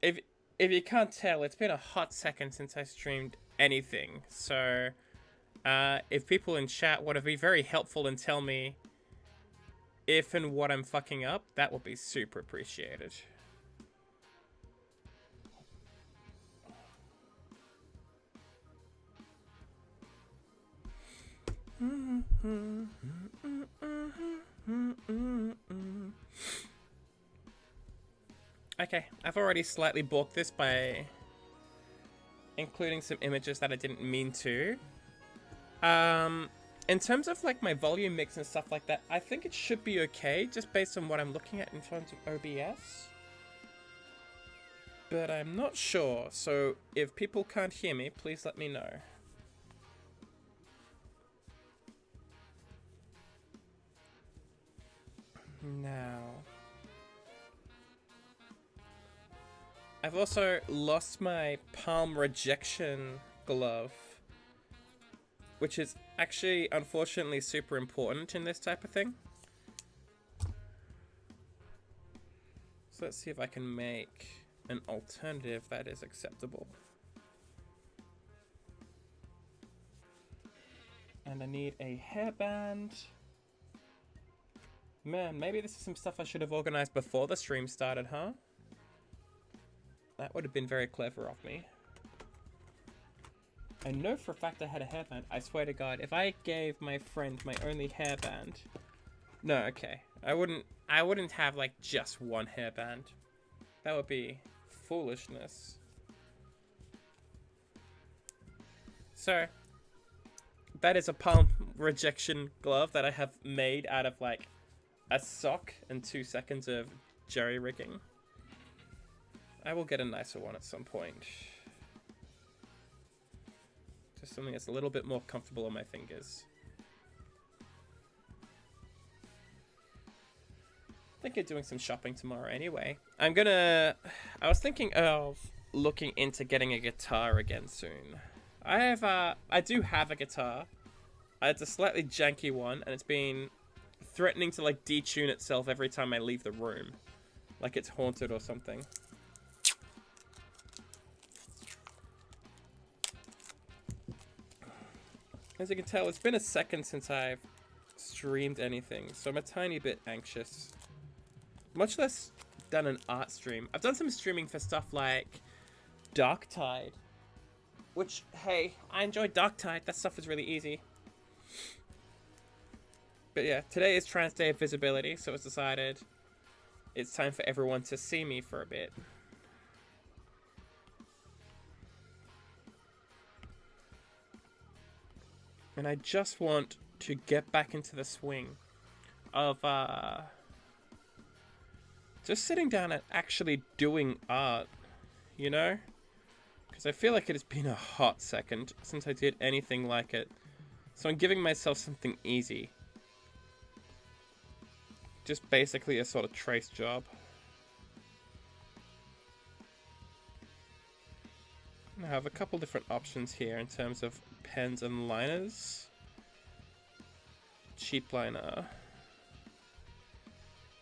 if if you can't tell, it's been a hot second since I streamed anything. So, if people in chat want to be very helpful and tell me if and what I'm fucking up, that would be super appreciated. Okay, I've already slightly balked this by including some images that I didn't mean to. In terms of like my volume mix and stuff like that, I think it should be okay just based on what I'm looking at in terms of OBS. But I'm not sure, so if people can't hear me, please let me know. Now, I've also lost my palm rejection glove, which is actually unfortunately super important in this type of thing. So let's see if I can make an alternative that is acceptable. And I need a hairband. Man, maybe this is some stuff I should have organized before the stream started, huh? That would have been very clever of me. I know for a fact I had a hairband. I swear to God, if I gave my friend my only hairband... No, okay. I wouldn't have like just one hairband. That would be foolishness. So, that is a palm rejection glove that I have made out of like a sock and 2 seconds of jerry rigging. I will get a nicer one at some point. Just something that's a little bit more comfortable on my fingers. I think I'm doing some shopping tomorrow anyway. I was thinking of looking into getting a guitar again soon. I do have a guitar. It's a slightly janky one, and it's been threatening to like detune itself every time I leave the room. Like it's haunted or something. As you can tell, it's been a second since I've streamed anything, so I'm a tiny bit anxious. Much less done an art stream. I've done some streaming for stuff like Darktide, which, hey, I enjoyed Darktide. That stuff was really easy. But yeah, today is Trans Day of Visibility, so it's decided it's time for everyone to see me for a bit. And I just want to get back into the swing of just sitting down and actually doing art, you know? Because I feel like it has been a hot second since I did anything like it. So I'm giving myself something easy. Just basically a sort of trace job. I have a couple different options here in terms of pens and liners. Cheap liner.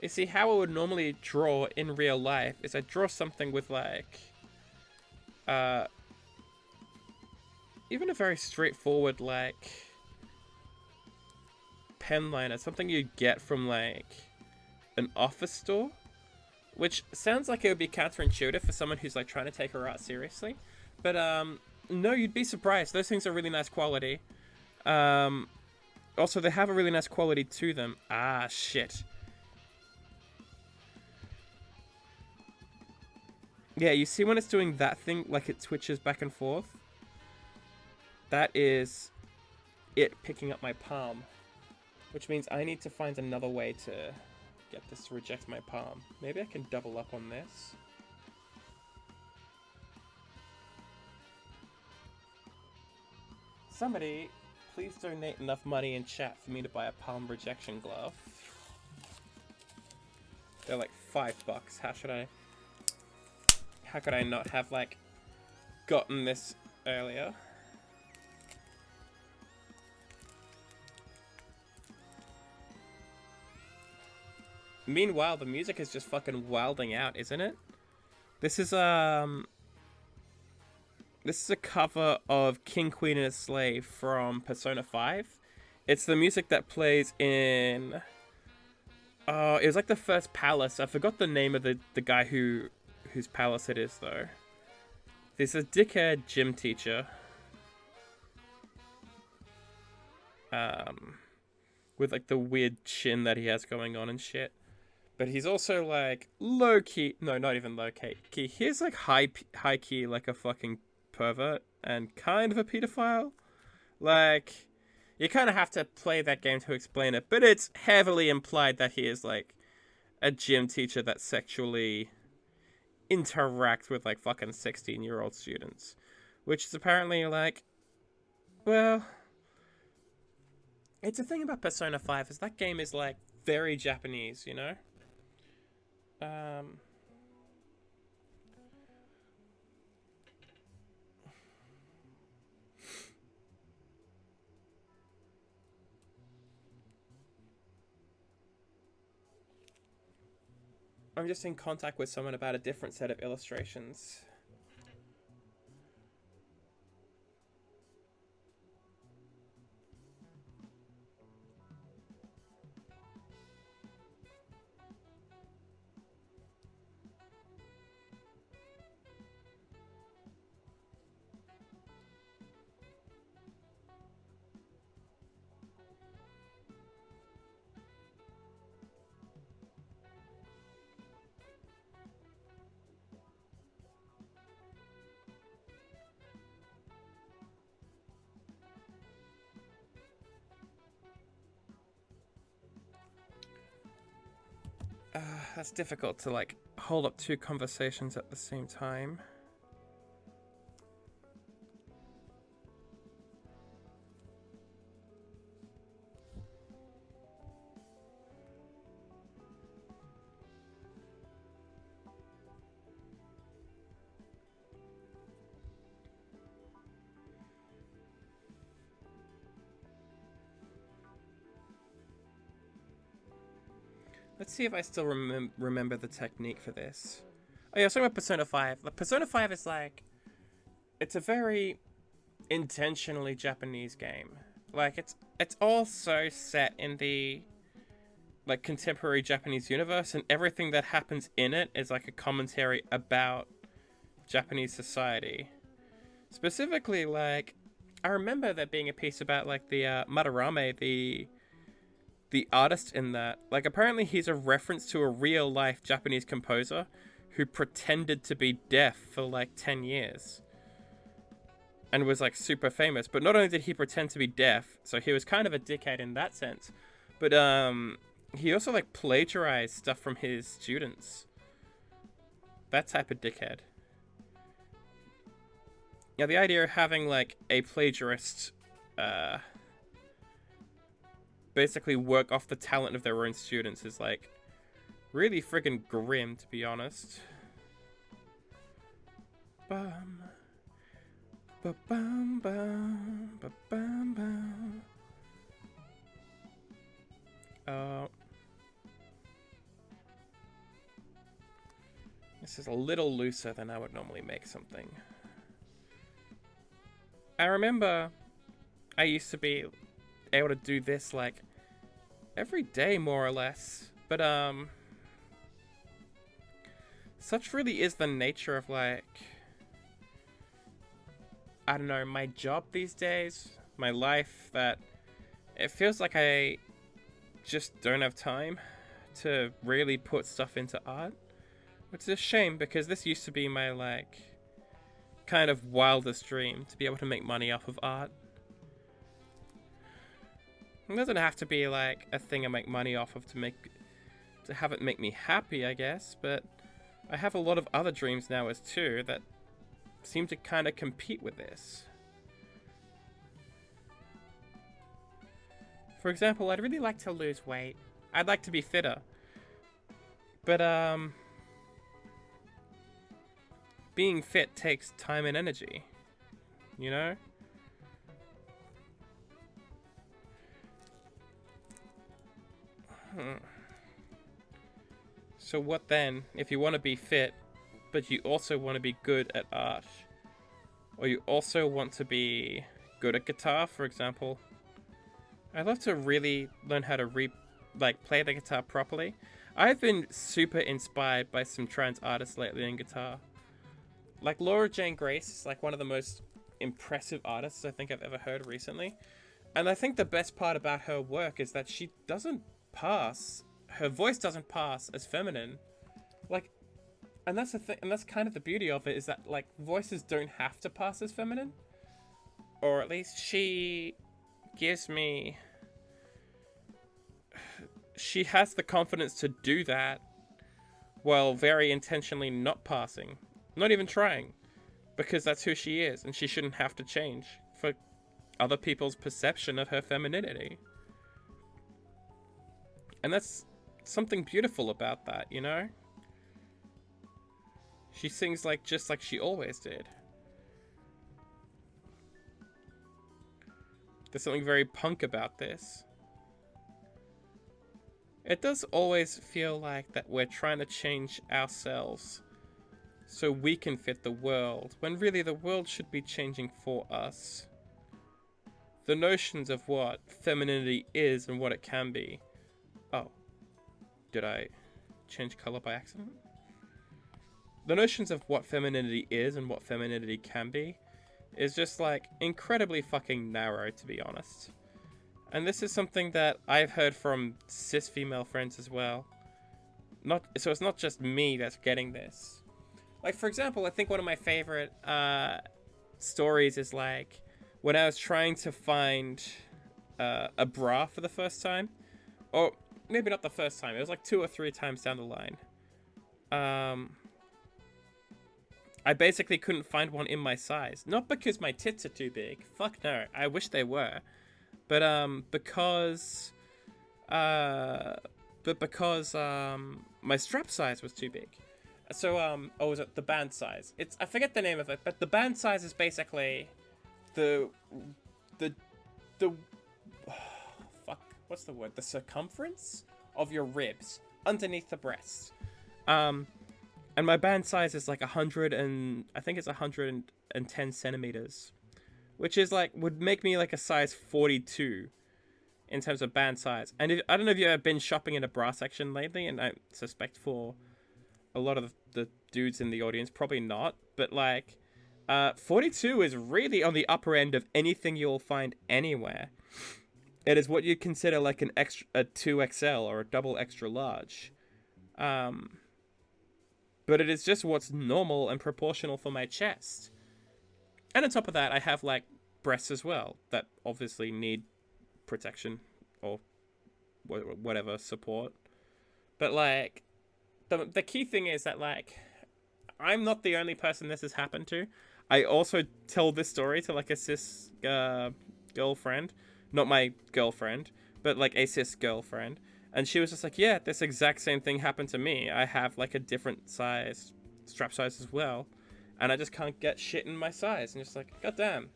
You see, how I would normally draw in real life is I draw something with like even a very straightforward like pen liner, something you get from like an office store, which sounds like it would be counterintuitive for someone who's like trying to take her art seriously. But no, you'd be surprised. Those things are really nice quality. Also, they have a really nice quality to them. Ah, shit. Yeah, you see when it's doing that thing, like it twitches back and forth? That is it picking up my palm. Which means I need to find another way to get this to reject my palm. Maybe I can double up on this. Somebody, please donate enough money in chat for me to buy a palm rejection glove. They're like $5. How could I not have like gotten this earlier? Meanwhile, the music is just fucking wilding out, isn't it? This is this is a cover of King, Queen, and a Slave from Persona 5. It's the music that plays in... it was like the first palace. I forgot the name of the guy whose palace it is, though. There's a dickhead gym teacher. With like the weird chin that he has going on and shit. But he's also like low key. No, not even low key. He's like high key, like a fucking pervert and kind of a pedophile. Like, you kind of have to play that game to explain it, but it's heavily implied that he is like a gym teacher that sexually interacts with like fucking 16-year-old students, which is apparently like, well, it's a thing about Persona 5 is that game is like very Japanese, you know? I'm just in contact with someone about a different set of illustrations. That's difficult to like hold up two conversations at the same time. Let's see if I still remember the technique for this. Oh yeah, I was talking about Persona 5. Like, Persona 5 is like... It's a very intentionally Japanese game. Like, it's also set in the... like, contemporary Japanese universe, and everything that happens in it is like a commentary about Japanese society. Specifically, like... I remember there being a piece about, like, the Madarame, the artist in that. Like, apparently he's a reference to a real-life Japanese composer who pretended to be deaf for, like, 10 years. And was, like, super famous. But not only did he pretend to be deaf, so he was kind of a dickhead in that sense, but, he also, like, plagiarized stuff from his students. That type of dickhead. Yeah, the idea of having, like, a plagiarist, basically work off the talent of their own students is like really friggin' grim, to be honest. Bum, ba bum bum, ba bum bum. This is a little looser than I would normally make something. I remember I used to be able to do this like every day, more or less, but such really is the nature of, like, I don't know, my job these days, my life, that it feels like I just don't have time to really put stuff into art, which is a shame because this used to be my, like, kind of wildest dream, to be able to make money off of art. It doesn't have to be like a thing I make money off of to have it make me happy, I guess, but I have a lot of other dreams now as too that seem to kind of compete with this. For example, I'd really like to lose weight. I'd like to be fitter. But being fit takes time and energy, you know? So what then? If you want to be fit, but you also want to be good at art. Or you also want to be good at guitar, for example. I'd love to really learn how to play the guitar properly. I've been super inspired by some trans artists lately in guitar. Like Laura Jane Grace is like one of the most impressive artists I think I've ever heard recently. And I think the best part about her work is that she doesn't pass. Her voice doesn't pass as feminine. Like, and that's the thing, and that's kind of the beauty of it, is that like voices don't have to pass as feminine. Or at least she gives me, she has the confidence to do that while very intentionally not passing, not even trying, because that's who she is, and she shouldn't have to change for other people's perception of her femininity. And that's something beautiful about that, you know? She sings like just like she always did. There's something very punk about this. It does always feel like that we're trying to change ourselves so we can fit the world, when really the world should be changing for us. The notions of what femininity is and what it can be. Oh, did I change color by accident? The notions of what femininity is and what femininity can be is just like incredibly fucking narrow, to be honest. And this is something that I've heard from cis female friends as well. So it's not just me that's getting this. Like, for example, I think one of my favorite stories is like when I was trying to find a bra for the first time. Or maybe not the first time. It was like 2 or 3 times down the line. I basically couldn't find one in my size. Not because my tits are too big. Fuck no. I wish they were. But because my strap size was too big. So was it the band size? I forget the name of it, but the band size is basically the what's the word? The circumference of your ribs underneath the breasts. And my band size is like 110 centimeters, which is like, would make me like a size 42 in terms of band size. And I don't know if you've ever been shopping in a bra section lately, and I suspect for a lot of the dudes in the audience, probably not, but like 42 is really on the upper end of anything you'll find anywhere. It is what you'd consider like a 2XL or a double extra large. But it is just what's normal and proportional for my chest. And on top of that, I have like breasts as well that obviously need protection or whatever support. But like the key thing is that like I'm not the only person this has happened to. I also tell this story to like a cis girlfriend, not my girlfriend, but like a cis girlfriend. And she was just like, yeah, this exact same thing happened to me. I have like a different size, strap size as well. And I just can't get shit in my size. And just like, goddamn.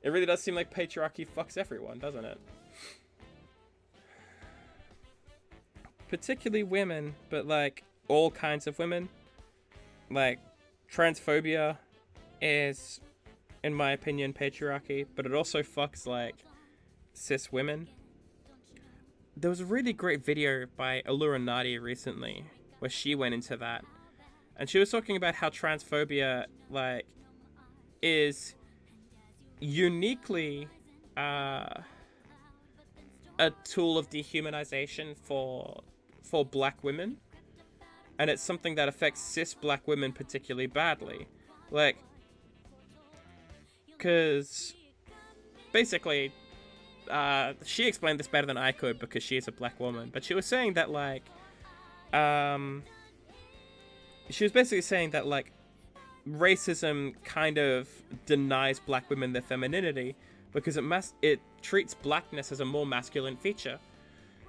It really does seem like patriarchy fucks everyone, doesn't it? Particularly women, but like all kinds of women. Like transphobia is, in my opinion, patriarchy. But it also fucks like cis women. There was a really great video by Allura Nadi recently where she went into that. And she was talking about how transphobia, like, is uniquely a tool of dehumanization for black women. And it's something that affects cis black women particularly badly. Like, because basically, she explained this better than I could because she is a black woman. But she was saying that, like, she was basically saying that, like, racism kind of denies black women their femininity because it treats blackness as a more masculine feature.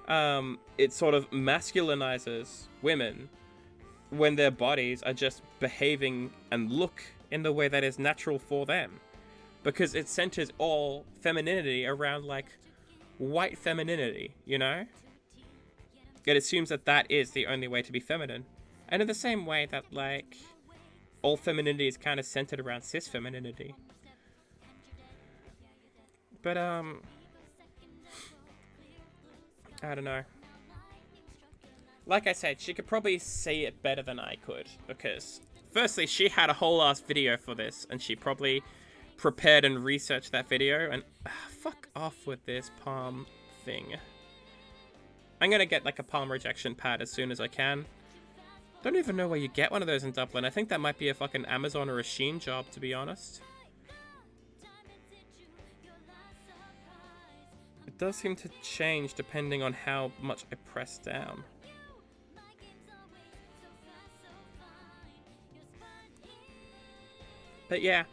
It sort of masculinizes women when their bodies are just behaving and look in the way that is natural for them. Because it centers all femininity around, like, white femininity, you know? It assumes that that is the only way to be feminine. And in the same way that, like, all femininity is kind of centered around cis femininity. But, I don't know. Like I said, she could probably see it better than I could, because firstly, she had a whole ass video for this, and she probably prepared and researched that video, and fuck off with this palm thing. I'm gonna get like a palm rejection pad as soon as I can. Don't even know where you get one of those in Dublin. I think that might be a fucking Amazon or a Shein job, to be honest. It does seem to change depending on how much I press down. But yeah.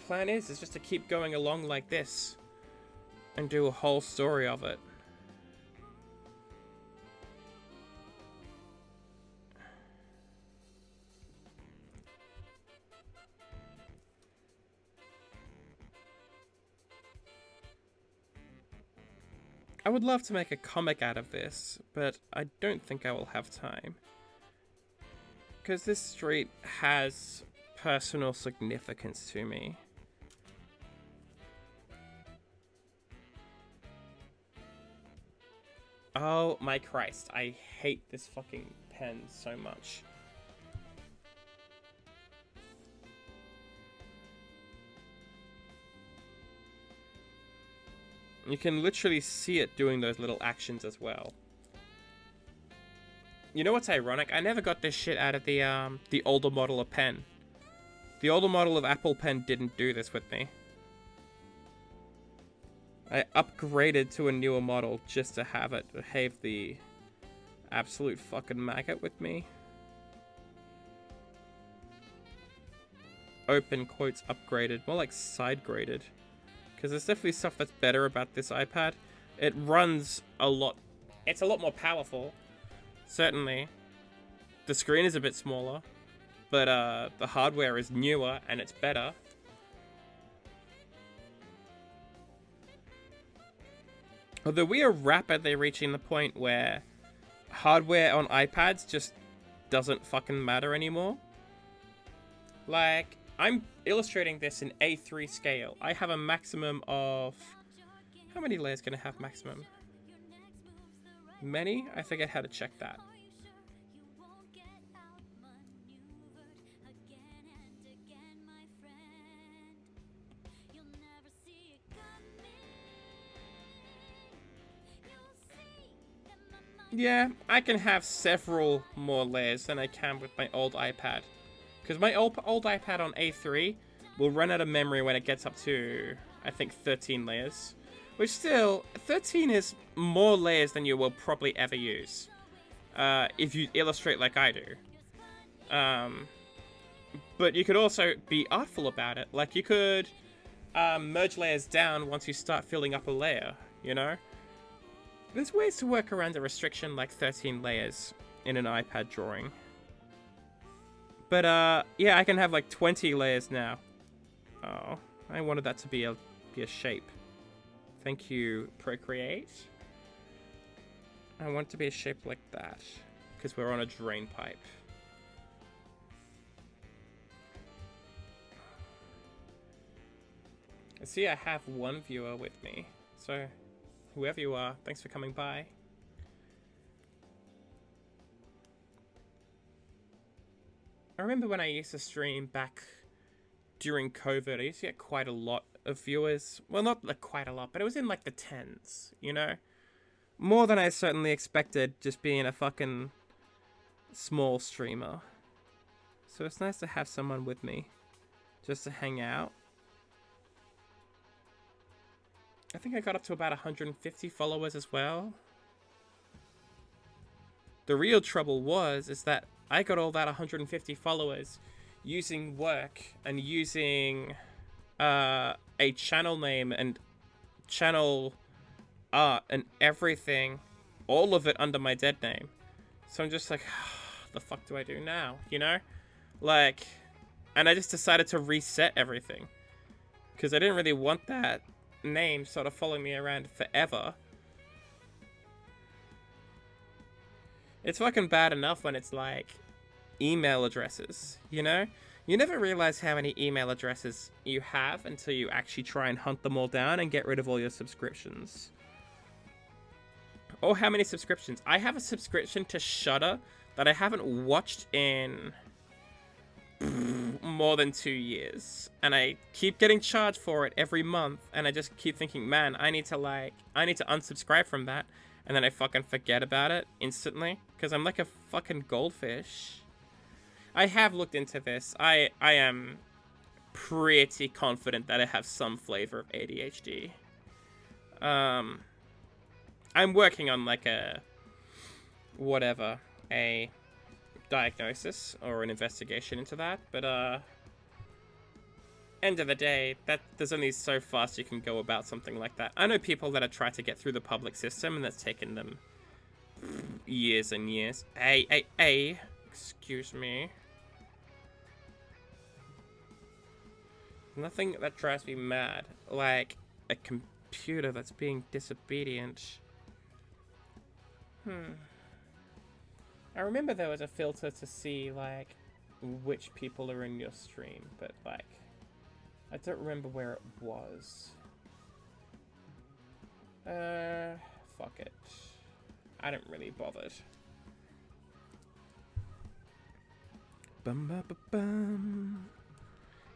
Plan is just to keep going along like this and do a whole story of it. I would love to make a comic out of this, but I don't think I will have time. Because this street has personal significance to me. Oh my Christ, I hate this fucking pen so much. You can literally see it doing those little actions as well. You know what's ironic? I never got this shit out of the older model of pen. The older model of Apple Pen didn't do this with me. I upgraded to a newer model just to have it behave the absolute fucking maggot with me. Open quotes upgraded, more like side graded. Because there's definitely stuff that's better about this iPad. It runs a lot. It's a lot more powerful. Certainly. The screen is a bit smaller. But the hardware is newer and it's better. Although we are rapidly reaching the point where hardware on iPads just doesn't fucking matter anymore. Like, I'm illustrating this in A3 scale. I have a maximum of... How many layers can I have maximum? Many? I forget how to check that. Yeah, I can have several more layers than I can with my old iPad. Because my old iPad on A3 will run out of memory when it gets up to, I think, 13 layers. Which still, 13 is more layers than you will probably ever use. If you illustrate like I do. But you could also be artful about it. Like, you could merge layers down once you start filling up a layer, you know? There's ways to work around a restriction like 13 layers in an iPad drawing. But, yeah, I can have like 20 layers now. Oh, I wanted that to be a shape. Thank you, Procreate. I want it to be a shape like that, because we're on a drain pipe. See, I have one viewer with me, so whoever you are, thanks for coming by. I remember when I used to stream back during COVID, I used to get quite a lot of viewers. Well, not like quite a lot, but it was in like the tens, you know? More than I certainly expected, just being a fucking small streamer. So it's nice to have someone with me, just to hang out. I think I got up to about 150 followers as well. The real trouble is that I got all that 150 followers using work and using a channel name and channel art and everything, all of it under my dead name. So I'm just like, the fuck do I do now, you know? Like, and I just decided to reset everything because I didn't really want that name sort of following me around forever. It's fucking bad enough when it's like email addresses, you know? You never realize how many email addresses you have until you actually try and hunt them all down and get rid of all your subscriptions. Or how many subscriptions. I have a subscription to Shudder that I haven't watched in more than 2 years. And I keep getting charged for it every month. And I just keep thinking, man, I need to unsubscribe from that. And then I fucking forget about it instantly. Because I'm like a fucking goldfish. I have looked into this. I am pretty confident that I have some flavor of ADHD. I'm working on like a diagnosis or an investigation into that, but end of the day, there's only so fast you can go about something like that. I know people that have tried to get through the public system and that's taken them years and years. Hey, excuse me. Nothing that drives me mad like a computer that's being disobedient. I remember there was a filter to see like which people are in your stream, but like I don't remember where it was. Fuck it. I don't really bothered. Bum ba ba bum.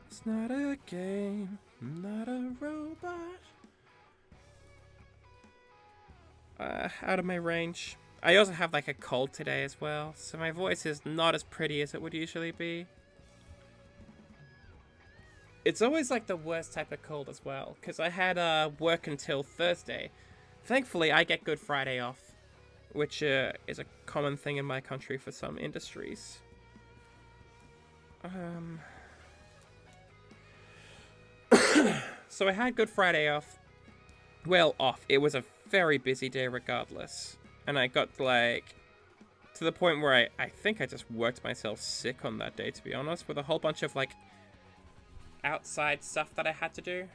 It's not a game, not a robot. Out of my range. I also have like a cold today as well, so my voice is not as pretty as it would usually be. It's always like the worst type of cold as well, because I had work until Thursday. Thankfully, I get Good Friday off, which is a common thing in my country for some industries. So I had Good Friday off. Well, off. It was a very busy day regardless. And I got, like, to the point where I think I just worked myself sick on that day, to be honest, with a whole bunch of, like, outside stuff that I had to do.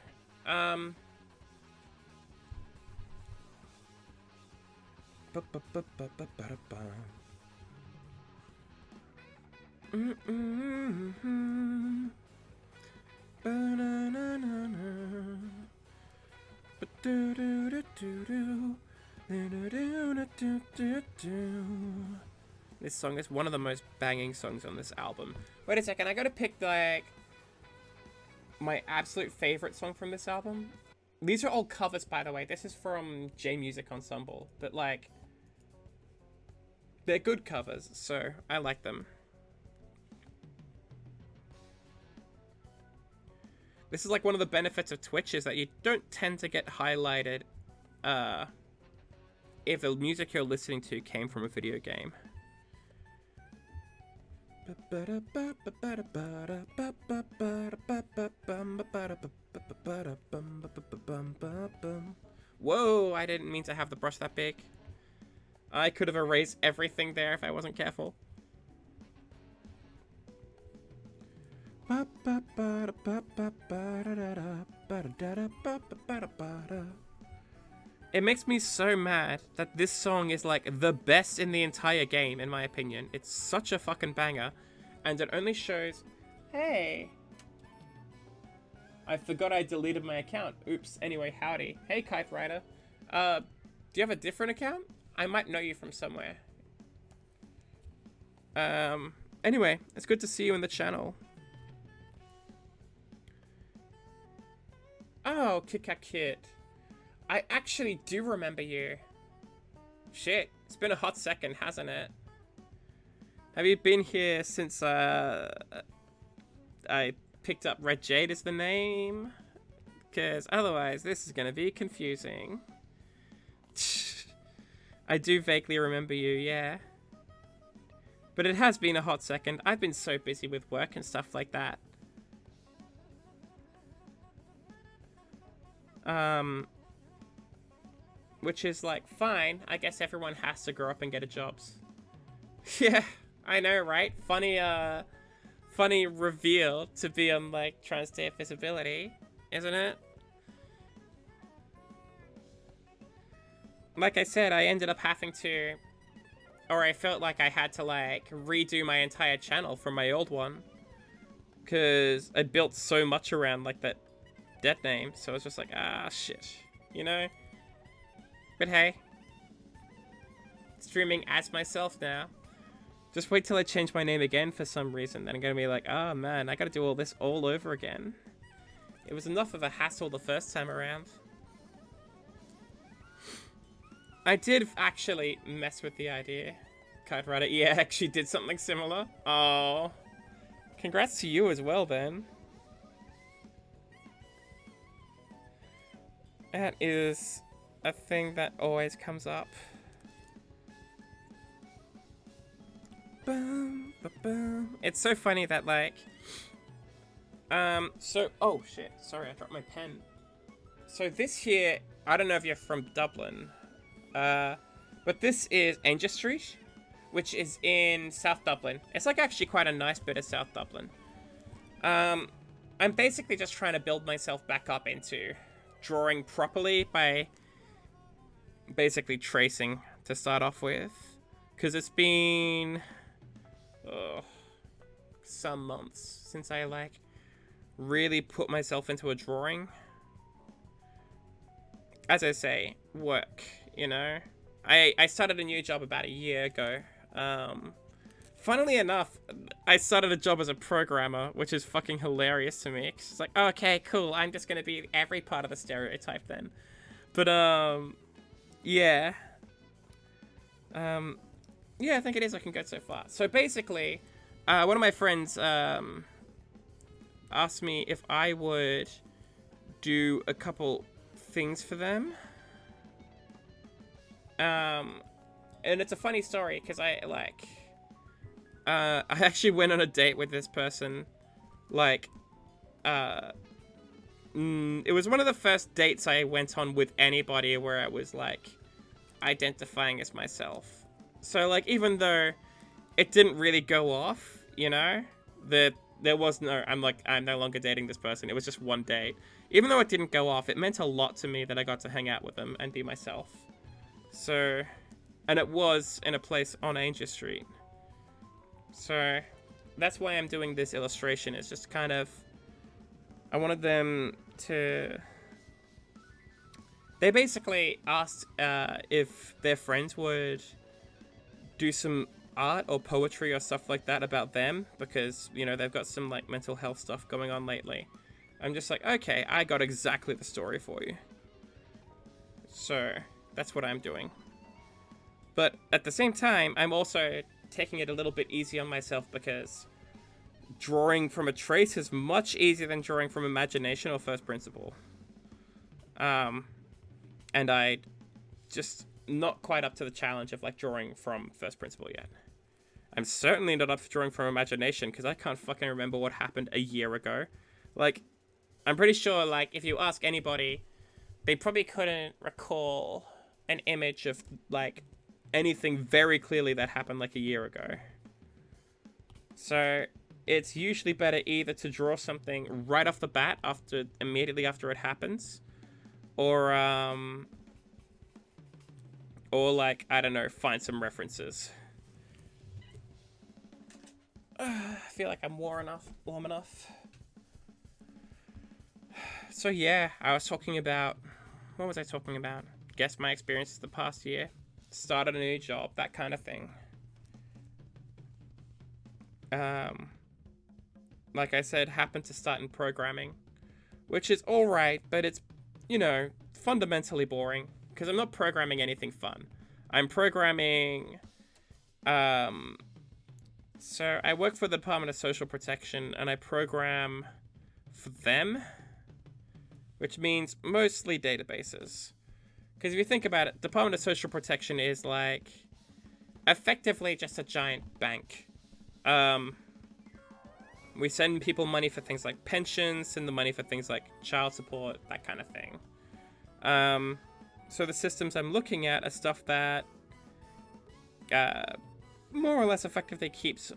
This song is one of the most banging songs on this album. Wait a second, I gotta pick like my absolute favorite song from this album. These are all covers, by the way. This is from J Music Ensemble, but like they're good covers, so I like them. This is like one of the benefits of Twitch is that you don't tend to get highlighted if the music you're listening to came from a video game. Whoa, I didn't mean to have the brush that big. I could have erased everything there if I wasn't careful. It makes me so mad that this song is like the best in the entire game, in my opinion. It's such a fucking banger, and it only shows... Hey! I forgot I deleted my account. Oops. Anyway, howdy. Hey, Kite Rider. Do you have a different account? I might know you from somewhere. Anyway, it's good to see you in the channel. Oh, Kit. I actually do remember you. Shit, it's been a hot second, hasn't it? Have you been here since I picked up Red Jade as the name? Because otherwise this is going to be confusing. I do vaguely remember you, yeah. But it has been a hot second. I've been so busy with work and stuff like that. Which is like, fine. I guess everyone has to grow up and get a jobs. Yeah, I know, right? Funny reveal to be on like Trans Day of Visibility, isn't it? like I said, I ended up having to, or I felt like I had to like redo my entire channel from my old one, because I built so much around like that dead name. So it's just like, ah, shit, you know. But hey, streaming as myself now. Just wait till I change my name again for some reason. Then I'm gonna be like, oh man, I gotta do all this all over again. It was enough of a hassle the first time around. I did actually mess with the idea. Kite Rider, yeah, actually did something similar. Oh, congrats to you as well, Ben. That is a thing that always comes up. Boom, boom. It's so funny that like, oh shit, sorry, I dropped my pen. So this here, I don't know if you're from Dublin, but this is Angel Street, which is in South Dublin. It's like actually quite a nice bit of South Dublin. I'm basically just trying to build myself back up into drawing properly by basically tracing to start off with, because it's been some months since I like really put myself into a drawing. As I say, work, you know. I started a new job about a year ago. Funnily enough, I started a job as a programmer, which is fucking hilarious to me. It's like, okay, cool, I'm just gonna be every part of the stereotype then. But, yeah. Yeah, I think it is looking good so far. So basically, one of my friends, asked me if I would do a couple things for them. And it's a funny story, because I actually went on a date with this person, like, it was one of the first dates I went on with anybody where I was, like, identifying as myself. So, like, even though it didn't really go off, you know, there was no, I'm no longer dating this person, it was just one date. Even though it didn't go off, it meant a lot to me that I got to hang out with them and be myself. So, and it was in a place on Angel Street. So, that's why I'm doing this illustration. It's just kind of, I wanted them to, they basically asked if their friends would do some art or poetry or stuff like that about them, because, you know, they've got some, like, mental health stuff going on lately. I'm just like, okay, I got exactly the story for you. So, that's what I'm doing. But at the same time, I'm also taking it a little bit easy on myself, because drawing from a trace is much easier than drawing from imagination or first principle. And I just not quite up to the challenge of, like, drawing from first principle yet. I'm certainly not up for drawing from imagination, because I can't fucking remember what happened a year ago. Like, I'm pretty sure, like, if you ask anybody, they probably couldn't recall an image of, like, anything very clearly that happened, like, a year ago. So, it's usually better either to draw something right off the bat, immediately after it happens, or like, I don't know, find some references. I feel like I'm warm enough. So yeah, I was talking about, what was I talking about? Guess my experiences the past year. Started a new job, that kind of thing. Like I said, happened to start in programming, which is alright, but it's, you know, fundamentally boring, because I'm not programming anything fun. I'm programming, so I work for the Department of Social Protection, and I program for them, which means mostly databases. Because if you think about it, Department of Social Protection is, like, effectively just a giant bank. We send people money for things like pensions, send the money for things like child support, that kind of thing. So the systems I'm looking at are stuff that more or less effectively keeps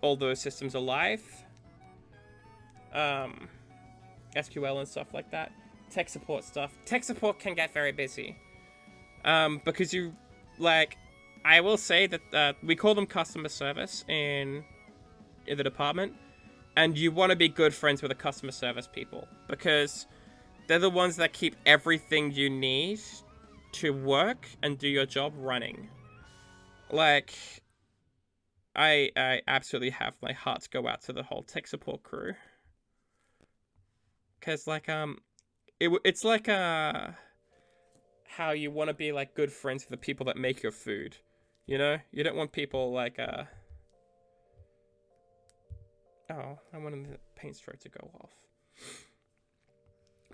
all those systems alive. SQL and stuff like that. Tech support stuff. Tech support can get very busy. Because you, like, I will say that we call them customer service in the department, and you want to be good friends with the customer service people because they're the ones that keep everything you need to work and do your job running. Like, I absolutely have my heart go out to the whole tech support crew. Because, like, it's like, how you want to be, like, good friends with the people that make your food. You know? You don't want people, like, oh, I wanted the paint stroke to go off.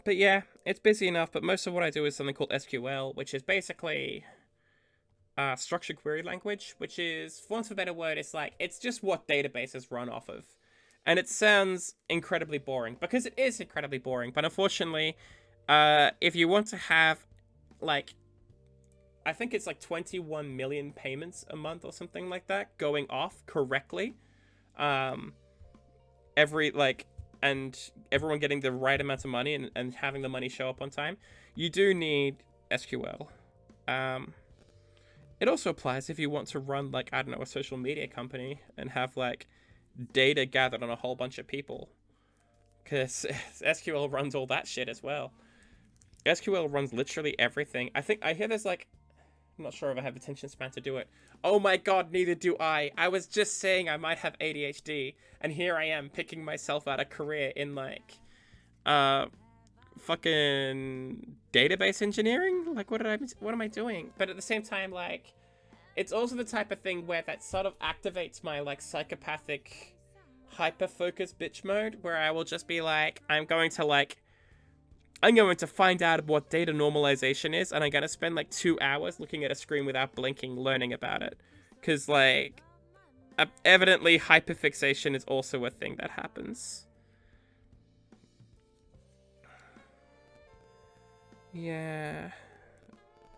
But yeah, it's busy enough, but most of what I do is something called SQL, which is basically structured query language, which is, for want of a better word, it's just what databases run off of. And it sounds incredibly boring, because it is incredibly boring, but unfortunately, if you want to have, like, I think it's like 21 million payments a month or something like that going off correctly, and everyone getting the right amount of money and having the money show up on time, you do need SQL. It also applies if you want to run, like, I don't know, a social media company and have, like, data gathered on a whole bunch of people. Because SQL runs all that shit as well. SQL runs literally everything. I hear there's, like, I'm not sure if I have attention span to do it. Oh my god, neither do I. I was just saying I might have ADHD, and here I am picking myself out a career in, like, fucking database engineering? Like, what am I doing? But at the same time, like, it's also the type of thing where that sort of activates my, like, psychopathic hyper-focus bitch mode, where I will just be like, I'm going to find out what data normalization is, and I'm going to spend, like, 2 hours looking at a screen without blinking, learning about it. Because, like, evidently hyperfixation is also a thing that happens. Yeah.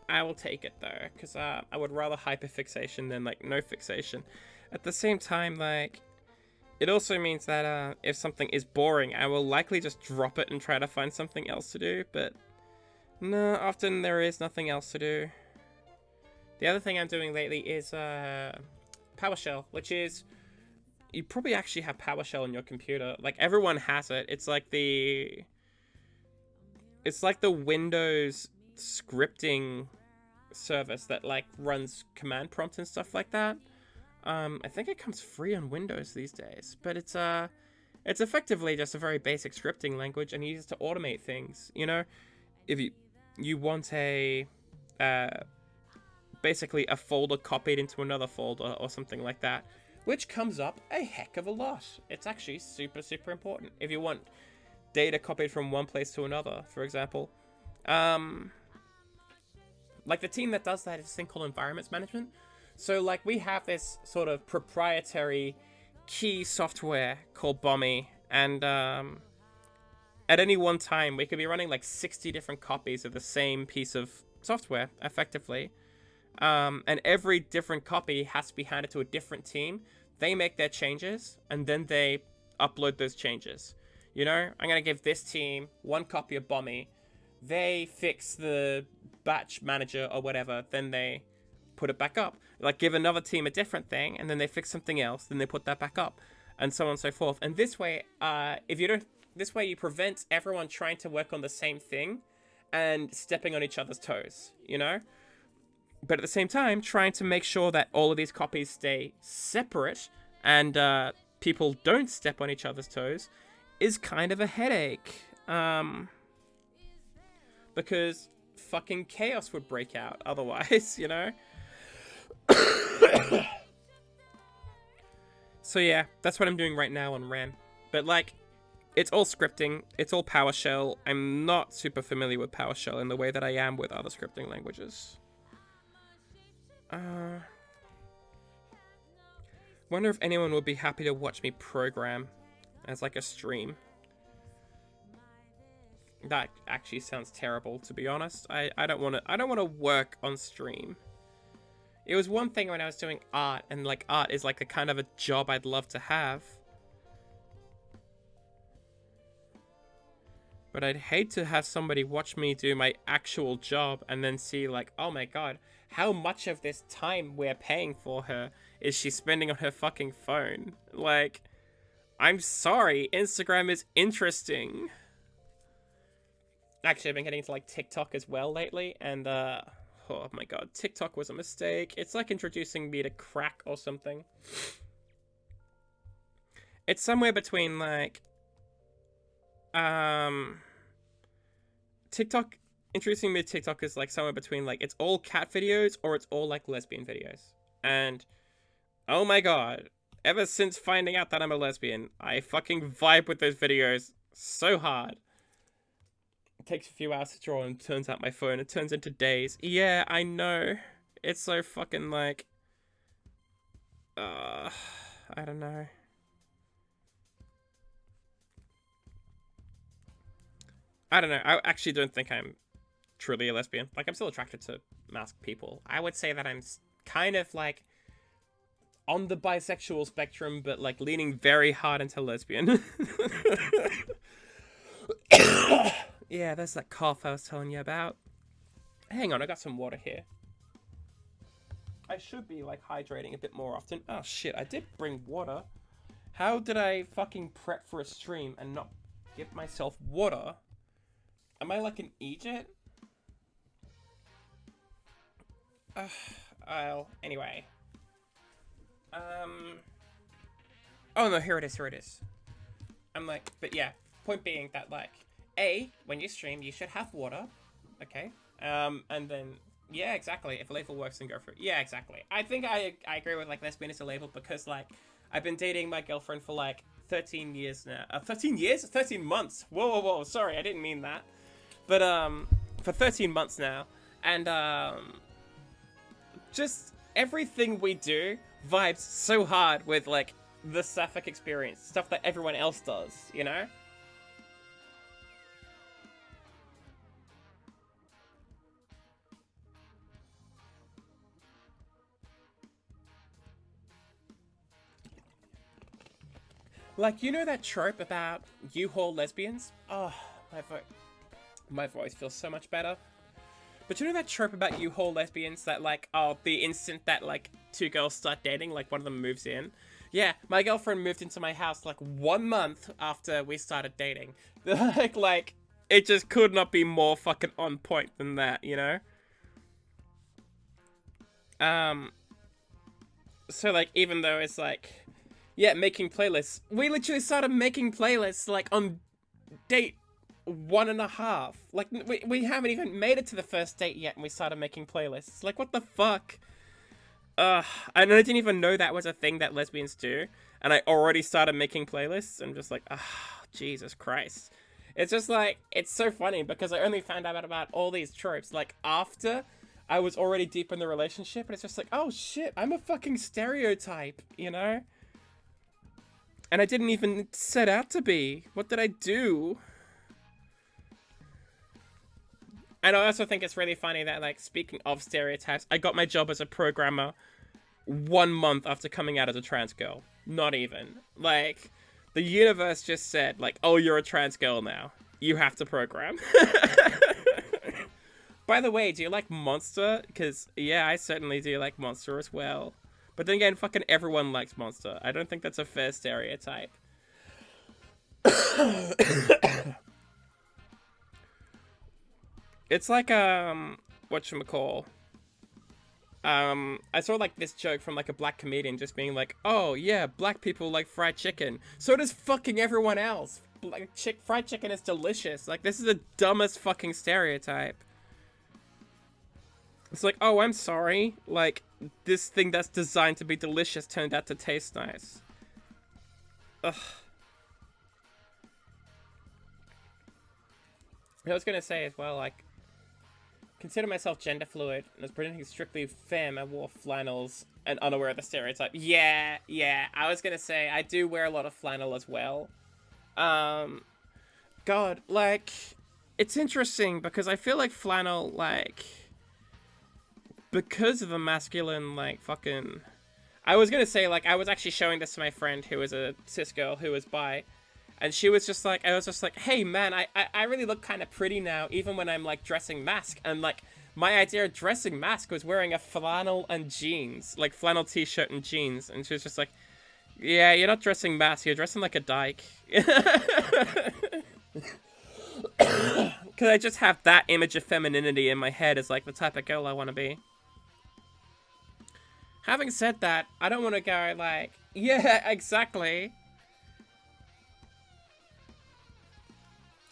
I will take it, though, because I would rather hyperfixation than, like, no fixation. At the same time, like, it also means that if something is boring, I will likely just drop it and try to find something else to do, but no, often there is nothing else to do. The other thing I'm doing lately is PowerShell, which is, you probably actually have PowerShell on your computer. Like, everyone has it. It's like the Windows scripting service that, like, runs command prompts and stuff like that. I think it comes free on Windows these days, but it's effectively just a very basic scripting language, and you use it to automate things. You know, if you want basically a folder copied into another folder or something like that, which comes up a heck of a lot. It's actually super, super important. If you want data copied from one place to another, for example, like, the team that does that is a thing called environments management. So, like, we have this sort of proprietary key software called Bommy, and at any one time, we could be running, like, 60 different copies of the same piece of software, effectively. And every different copy has to be handed to a different team. They make their changes, and then they upload those changes. You know, I'm going to give this team one copy of Bommy. They fix the batch manager or whatever, then they put it back up. Like, give another team a different thing, and then they fix something else, then they put that back up, and so on and so forth. And this way, this way you prevent everyone trying to work on the same thing and stepping on each other's toes, you know? But at the same time, trying to make sure that all of these copies stay separate and people don't step on each other's toes is kind of a headache. Because fucking chaos would break out otherwise, you know? So yeah, that's what I'm doing right now on RAM. But, like, it's all scripting, it's all PowerShell. I'm not super familiar with PowerShell in the way that I am with other scripting languages. Wonder if anyone would be happy to watch me program as, like, a stream. That actually sounds terrible, to be honest. I don't want to work on stream. It was one thing when I was doing art, and, like, art is, like, a kind of a job I'd love to have. But I'd hate to have somebody watch me do my actual job and then see like, oh my god, how much of this time we're paying for her is she spending on her fucking phone? Like, I'm sorry, Instagram is interesting. Actually, I've been getting into like TikTok as well lately, and oh my god, TikTok was a mistake. It's like introducing me to crack or something. It's somewhere between like TikTok, introducing me to TikTok is like somewhere between like it's all cat videos or it's all like lesbian videos. And oh my god, ever since finding out that I'm a lesbian, I fucking vibe with those videos so hard. It takes a few hours to draw and turns out my phone. It turns into days. Yeah, I know. It's so fucking like I don't know. I don't know. I actually don't think I'm truly a lesbian. Like, I'm still attracted to masked people. I would say that I'm kind of like on the bisexual spectrum, but like leaning very hard into lesbian. Yeah, there's that cough I was telling you about. Hang on, I got some water here. I should be like hydrating a bit more often. Oh shit, I did bring water. How did I fucking prep for a stream and not give myself water? Am I like an idiot? Anyway. Oh no, here it is. I'm like, but yeah, point being that like, when you stream, you should have water, okay? And then, yeah, exactly, if a label works, then go for it. Yeah, exactly. I think I agree with like lesbian as a label because like, I've been dating my girlfriend for like 13 years now. 13 years? 13 months. Whoa, sorry, I didn't mean that. But, for 13 months now, and, just everything we do vibes so hard with, like, the sapphic experience. Stuff that everyone else does, you know? Like, you know that trope about U-Haul lesbians? Oh, my voice feels so much better. But you know that trope about U-Haul lesbians that like, oh, the instant that like two girls start dating, like one of them moves in? Yeah, my girlfriend moved into my house like 1 month after we started dating. like, it just could not be more fucking on point than that, you know? So like, even though it's like, yeah, making playlists, we literally started making playlists like on date 1.5. Like, we haven't even made it to the first date yet and we started making playlists. Like, what the fuck? And I didn't even know that was a thing that lesbians do. And I already started making playlists. I'm just like, Jesus Christ. It's just like, it's so funny because I only found out about all these tropes, like, after I was already deep in the relationship. And it's just like, oh shit, I'm a fucking stereotype, you know? And I didn't even set out to be. What did I do? And I also think it's really funny that, like, speaking of stereotypes, I got my job as a programmer 1 month after coming out as a trans girl. Not even. Like, the universe just said, like, oh, you're a trans girl now. You have to program. By the way, do you like Monster? Because, yeah, I certainly do like Monster as well. But then again, fucking everyone likes Monster. I don't think that's a fair stereotype. It's like, whatchamacall. I saw, like, this joke from, like, a black comedian just being like, oh, yeah, black people like fried chicken. So does fucking everyone else. Like, fried chicken is delicious. Like, this is the dumbest fucking stereotype. It's like, oh, I'm sorry. Like, this thing that's designed to be delicious turned out to taste nice. Ugh. I was gonna say as well, like, consider myself gender fluid and was presenting strictly femme. I wore flannels and unaware of the stereotype. Yeah, I was gonna say, I do wear a lot of flannel as well. God, like, it's interesting because I feel like flannel, like, because of the masculine, like, fucking... I was gonna say, like, I was actually showing this to my friend who was a cis girl who was bi, And she was just like, I was just like, hey man, I really look kind of pretty now, even when I'm like dressing mask. And like, my idea of dressing mask was wearing a flannel and jeans, like flannel t-shirt and jeans. And she was just like, yeah, you're not dressing mask, you're dressing like a dyke. Because I just have that image of femininity in my head as like the type of girl I want to be. Having said that, I don't want to go like, yeah, exactly.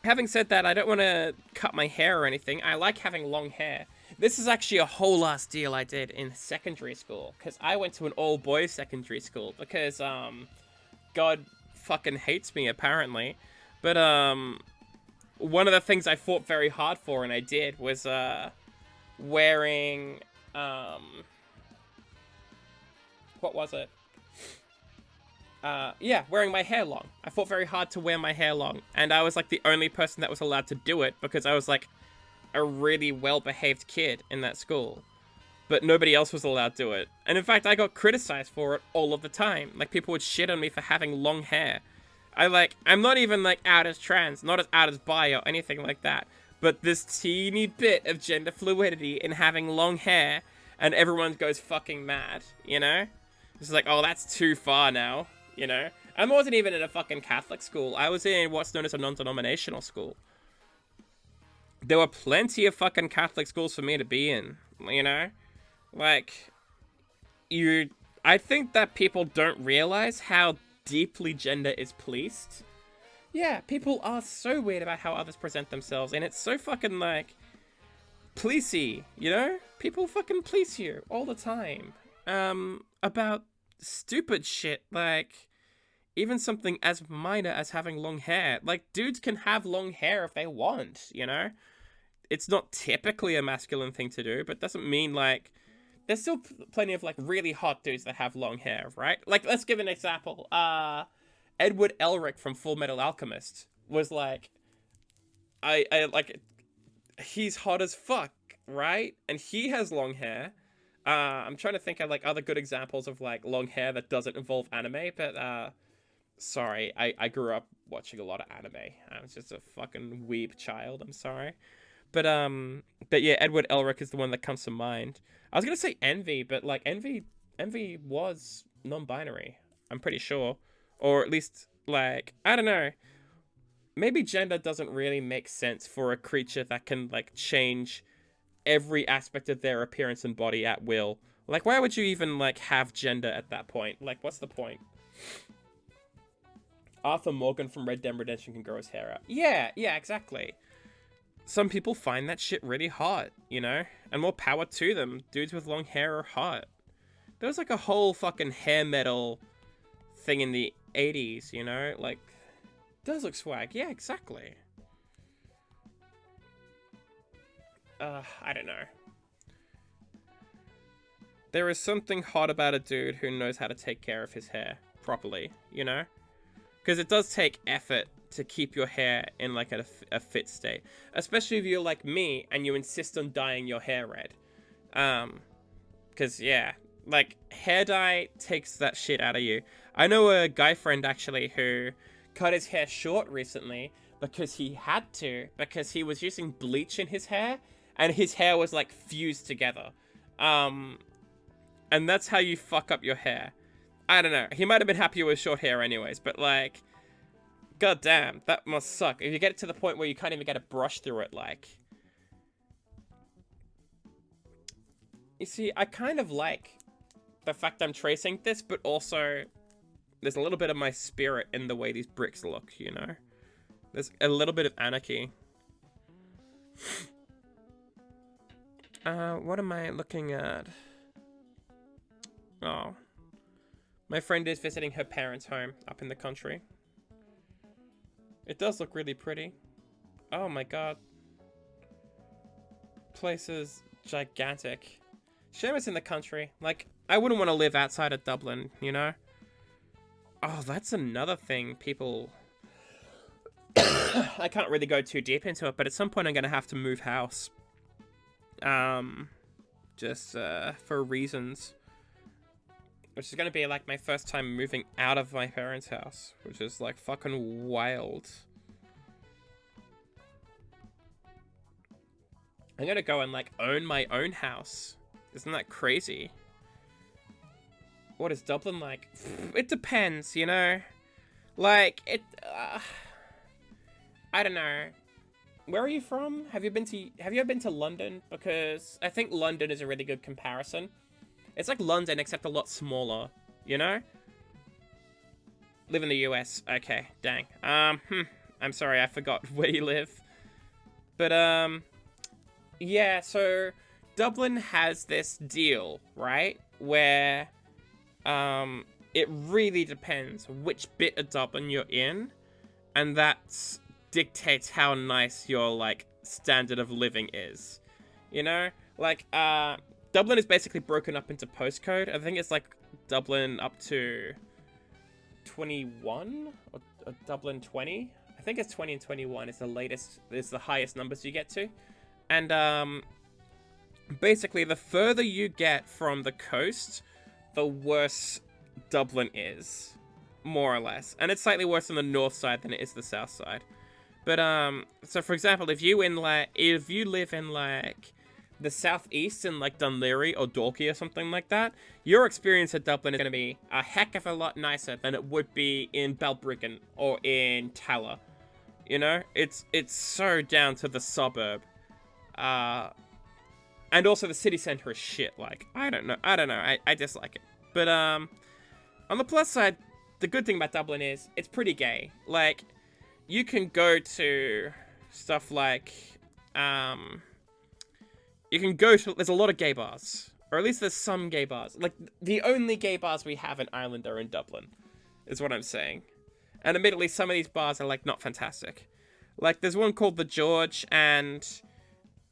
Having said that, I don't want to cut my hair or anything. I like having long hair. This is actually a whole ass deal I did in secondary school. Because I went to an all-boys secondary school. Because, God fucking hates me, apparently. But, one of the things I fought very hard for, and I did, was, wearing, what was it? Yeah, wearing my hair long. I fought very hard to wear my hair long, and I was like the only person that was allowed to do it because I was like a really well-behaved kid in that school, but nobody else was allowed to do it. And in fact, I got criticized for it all of the time. Like, people would shit on me for having long hair. I'm not even like out as trans, not as out as bi or anything like that, but this teeny bit of gender fluidity in having long hair, and everyone goes fucking mad, you know? It's like, oh, that's too far now. You know, I wasn't even in a fucking Catholic school. I was in what's known as a non-denominational school. There were plenty of fucking Catholic schools for me to be in, you know? Like, I think that people don't realize how deeply gender is policed. Yeah, people are so weird about how others present themselves, and it's so fucking, like, policey, you know? People fucking police you all the time. About stupid shit, like, even something as minor as having long hair. Like, dudes can have long hair if they want, you know? It's not typically a masculine thing to do, but doesn't mean, like... There's still plenty of, like, really hot dudes that have long hair, right? Like, let's give an example. Edward Elric from Full Metal Alchemist was, like... like... He's hot as fuck, right? And he has long hair. I'm trying to think of, like, other good examples of, like, long hair that doesn't involve anime, but, sorry, I grew up watching a lot of anime. I was just a fucking weeb child, I'm sorry. But yeah, Edward Elric is the one that comes to mind. I was gonna say Envy, but, like, Envy was non-binary, I'm pretty sure. Or at least, like, I don't know. Maybe gender doesn't really make sense for a creature that can, like, change every aspect of their appearance and body at will. Like, why would you even, like, have gender at that point? Like, what's the point? Arthur Morgan from Red Dead Redemption can grow his hair out. Yeah, exactly. Some people find that shit really hot, you know? And more power to them. Dudes with long hair are hot. There was, like, a whole fucking hair metal thing in the 80s, you know? Like, does look swag. Yeah, exactly. I don't know. There is something hot about a dude who knows how to take care of his hair properly, you know? Because it does take effort to keep your hair in, like, a fit state. Especially if you're like me and you insist on dyeing your hair red. Because, yeah, like, hair dye takes that shit out of you. I know a guy friend, actually, who cut his hair short recently because he had to. Because he was using bleach in his hair, and his hair was, like, fused together. And that's how you fuck up your hair. I don't know. He might have been happier with short hair anyways, but, like, god damn, that must suck. If you get to the point where you can't even get a brush through it, like... You see, I kind of like the fact I'm tracing this, but also there's a little bit of my spirit in the way these bricks look, you know? There's a little bit of anarchy. What am I looking at? Oh. My friend is visiting her parents' home up in the country. It does look really pretty. Oh my god. Place is gigantic. Shame it's in the country. Like, I wouldn't want to live outside of Dublin, you know? Oh, that's another thing people... I can't really go too deep into it, but at some point I'm going to have to move house. Just, for reasons. which is going to be like my first time moving out of my parents' house, which is like fucking wild. I'm going to go and like own my own house. Isn't that crazy? What is Dublin like? It depends, you know? Like, I don't know. Where are you from? Have you ever been to London? Because I think London is a really good comparison. It's like London, except a lot smaller, you know? Live in the US. Okay, dang. I'm sorry, I forgot where you live. But, yeah, so Dublin has this deal, right? Where, it really depends which bit of Dublin you're in, and that dictates how nice your, like, standard of living is. You know? Like, Dublin is basically broken up into postcode. I think it's, like, Dublin up to 21? Or Dublin 20? I think it's 20 and 21 is the latest, is the highest numbers you get to. And, basically, the further you get from the coast, the worse Dublin is. More or less. And it's slightly worse on the north side than it is the south side. But, so for example, if you live in, like, the southeast in, like, Dunleary or Dalkey or something like that, your experience at Dublin is going to be a heck of a lot nicer than it would be in Balbriggan or in Tala. You know? It's so down to the suburb. And also the city centre is shit, like, I don't know, I dislike it. But, on the plus side, the good thing about Dublin is, it's pretty gay. Like, you can go to stuff like, there's a lot of gay bars. Or at least there's some gay bars. Like, the only gay bars we have in Ireland are in Dublin, is what I'm saying. And admittedly, some of these bars are, like, not fantastic. Like, there's one called The George, and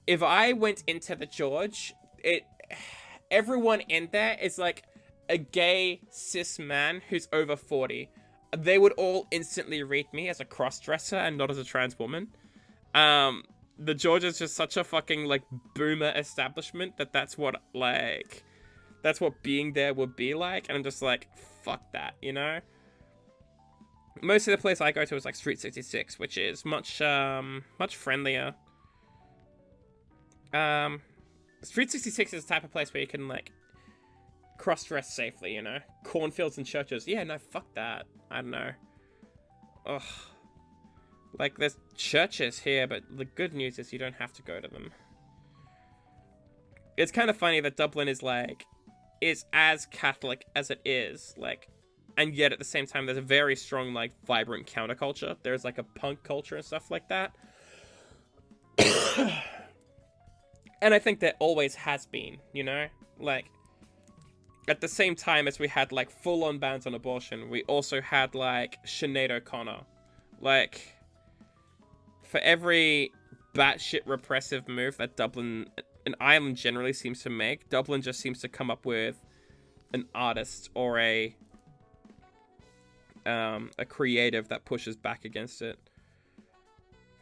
if I went into The George, everyone in there is, like, a gay cis man who's over 40. They would all instantly read me as a cross-dresser and not as a trans woman. The George is just such a fucking, like, boomer establishment that's what being there would be like. And I'm just like, fuck that, you know? Most of the place I go to is, like, Street 66, which is much friendlier. Street 66 is the type of place where you can, like, cross-dress safely, you know? Cornfields and churches. Yeah, no, fuck that. I don't know. Ugh. Like, there's churches here, but the good news is you don't have to go to them. It's kind of funny that Dublin is, like, is as Catholic as it is, like, and yet at the same time there's a very strong, like, vibrant counterculture. There's, like, a punk culture and stuff like that. And I think there always has been, you know? Like, at the same time as we had, like, full-on bans on abortion, we also had, like, Sinead O'Connor. Like, for every batshit repressive move that Dublin and Ireland generally seems to make, Dublin just seems to come up with an artist or a creative that pushes back against it.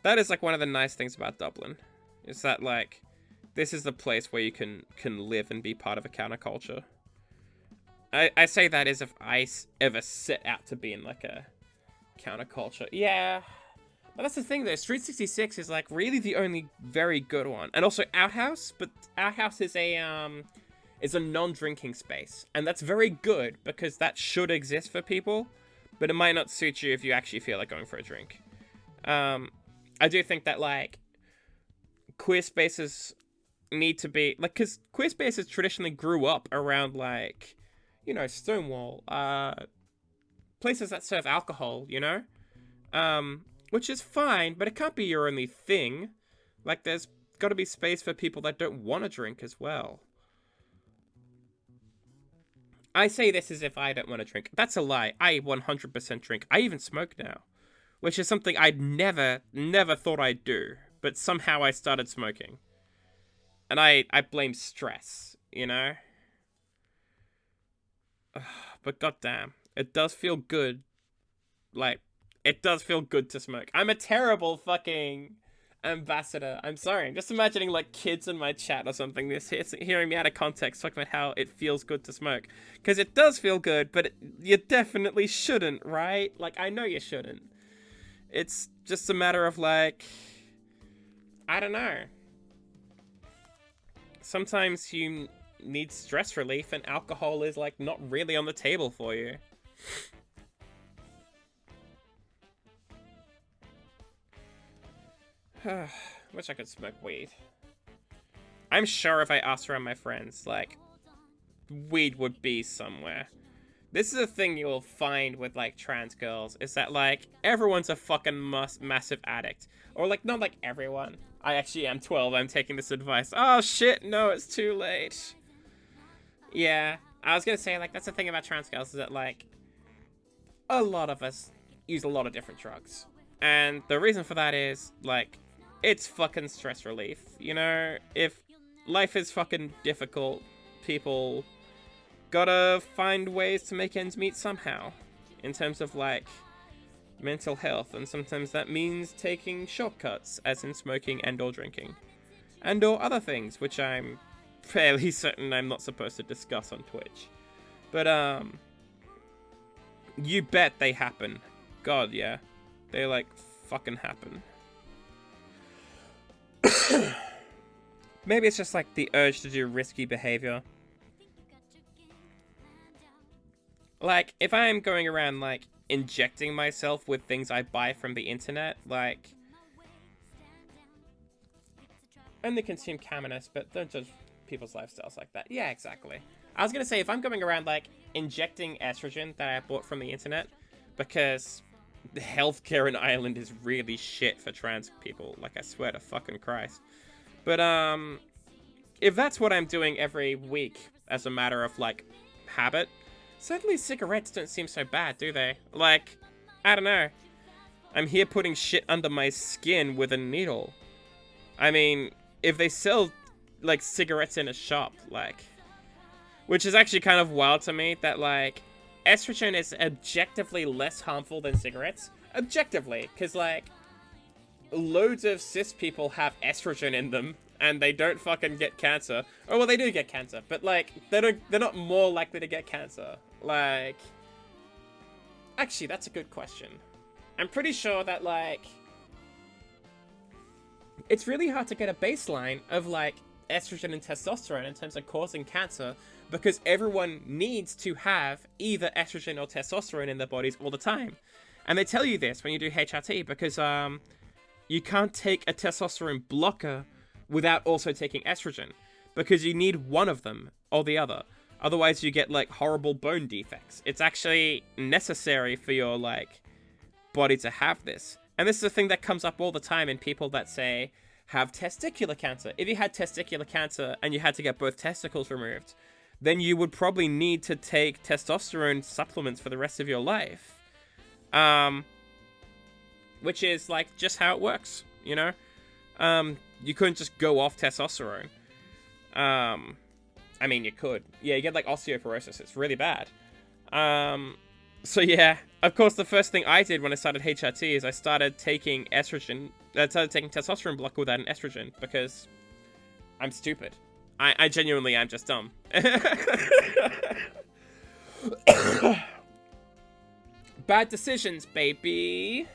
That is, like, one of the nice things about Dublin. Is that, like, this is the place where you can live and be part of a counterculture. I say that as if I ever set out to be in, like, a counterculture. Yeah. But that's the thing, though. Street 66 is, like, really the only very good one. And also Outhouse, but Outhouse is a non-drinking space. And that's very good, because that should exist for people. But it might not suit you if you actually feel like going for a drink. I do think that, like, queer spaces need to be... Like, because queer spaces traditionally grew up around, like, you know, Stonewall, places that serve alcohol, you know? Which is fine, but it can't be your only thing. Like, there's got to be space for people that don't want to drink as well. I say this as if I don't want to drink. That's a lie. I 100% drink. I even smoke now. Which is something I'd never thought I'd do. But somehow I started smoking. And I blame stress, you know? But goddamn, it does feel good. Like, it does feel good to smoke. I'm a terrible fucking Ambassador. I'm sorry. I'm just imagining like kids in my chat or something. This hearing me out of context talking about how it feels good to smoke, because it does feel good, but you definitely shouldn't, right? Like I know you shouldn't. It's just a matter of like, I don't know. Sometimes you need stress relief, and alcohol is like not really on the table for you. Wish I could smoke weed. I'm sure if I asked around my friends, like, weed would be somewhere. This is a thing you'll find with, like, trans girls, is that, like, everyone's a fucking massive addict. Or, like, not like everyone. I actually am 12, I'm taking this advice. Oh, shit, no, it's too late. Yeah, I was gonna say, like, that's the thing about trans girls, is that, like, a lot of us use a lot of different drugs. And the reason for that is, like, it's fucking stress relief, you know? If life is fucking difficult, people gotta find ways to make ends meet somehow. In terms of, like, mental health. And sometimes that means taking shortcuts, as in smoking and or drinking. And or other things, which I'm fairly certain I'm not supposed to discuss on Twitch. But, you bet they happen. God, yeah. They, like, fucking happen. Maybe it's just like the urge to do risky behavior. Like, if I'm going around, like, injecting myself with things I buy from the internet, like... Only consume cannabis, but don't judge people's lifestyles like that. Yeah, exactly. I was gonna say, if I'm going around, like, injecting estrogen that I bought from the internet, because the healthcare in Ireland is really shit for trans people. Like, I swear to fucking Christ. But, if that's what I'm doing every week as a matter of, like, habit, certainly cigarettes don't seem so bad, do they? Like, I don't know. I'm here putting shit under my skin with a needle. I mean, if they sell, like, cigarettes in a shop, like... Which is actually kind of wild to me, that, like, estrogen is objectively less harmful than cigarettes. Objectively, because, like... Loads of cis people have estrogen in them, and they don't fucking get cancer. Oh, well, they do get cancer, but, like, they're not more likely to get cancer. Like... Actually, that's a good question. I'm pretty sure that, like... It's really hard to get a baseline of, like, estrogen and testosterone in terms of causing cancer, because everyone needs to have either estrogen or testosterone in their bodies all the time. And they tell you this when you do HRT, because, you can't take a testosterone blocker without also taking estrogen, because you need one of them or the other. Otherwise, you get, like, horrible bone defects. It's actually necessary for your, like, body to have this. And this is a thing that comes up all the time in people that say, have testicular cancer. If you had testicular cancer and you had to get both testicles removed, then you would probably need to take testosterone supplements for the rest of your life. Which is, like, just how it works, you know? You couldn't just go off testosterone. I mean, you could. Yeah, you get, like, osteoporosis. It's really bad. So, yeah. Of course, the first thing I did when I started HRT is I started taking estrogen. I started taking testosterone blocker without an estrogen, because I'm stupid. I genuinely am just dumb. Bad decisions, baby.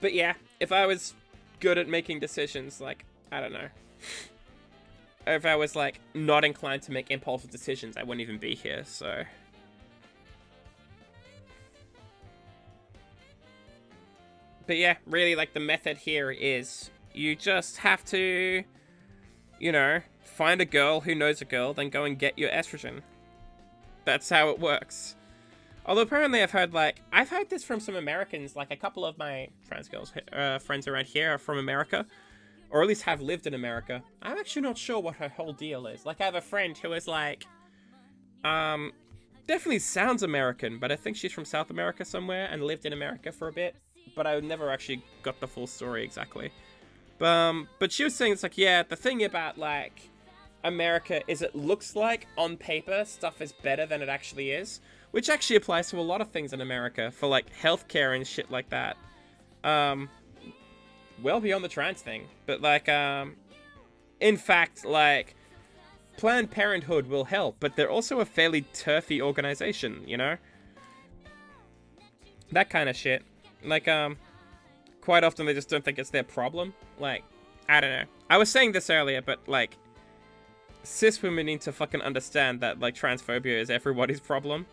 But yeah, if I was good at making decisions, like, I don't know. Or if I was, like, not inclined to make impulsive decisions, I wouldn't even be here, so... But yeah, really, like, the method here is you just have to, you know, find a girl who knows a girl, then go and get your estrogen. That's how it works. Although apparently I've heard this from some Americans, like a couple of my trans girls, friends around here are from America, or at least have lived in America. I'm actually not sure what her whole deal is. Like, I have a friend who is like, definitely sounds American, but I think she's from South America somewhere and lived in America for a bit, but I never actually got the full story exactly. But she was saying, it's like, yeah, the thing about, like, America is it looks like, on paper, stuff is better than it actually is. Which actually applies to a lot of things in America, for, like, healthcare and shit like that. well beyond the trans thing. But like, in fact, like, Planned Parenthood will help, but they're also a fairly turfy organization, you know? That kind of shit. Like, quite often they just don't think it's their problem. Like, I don't know. I was saying this earlier, but like, cis women need to fucking understand that, like, transphobia is everybody's problem.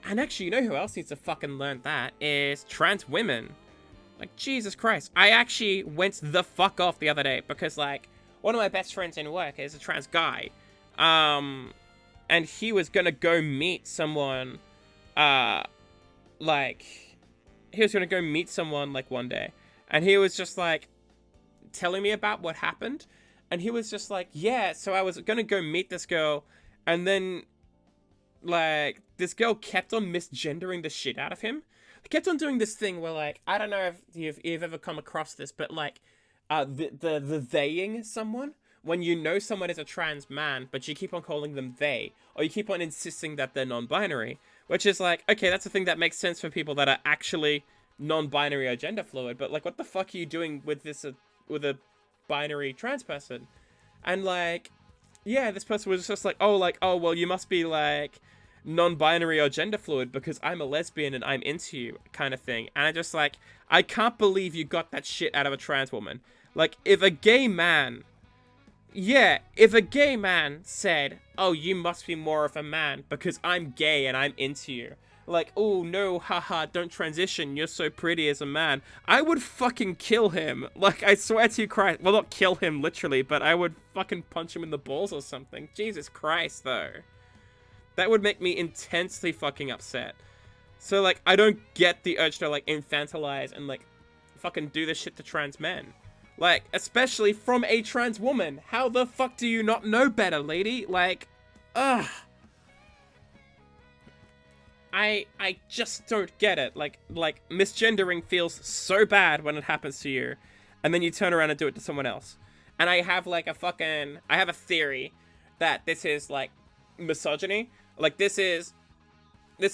And actually, you know who else needs to fucking learn that? Is trans women. Like, Jesus Christ. I actually went the fuck off the other day because, like, one of my best friends in work is a trans guy. And he was gonna go meet someone, like, he was gonna go meet someone, like, one day. And he was just, like, telling me about what happened. And he was just like, yeah, so I was gonna go meet this girl. And then, like, this girl kept on misgendering the shit out of him. Kept on doing this thing where, like, I don't know if you've ever come across this, but, like, the theying someone, when you know someone is a trans man, but you keep on calling them they, or you keep on insisting that they're non-binary, which is like, okay, that's a thing that makes sense for people that are actually non-binary or gender fluid, but like, what the fuck are you doing with this, with a binary trans person? And like, yeah, this person was just like, oh, well, you must be like non-binary or gender fluid because I'm a lesbian and I'm into you, kind of thing. And I just like, I can't believe you got that shit out of a trans woman. Like, if a gay man said, oh, you must be more of a man because I'm gay and I'm into you. Like, oh, no, haha, don't transition, you're so pretty as a man. I would fucking kill him. Like, I swear to Christ. Well, not kill him, literally, but I would fucking punch him in the balls or something. Jesus Christ, though. That would make me intensely fucking upset. So, like, I don't get the urge to, like, infantilize and, like, fucking do this shit to trans men. Like, especially from a trans woman. How the fuck do you not know better, lady? Like, ugh. I just don't get it. Like, misgendering feels so bad when it happens to you. And then you turn around and do it to someone else. And I have, like, I have a theory that this is, like, misogyny. Like, this is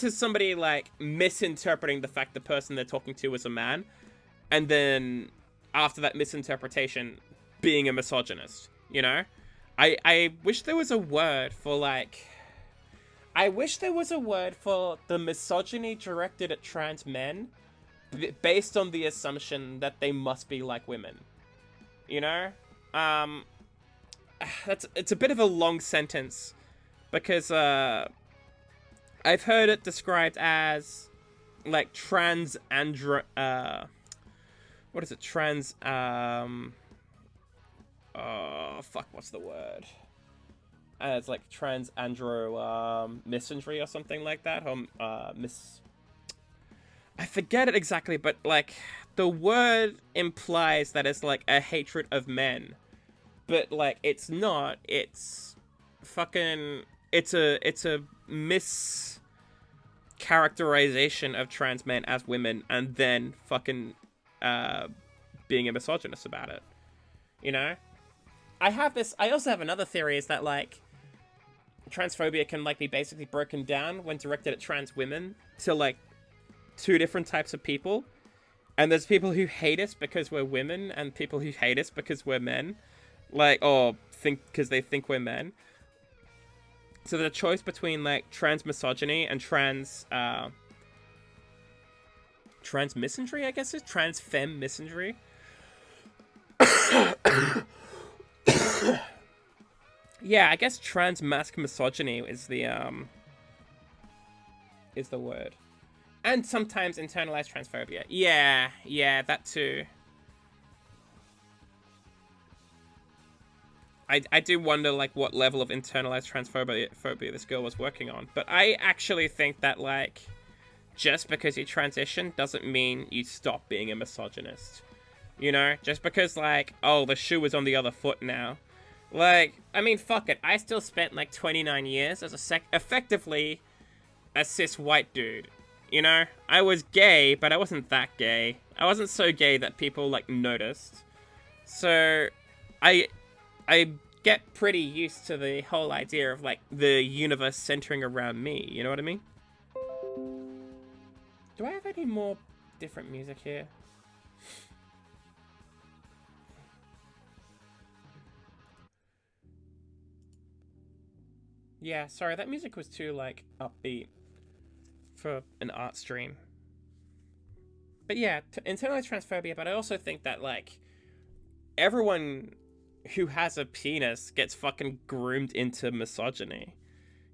somebody, like, misinterpreting the fact the person they're talking to is a man. And then, after that misinterpretation, being a misogynist, you know? I wish there was a word for, like... I wish there was a word for the misogyny directed at trans men based on the assumption that they must be like women. You know? It's a bit of a long sentence because, I've heard it described as, like, what is it? Oh, fuck, what's the word? It's like misandry or something like that. Or, I forget it exactly, but, like, the word implies that it's, like, a hatred of men. But, like, it's not. It's fucking... It's a mischaracterization of trans men as women, and then fucking being a misogynist about it. You know? I also have another theory, is that, like, transphobia can, like, be basically broken down when directed at trans women to, like, two different types of people. And there's people who hate us because we're women, and people who hate us because we're men. Like, or because they think we're men. So the choice between, like, trans misogyny and trans misandry, I guess is trans femme misandry. Yeah, I guess trans masc misogyny is the word. And sometimes internalized transphobia. Yeah, that too. I do wonder, like, what level of internalized transphobia this girl was working on. But I actually think that, like, just because you transition doesn't mean you stop being a misogynist. You know? Just because, like, oh, the shoe is on the other foot now. Like, I mean, fuck it. I still spent, like, 29 years as effectively a cis white dude. You know? I was gay, but I wasn't that gay. I wasn't so gay that people, like, noticed. So, I get pretty used to the whole idea of, like, the universe centering around me. You know what I mean? Do I have any more different music here? Yeah, sorry, that music was too, like, upbeat for an art stream. But yeah, internalized transphobia, but I also think that, like, everyone who has a penis gets fucking groomed into misogyny.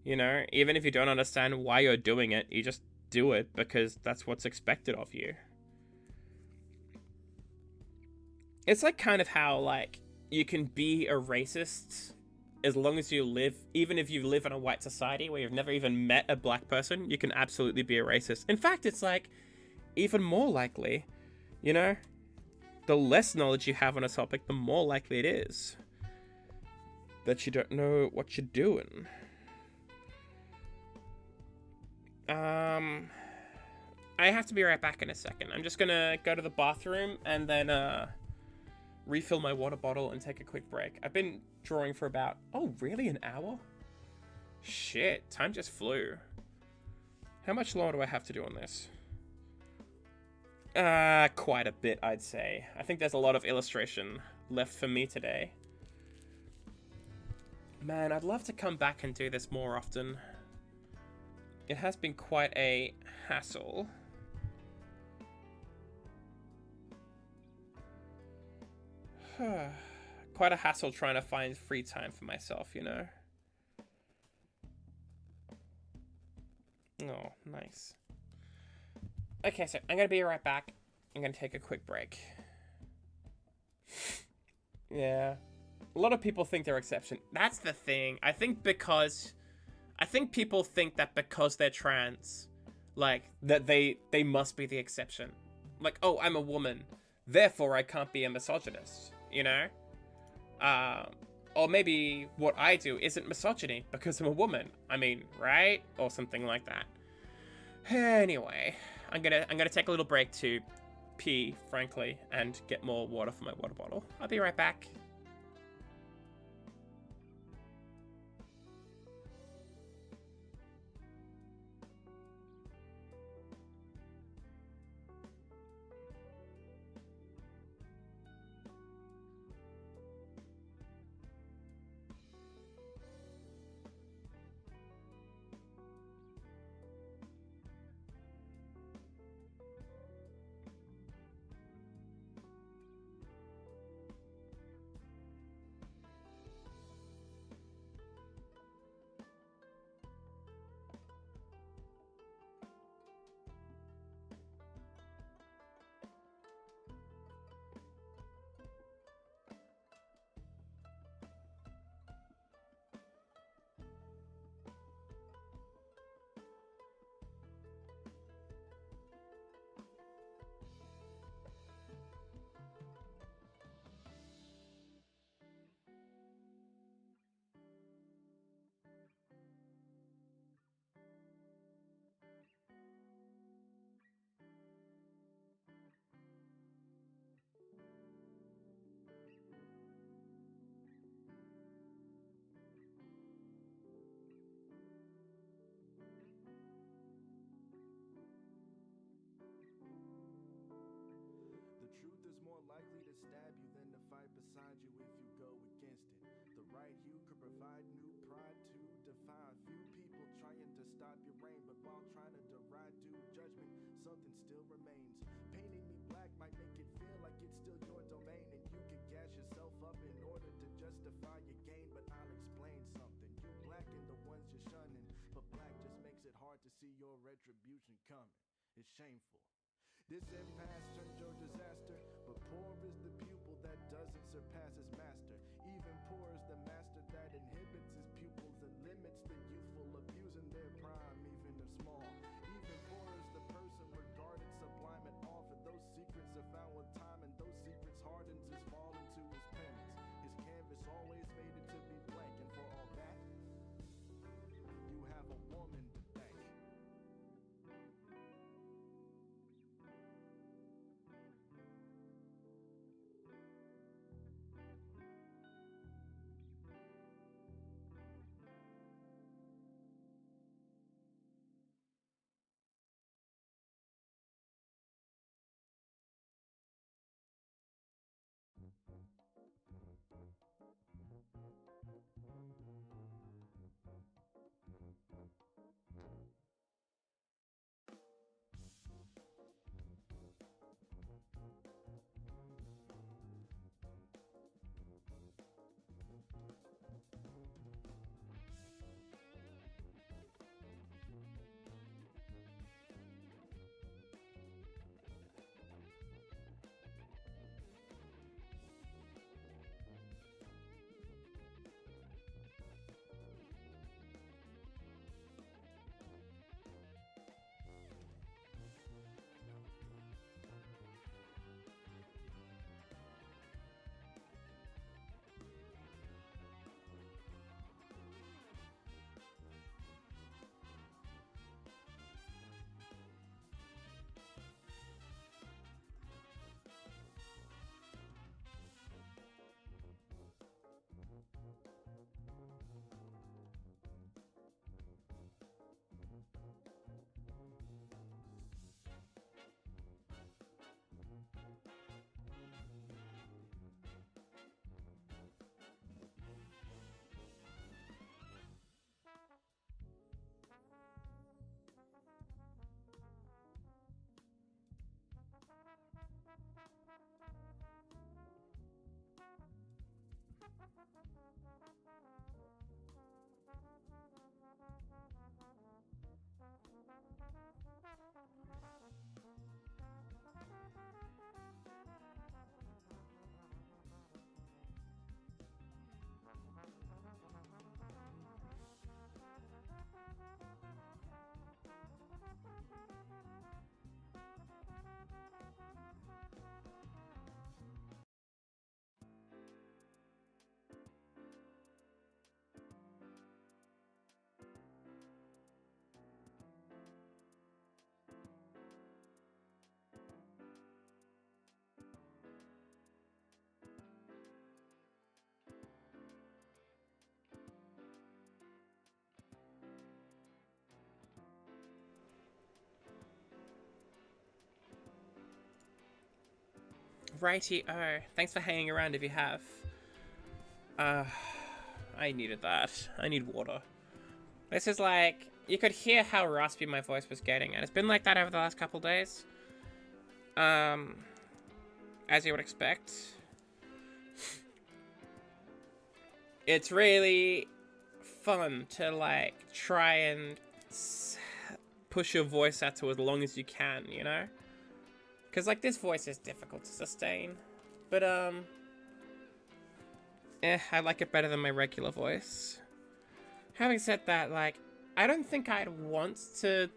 You know, even if you don't understand why you're doing it, you just do it because that's what's expected of you. It's like kind of how, like, you can be a racist as long as you live, even if you live in a white society where you've never even met a black person, you can absolutely be a racist. In fact, it's like even more likely, you know? The less knowledge you have on a topic, the more likely it is that you don't know what you're doing. I have to be right back in a second. I'm just gonna go to the bathroom and then refill my water bottle and take a quick break. I've been drawing for about, oh really, an hour? Shit, time just flew. How much longer do I have to do on this? Quite a bit, I'd say. I think there's a lot of illustration left for me today. Man, I'd love to come back and do this more often. It has been quite a hassle. Quite a hassle trying to find free time for myself, you know? Oh, nice. Okay, so I'm gonna be right back. I'm gonna take a quick break. Yeah. A lot of people think they're exception. That's the thing. I think people think that because they're trans, like, that they must be the exception. Like, oh, I'm a woman, therefore I can't be a misogynist, you know? Or maybe what I do isn't misogyny because I'm a woman. I mean, right? Or something like that. Anyway, I'm gonna take a little break to pee, frankly, and get more water for my water bottle. I'll be right back. Likely to stab you than to fight beside you if you go against it. The right hue could provide new pride to define. Few people trying to stop your reign, but while trying to deride due judgment, something still remains. Painting me black might make it feel like it's still your domain, and you can gas yourself up in order to justify your gain. But I'll explain something. You blacken the ones you're shunning, but black just makes it hard to see your retribution coming. It's shameful. This impasse turned your disaster, but poor is the pupil that doesn't surpass his master. Even poor is the master that inhibits his pupils and limits the youthful, abusing their prime, even if small. Even poor is the person regarded sublime and often those secrets are found with time, and those secrets hardens his fall into his penance. His canvas always fated to be blank, and for all that, you have a woman to thank. righty-o. Thanks for hanging around if you have. I needed that. I need water. This is like... You could hear how raspy my voice was getting, and it's been like that over the last couple days. As you would expect. It's really fun to, like, try and push your voice out to as long as you can, you know? Because, like, this voice is difficult to sustain. But, I like it better than my regular voice. Having said that, like, I don't think I'd want to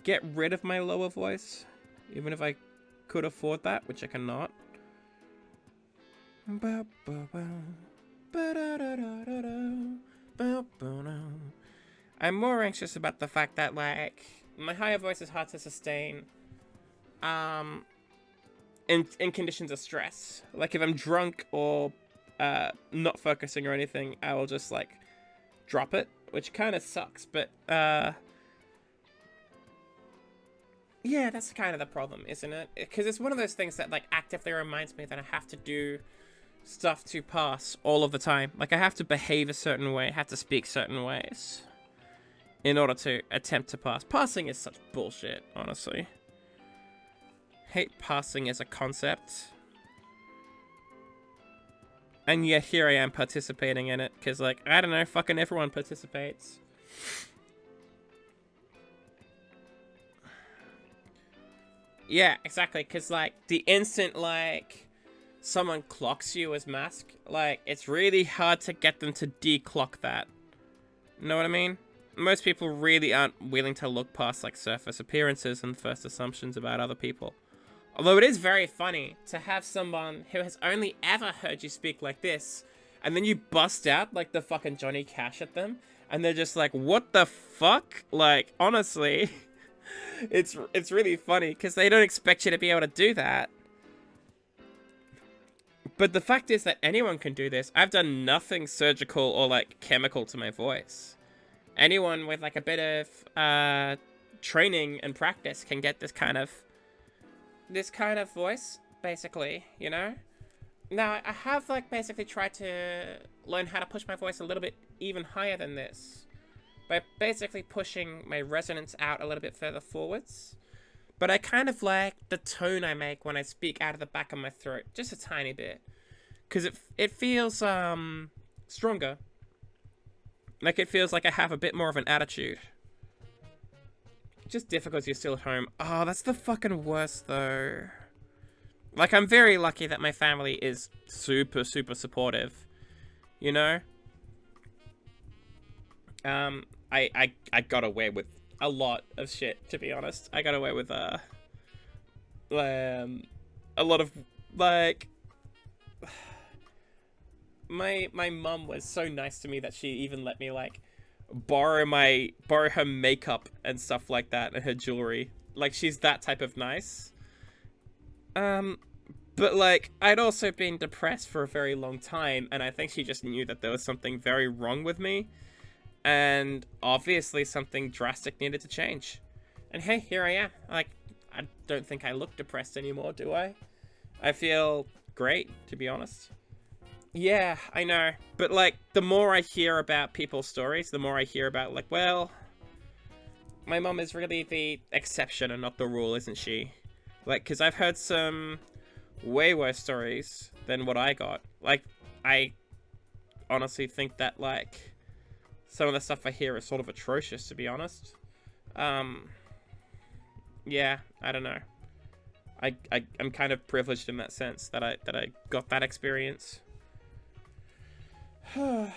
get rid of my lower voice. Even if I could afford that, which I cannot. I'm more anxious about the fact that, like, my higher voice is hard to sustain in conditions of stress. Like, if I'm drunk or not focusing or anything, I will just, like, drop it, which kind of sucks, but yeah, that's kind of the problem, isn't it? Because it's one of those things that, like, actively reminds me that I have to do stuff to pass all of the time. Like, I have to behave a certain way, have to speak certain ways in order to attempt to pass. Passing is such bullshit, honestly. Hate passing as a concept. And yet here I am participating in it, because, like, I don't know, fucking everyone participates. Yeah, exactly, because, like, the instant, like, someone clocks you as mask, like, it's really hard to get them to declock that. Know what I mean? Most people really aren't willing to look past, like, surface appearances and first assumptions about other people. Although it is very funny to have someone who has only ever heard you speak like this, and then you bust out, like, the fucking Johnny Cash at them, and they're just like, what the fuck? Like, honestly... It's really funny because they don't expect you to be able to do that. But the fact is that anyone can do this. I've done nothing surgical or, like, chemical to my voice. Anyone with, like, a bit of training and practice can get this kind of voice, basically, you know? Now, I have, like, basically tried to learn how to push my voice a little bit even higher than this. By basically pushing my resonance out a little bit further forwards. But I kind of like the tone I make when I speak out of the back of my throat. Just a tiny bit. Because it feels stronger. Like, it feels like I have a bit more of an attitude. Just difficulty still at home. Oh, that's the fucking worst, though. Like, I'm very lucky that my family is super, super supportive. You know? I got away with a lot of shit, to be honest. I got away with, a lot of, like... My mum was so nice to me that she even let me, like, borrow her makeup and stuff like that, and her jewelry. Like, she's that type of nice. But, like, I'd also been depressed for a very long time, and I think she just knew that there was something very wrong with me. And obviously something drastic needed to change. And hey, here I am. Like, I don't think I look depressed anymore, do I? I feel great, to be honest. Yeah, I know. But, like, the more I hear about people's stories, the more I hear about, like, well, my mom is really the exception and not the rule, isn't she? Like, because I've heard some way worse stories than what I got. Like, I honestly think that, like... some of the stuff I hear is sort of atrocious, to be honest. Yeah, I don't know. I'm kind of privileged in that sense that I got that experience. I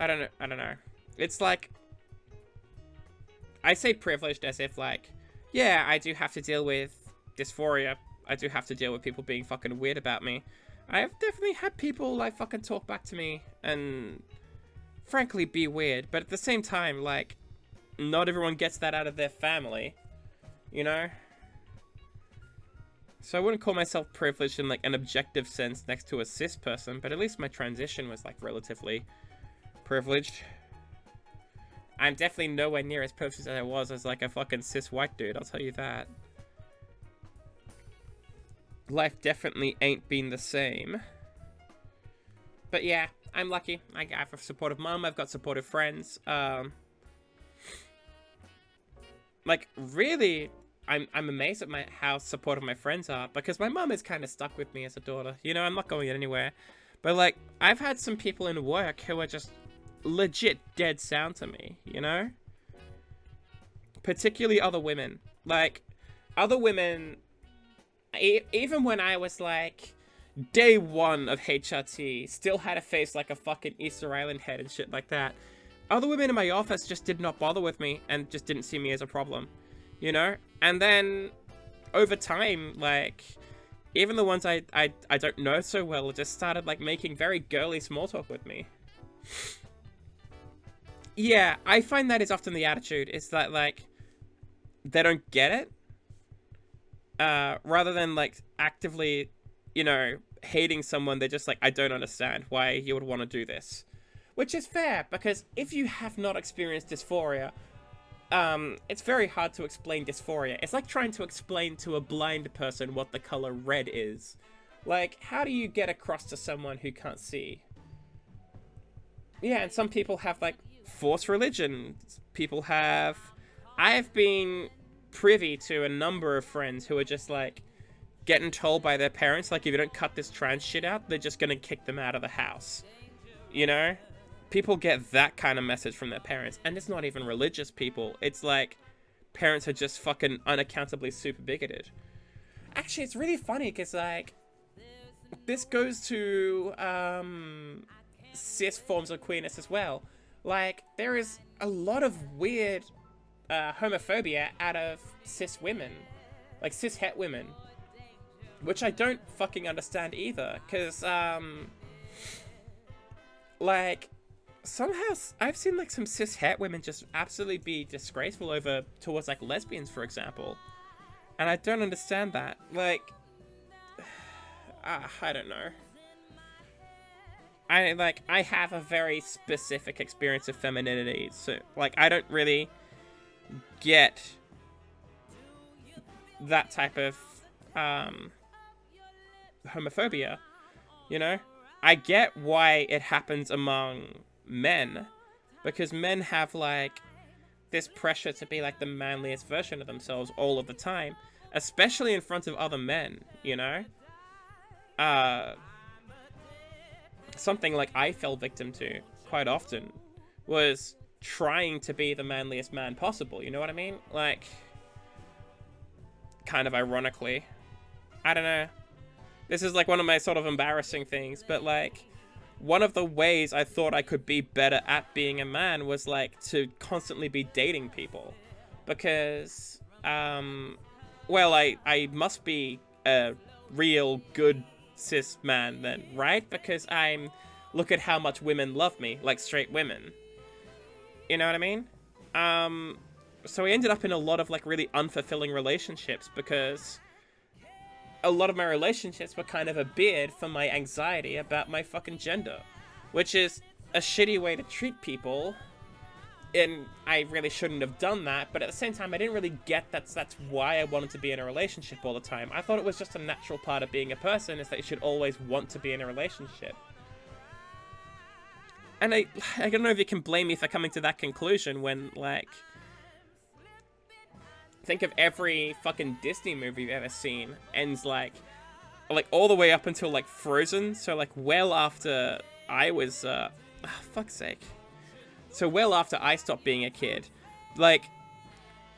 don't know. It's like, I say privileged as if, like, yeah, I do have to deal with dysphoria. I do have to deal with people being fucking weird about me. I've definitely had people, like, fucking talk back to me and... frankly be weird, but at the same time, like, not everyone gets that out of their family, you know? So I wouldn't call myself privileged in, like, an objective sense next to a cis person, but at least my transition was, like, relatively privileged. I'm definitely nowhere near as privileged as I was as, like, a fucking cis white dude, I'll tell you that. life definitely ain't been the same. But yeah, I'm lucky. I have a supportive mum. I've got supportive friends. Like, really, I'm amazed at how supportive my friends are, because my mum is kind of stuck with me as a daughter. You know, I'm not going anywhere. But, like, I've had some people in work who are just legit dead sound to me, you know? Particularly other women. Like, other women, even when I was, like, day one of HRT, still had a face like a fucking Easter Island head and shit like that. Other women in my office just did not bother with me and just didn't see me as a problem, you know? And then, over time, like, even the ones I don't know so well just started, like, making very girly small talk with me. Yeah, I find that is often the attitude. It's that, like, they don't get it. Rather than, like, actively, you know, hating someone, they're just like, I don't understand why you would want to do this. Which is fair, because if you have not experienced dysphoria, it's very hard to explain dysphoria. It's like trying to explain to a blind person what the color red is. Like, how do you get across to someone who can't see? Yeah, and some people have, like, forced religion. People have... I've been privy to a number of friends who are just, like, getting told by their parents, like, if you don't cut this trans shit out, they're just gonna kick them out of the house. You know? People get that kind of message from their parents, and it's not even religious people. It's like, parents are just fucking unaccountably super bigoted. Actually, it's really funny, because, like, this goes to, cis forms of queerness as well. Like, there is a lot of weird, homophobia out of cis women. Like, cis-het women. Which I don't fucking understand either, because, like, somehow I've seen, like, some cis-het women just absolutely be disgraceful towards, like, lesbians, for example. And I don't understand that. Like, I don't know. I have a very specific experience of femininity, so, like, I don't really get that type of, homophobia, you know? I get why it happens among men, because men have, like, this pressure to be, like, the manliest version of themselves all of the time, especially in front of other men, you know? Something, like, I fell victim to quite often was trying to be the manliest man possible, you know what I mean? Like, kind of ironically. I don't know. This is, like, one of my sort of embarrassing things, but, like, one of the ways I thought I could be better at being a man was, like, to constantly be dating people. Because, well, I must be a real good cis man then, right? Because look at how much women love me, like straight women. You know what I mean? So I ended up in a lot of, like, really unfulfilling relationships, because a lot of my relationships were kind of a beard for my anxiety about my fucking gender, which is a shitty way to treat people, and I really shouldn't have done that, but at the same time, I didn't really get that's why I wanted to be in a relationship all the time. I thought it was just a natural part of being a person, is that you should always want to be in a relationship. And I don't know if you can blame me for coming to that conclusion when, like, think of every fucking Disney movie you've ever seen ends, like all the way up until, like, Frozen, so, like, well after I was, fuck's sake. So well after I stopped being a kid, like,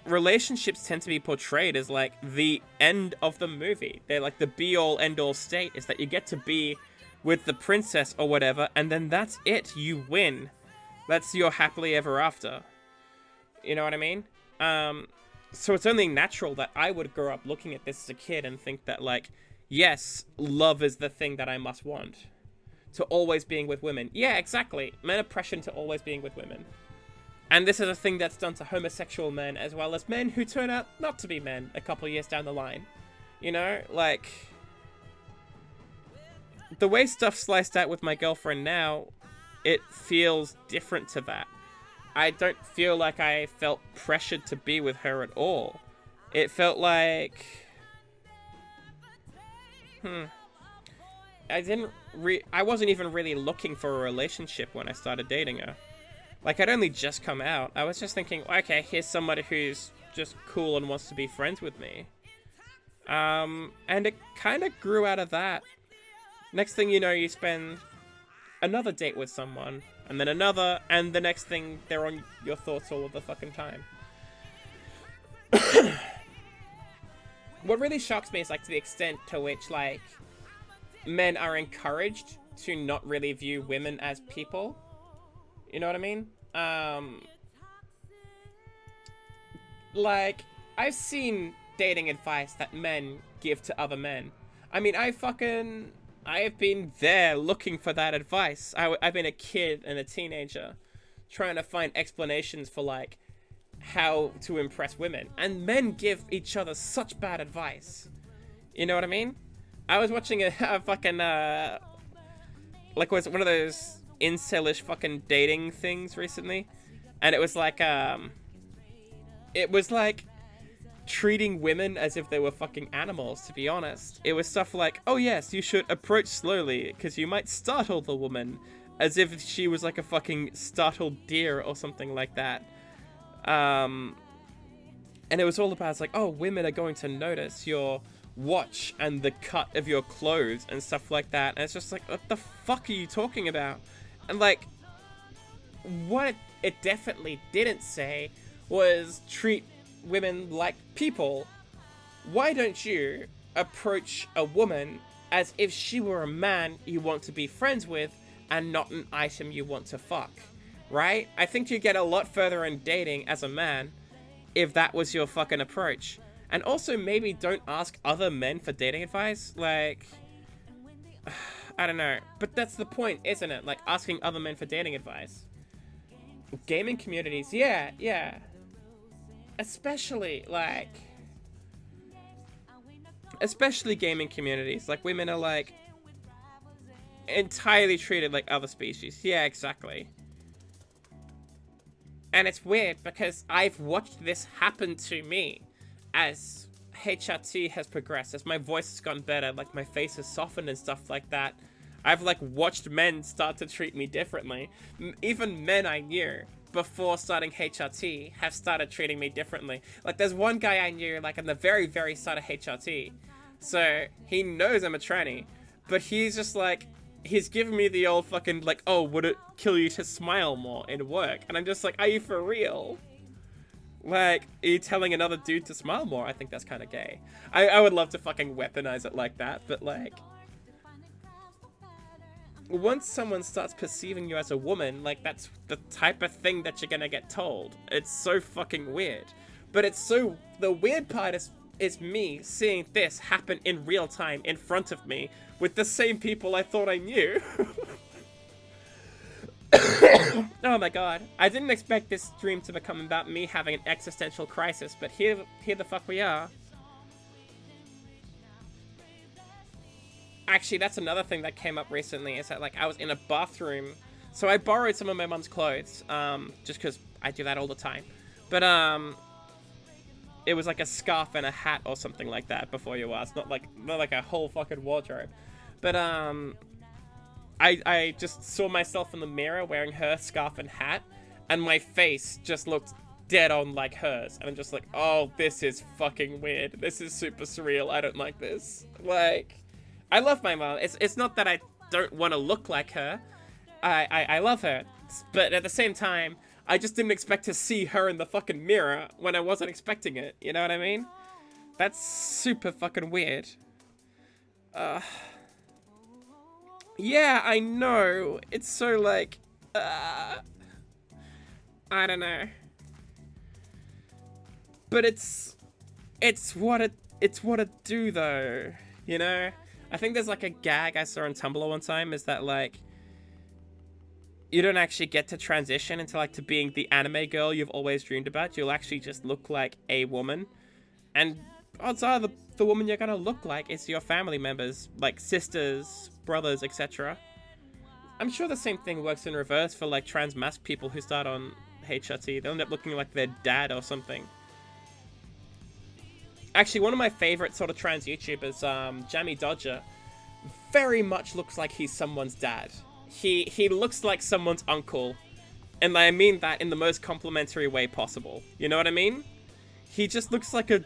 relationships tend to be portrayed as, like, the end of the movie. They're, like, the be-all, end-all state is that you get to be with the princess or whatever, and then that's it. You win. That's your happily ever after. You know what I mean? So it's only natural that I would grow up looking at this as a kid and think that, like, yes, love is the thing that I must want. To always being with women. Yeah, exactly. Men are pressured to always being with women. And this is a thing that's done to homosexual men as well as men who turn out not to be men a couple years down the line. You know, like, the way stuff's sliced out with my girlfriend now, it feels different to that. I don't feel like I felt pressured to be with her at all. It felt like I wasn't even really looking for a relationship when I started dating her. Like, I'd only just come out. I was just thinking, okay, here's somebody who's just cool and wants to be friends with me. And it kind of grew out of that. Next thing you know, you spend another date with someone, and then another, and the next thing, they're on your thoughts all of the fucking time. What really shocks me is, like, to the extent to which, like, men are encouraged to not really view women as people. You know what I mean? Like, I've seen dating advice that men give to other men. I mean, I have been there looking for that advice. I've been a kid and a teenager trying to find explanations for, like, how to impress women. And men give each other such bad advice. You know what I mean? I was watching a fucking, like, was it one of those incelish fucking dating things recently? And it was like treating women as if they were fucking animals, to be honest. It was stuff like, oh yes, you should approach slowly, because you might startle the woman, as if she was like a fucking startled deer or something like that. And it was all about, it's like, oh, women are going to notice your watch and the cut of your clothes and stuff like that. And it's just like, what the fuck are you talking about? And like, what it definitely didn't say was treat women like people. Why don't you approach a woman as if she were a man you want to be friends with and not an item you want to fuck, right? I think you get a lot further in dating as a man if that was your fucking approach. And also, maybe don't ask other men for dating advice. Like, I don't know. But that's the point, isn't it? Like, asking other men for dating advice. Gaming communities, yeah. Especially gaming communities. Like, women are, like, entirely treated like other species. Yeah, exactly. And it's weird because I've watched this happen to me as HRT has progressed, as my voice has gotten better, like my face has softened and stuff like that. I've like watched men start to treat me differently. Even men I knew before starting HRT have started treating me differently. Like there's one guy I knew like in the very, very start of HRT. So he knows I'm a tranny, but he's just like, he's giving me the old fucking like, oh, would it kill you to smile more in work? And I'm just like, are you for real? Like, are you telling another dude to smile more? I think that's kind of gay. I would love to fucking weaponize it like that, but like, once someone starts perceiving you as a woman, like that's the type of thing that you're gonna get told. It's so fucking weird. But it's so, the weird part is me seeing this happen in real time in front of me with the same people I thought I knew. Oh my god. I didn't expect this stream to become about me having an existential crisis, but here the fuck we are. Actually, that's another thing that came up recently, is that like I was in a bathroom. So I borrowed some of my mum's clothes, just because I do that all the time. But it was like a scarf and a hat or something like that, before you asked. Not like a whole fucking wardrobe. But I just saw myself in the mirror wearing her scarf and hat, and my face just looked dead on like hers. And I'm just like, oh, this is fucking weird. This is super surreal. I don't like this. Like, I love my mom. It's not that I don't want to look like her. I love her. But at the same time, I just didn't expect to see her in the fucking mirror when I wasn't expecting it. You know what I mean? That's super fucking weird. Yeah, I know. It's so like, I don't know. But it's what it do though, you know? I think there's like a gag I saw on Tumblr one time, is that like, you don't actually get to transition into like to being the anime girl you've always dreamed about. You'll actually just look like a woman. And odds are the woman you're gonna look like is your family members, like sisters, brothers, etc. I'm sure the same thing works in reverse for like trans masc people who start on HRT. They'll end up looking like their dad or something. Actually, one of my favorite sort of trans YouTubers, Jamie Dodger, very much looks like he's someone's dad. He looks like someone's uncle. And I mean that in the most complimentary way possible. You know what I mean? He just looks like a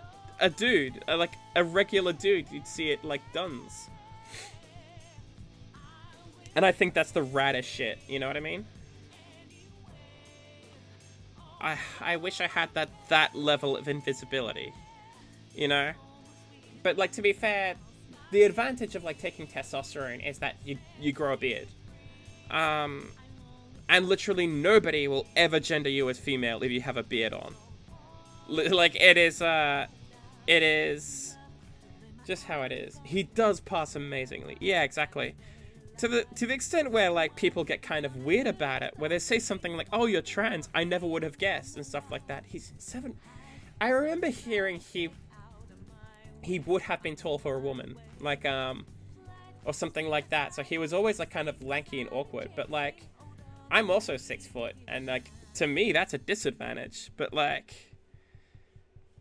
dude. Like a regular dude. You'd see it like Duns. And I think that's the raddest shit. You know what I mean? I wish I had that level of invisibility. You know? But like, to be fair, the advantage of like taking testosterone is that you grow a beard. And literally nobody will ever gender you as female if you have a beard on. Like, it is just how it is. He does pass amazingly. Yeah, exactly. To the extent where, like, people get kind of weird about it, where they say something like, oh, you're trans, I never would have guessed, and stuff like that. He's 7... I remember hearing he would have been tall for a woman. Like, or something like that. So he was always, like, kind of lanky and awkward. But, like, I'm also 6 foot, and, like, to me, that's a disadvantage. But, like,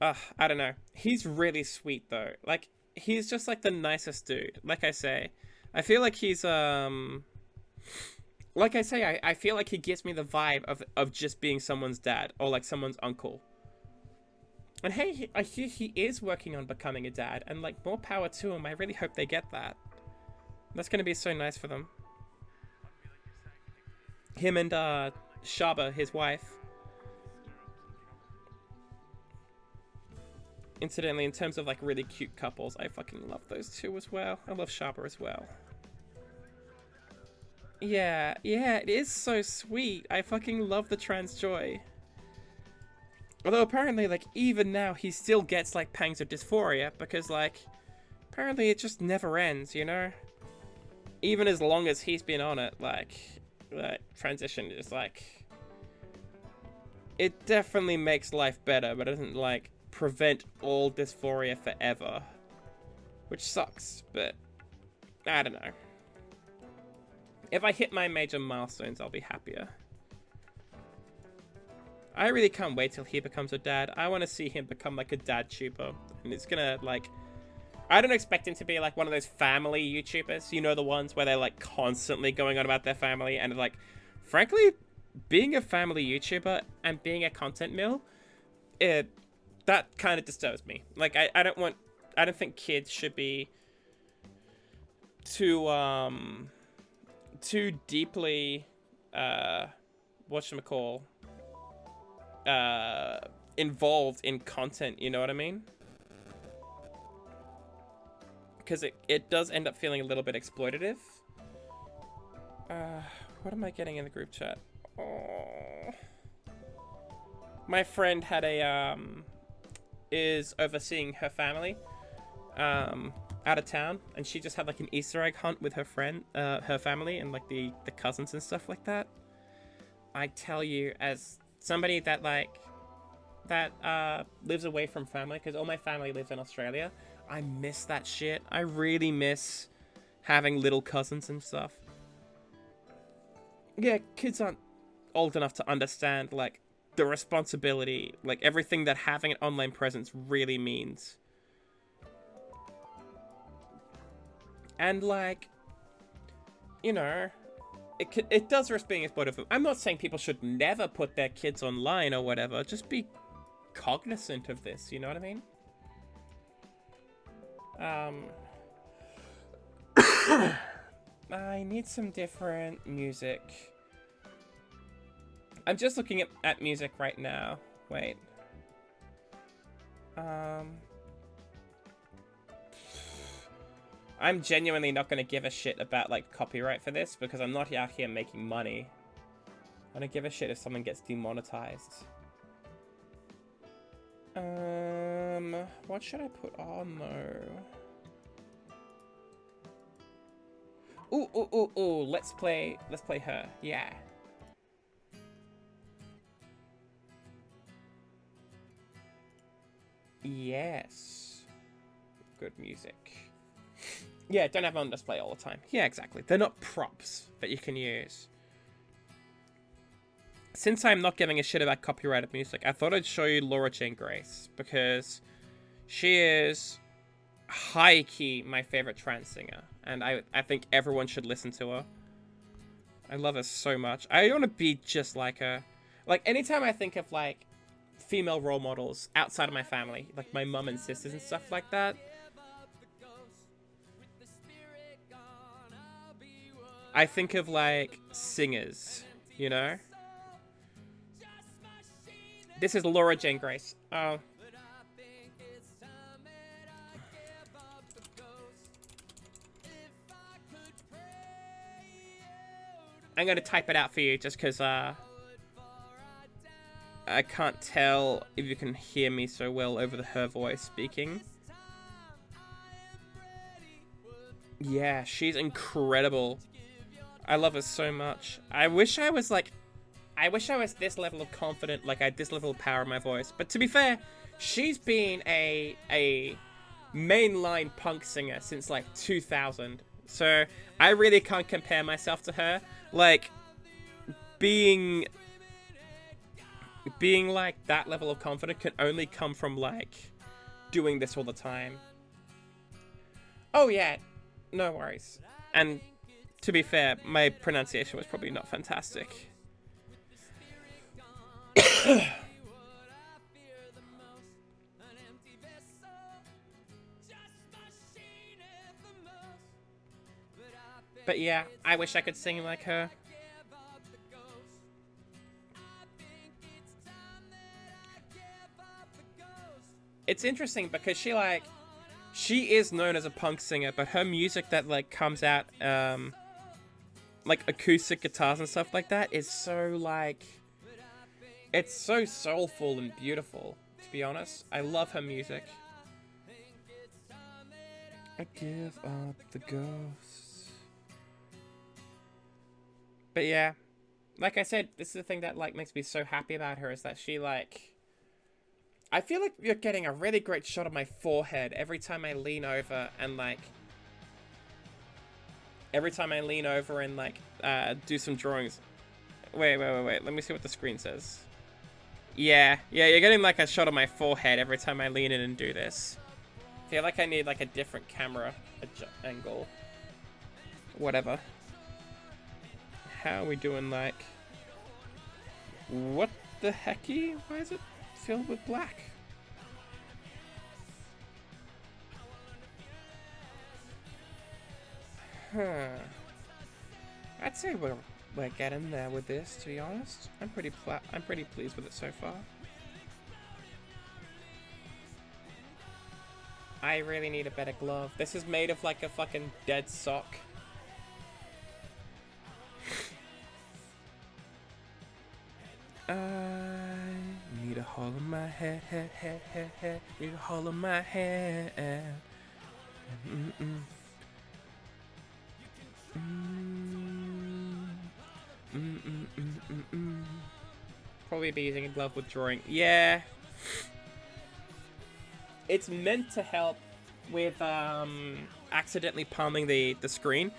I don't know. He's really sweet, though. Like, he's just, like, the nicest dude. Like I say, I feel like he's, like I say, I feel like he gives me the vibe of just being someone's dad, or, like, someone's uncle. And hey, I hear he is working on becoming a dad, and, like, more power to him. I really hope they get that. That's gonna be so nice for them. Him and, Shaba, his wife. Incidentally, in terms of, like, really cute couples, I fucking love those two as well. I love Shaba as well. Yeah, it is so sweet. I fucking love the trans joy. Although apparently, like, even now, he still gets, like, pangs of dysphoria, because, like, apparently it just never ends, you know? Even as long as he's been on it, like, that transition is, like... It definitely makes life better, but it doesn't, like, prevent all dysphoria forever. Which sucks, but... I don't know. If I hit my major milestones, I'll be happier. I really can't wait till he becomes a dad. I want to see him become, like, a dad tuber. And it's gonna, like... I don't expect him to be, like, one of those family YouTubers. You know, the ones where they're, like, constantly going on about their family. And, like, frankly, being a family YouTuber and being a content mill, that kind of disturbs me. Like, I don't think kids should be too deeply, whatchamacall, involved in content, you know what I mean? Because it does end up feeling a little bit exploitative. What am I getting in the group chat? Oh. My friend had is overseeing her family, out of town, and she just had, like, an Easter egg hunt with her family, and, like, the cousins and stuff like that. I tell you, as somebody that, like, lives away from family, because all my family lives in Australia, I miss that shit. I really miss having little cousins and stuff. Yeah, kids aren't old enough to understand, like, the responsibility, like, everything that having an online presence really means. And, like, you know, it does risk being exploitative. I'm not saying people should never put their kids online or whatever. Just be cognizant of this, you know what I mean? I need some different music. I'm just looking at music right now. Wait. I'm genuinely not going to give a shit about, like, copyright for this, because I'm not out here making money. I don't give a shit if someone gets demonetized. What should I put on, though? Ooh, let's play her. Yeah. Yes. Good music. Yeah, don't have them on display all the time. Yeah, exactly. They're not props that you can use. Since I'm not giving a shit about copyrighted music, I thought I'd show you Laura Jane Grace, because she is high-key my favorite trans singer. and I think everyone should listen to her. I love her so much. I want to be just like her. Like, anytime I think of, like, female role models outside of my family, like my mum and sisters and stuff like that, I think of, like, singers, you know? This is Laura Jane Grace. Oh. I'm going to type it out for you just because I can't tell if you can hear me so well over her voice speaking. Yeah, she's incredible. I love her so much. I wish I was this level of confident, like I had this level of power in my voice. But to be fair, she's been a mainline punk singer since like 2000. So I really can't compare myself to her. Like, being like that level of confidence can only come from like doing this all the time. Oh yeah, no worries. And to be fair, my pronunciation was probably not fantastic. But yeah, I wish I could sing like her. It's interesting because she is known as a punk singer, but her music that like comes out, like acoustic guitars and stuff like that, is so like, it's so soulful and beautiful, to be honest. I love her music. I give up the ghosts. But yeah, like I said, this is the thing that like makes me so happy about her, is that she like, I feel like you're getting a really great shot of my forehead every time I lean over and like, do some drawings. Wait. Let me see what the screen says. Yeah, you're getting like a shot of my forehead every time I lean in and do this. I feel like I need like a different camera angle. Whatever. How are we doing, like... What the hecky? Why is it filled with black? Huh. I'd say we're getting there with this, to be honest. I'm pretty pleased with it so far. I really need a better glove. This is made of like a fucking dead sock. I need a hole in my head, need a hole in my head. Probably be using a glove with drawing. Yeah. It's meant to help with accidentally palming the screen.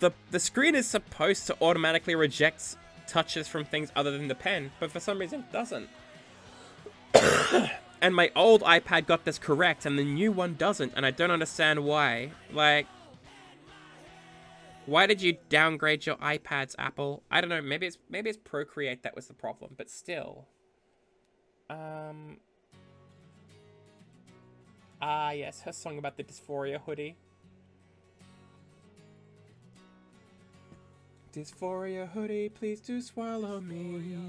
The screen is supposed to automatically reject touches from things other than the pen, but for some reason it doesn't. And my old iPad got this correct, and the new one doesn't, and I don't understand why. Like, why did you downgrade your iPads, Apple? I don't know. Maybe it's Procreate that was the problem, but still. Yes, her song about the dysphoria hoodie. Dysphoria hoodie, please do swallow me.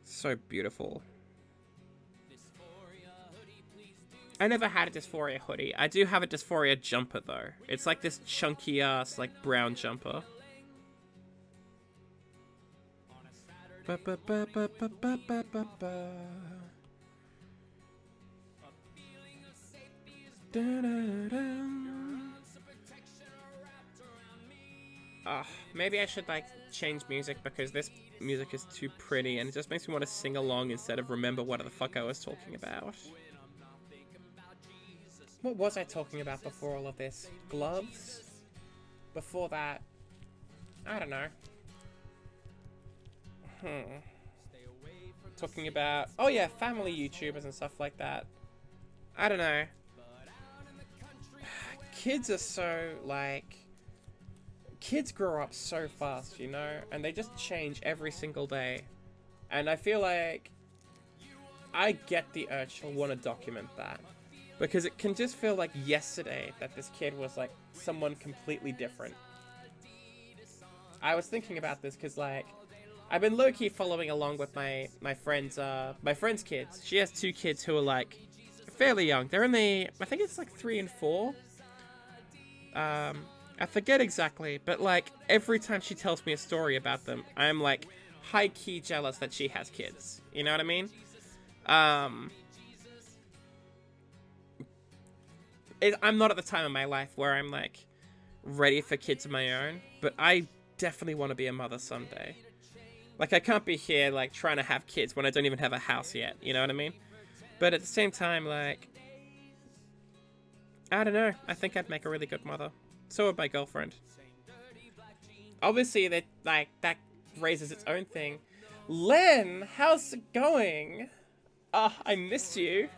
So beautiful. I never had a dysphoria hoodie. I do have a dysphoria jumper though. It's like this chunky ass like brown jumper. Ba ba ba ba ba ba ba ba ba. Da da da. Maybe I should like change music because this music is too pretty and it just makes me want to sing along instead of remember what the fuck I was talking about. What was I talking about before all of this? Gloves? Before that, I don't know. Talking about, oh yeah, family YouTubers and stuff like that. I don't know. kids are so, like, kids grow up so fast, you know, and they just change every single day. And I feel like I get the urge to want to document that, because it can just feel like yesterday that this kid was like someone completely different. I was thinking about this because, like, I've been low-key following along with my friend's kids. She has 2 kids who are, like, fairly young. They're in the, I think it's like 3 and 4. I forget exactly, but, like, every time she tells me a story about them, I'm, like, high-key jealous that she has kids. You know what I mean? I'm not at the time in my life where I'm, like, ready for kids of my own, but I definitely want to be a mother someday. Like, I can't be here, like, trying to have kids when I don't even have a house yet, you know what I mean? But at the same time, like, I don't know, I think I'd make a really good mother. So would my girlfriend. Obviously, that, like, that raises its own thing. Len, how's it going? I missed you.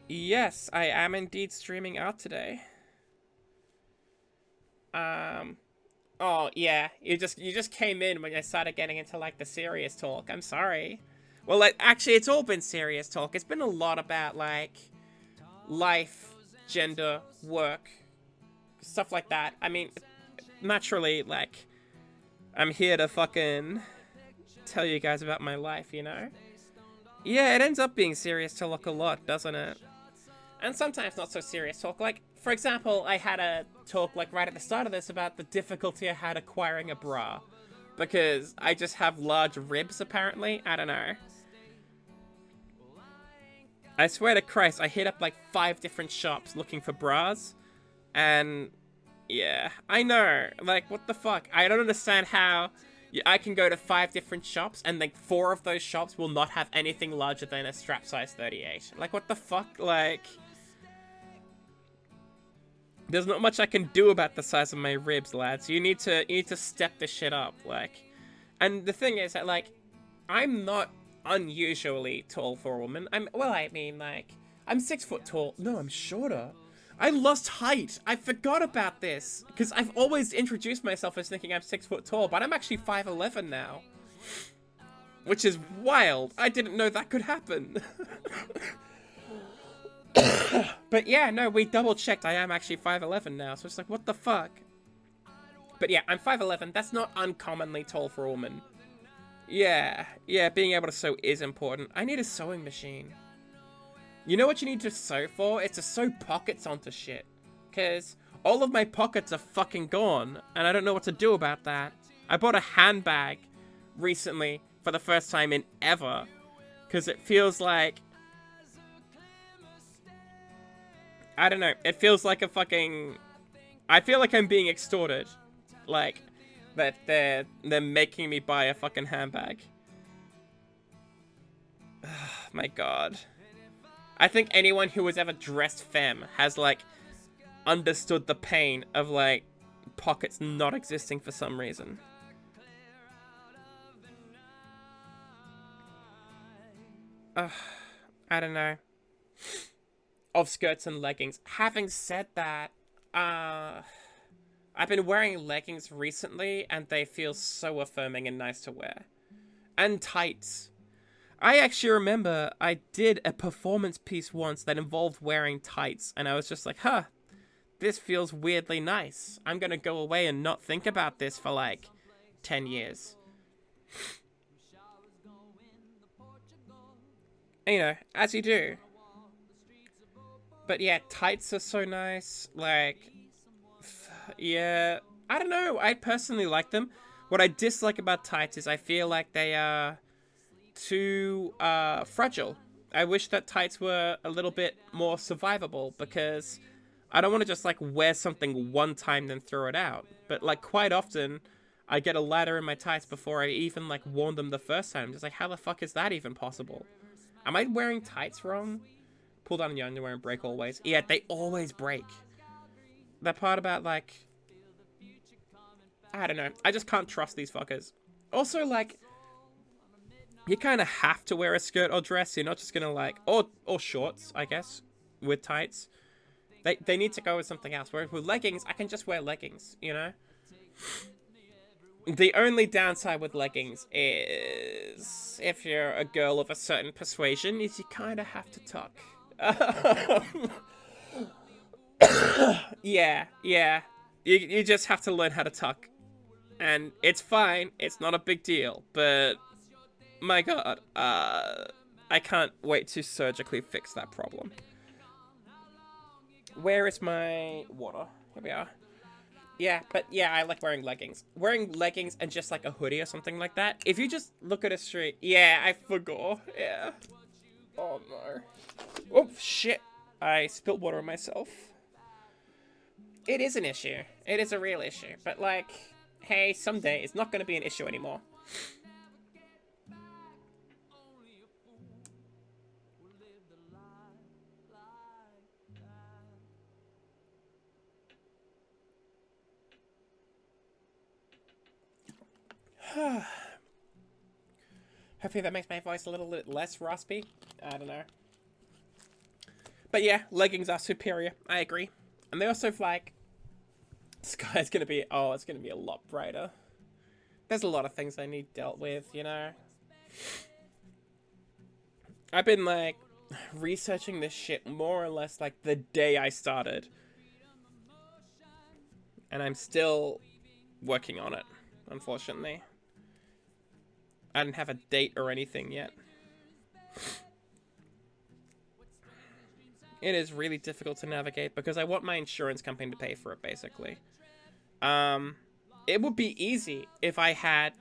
Yes, I am indeed streaming art today. Oh yeah, you just came in when I started getting into, like, the serious talk. I'm sorry. Well, like, actually, it's all been serious talk. It's been a lot about, like, life, gender, work, stuff like that. I mean, naturally, like, I'm here to fucking tell you guys about my life, you know? Yeah, it ends up being serious talk a lot, doesn't it? And sometimes not so serious talk. Like, for example, I had a talk, like, right at the start of this about the difficulty I had acquiring a bra. Because I just have large ribs, apparently. I don't know. I swear to Christ, I hit up, like, 5 different shops looking for bras. And, yeah, I know. Like, what the fuck? I don't understand how I can go to 5 different shops and, like, 4 of those shops will not have anything larger than a strap size 38. Like, what the fuck? Like, there's not much I can do about the size of my ribs, lads. You need to step this shit up, like. And the thing is that, like, I'm not unusually tall for a woman. I mean, like, I'm 6 foot tall. No, I'm shorter. I lost height. I forgot about this. Because I've always introduced myself as thinking I'm 6 foot tall, but I'm actually 5'11" now. Which is wild. I didn't know that could happen. But yeah, no, we double checked. I am actually 5'11" now, so it's like, what the fuck? But yeah, I'm 5'11". That's not uncommonly tall for a woman. Yeah, being able to sew is important. I need a sewing machine. You know what you need to sew for? It's to sew pockets onto shit. Because all of my pockets are fucking gone, and I don't know what to do about that. I bought a handbag recently for the first time in ever. Because it feels like, I don't know. It feels like a fucking, I feel like I'm being extorted. Like, that they're making me buy a fucking handbag. My god. I think anyone who has ever dressed femme has, like, understood the pain of, like, pockets not existing for some reason. I don't know. Of skirts and leggings. Having said that, I've been wearing leggings recently, and they feel so affirming and nice to wear. And tights. I actually remember I did a performance piece once that involved wearing tights, and I was just like, huh, this feels weirdly nice. I'm gonna go away and not think about this for, like, 10 years. You know, as you do. But yeah, tights are so nice. Like, yeah, I don't know. I personally like them. What I dislike about tights is I feel like they are too fragile. I wish that tights were a little bit more survivable, because I don't want to just, like, wear something one time then throw it out. But, like, quite often I get a ladder in my tights before I even, like, worn them the first time. Just like, how the fuck is that even possible? Am I wearing tights wrong? Pull down your underwear and break always. Yeah, they always break. That part about, like, I don't know. I just can't trust these fuckers. Also, like, you kind of have to wear a skirt or dress. You're not just gonna like, or shorts, I guess, with tights. They need to go with something else. Whereas with leggings, I can just wear leggings, you know? The only downside with leggings is if you're a girl of a certain persuasion, is you kind of have to tuck. Yeah. You just have to learn how to tuck. And it's fine. It's not a big deal. But, my god, I can't wait to surgically fix that problem. Where is my water? Here we are. Yeah, but yeah, I like wearing leggings. Wearing leggings and just like a hoodie or something like that. If you just look at a street, yeah, I forgot. Yeah. Oh no. Oh shit. I spilled water on myself. It is an issue. It is a real issue. But like, hey, someday it's not going to be an issue anymore. Hopefully that makes my voice a little bit less raspy. I don't know. But yeah, leggings are superior. I agree. And they also like, sky's gonna be, oh, it's gonna be a lot brighter. There's a lot of things I need dealt with, you know. I've been like researching this shit more or less like the day I started. And I'm still working on it, unfortunately. I didn't have a date or anything yet. It is really difficult to navigate because I want my insurance company to pay for it, basically. It would be easy if I had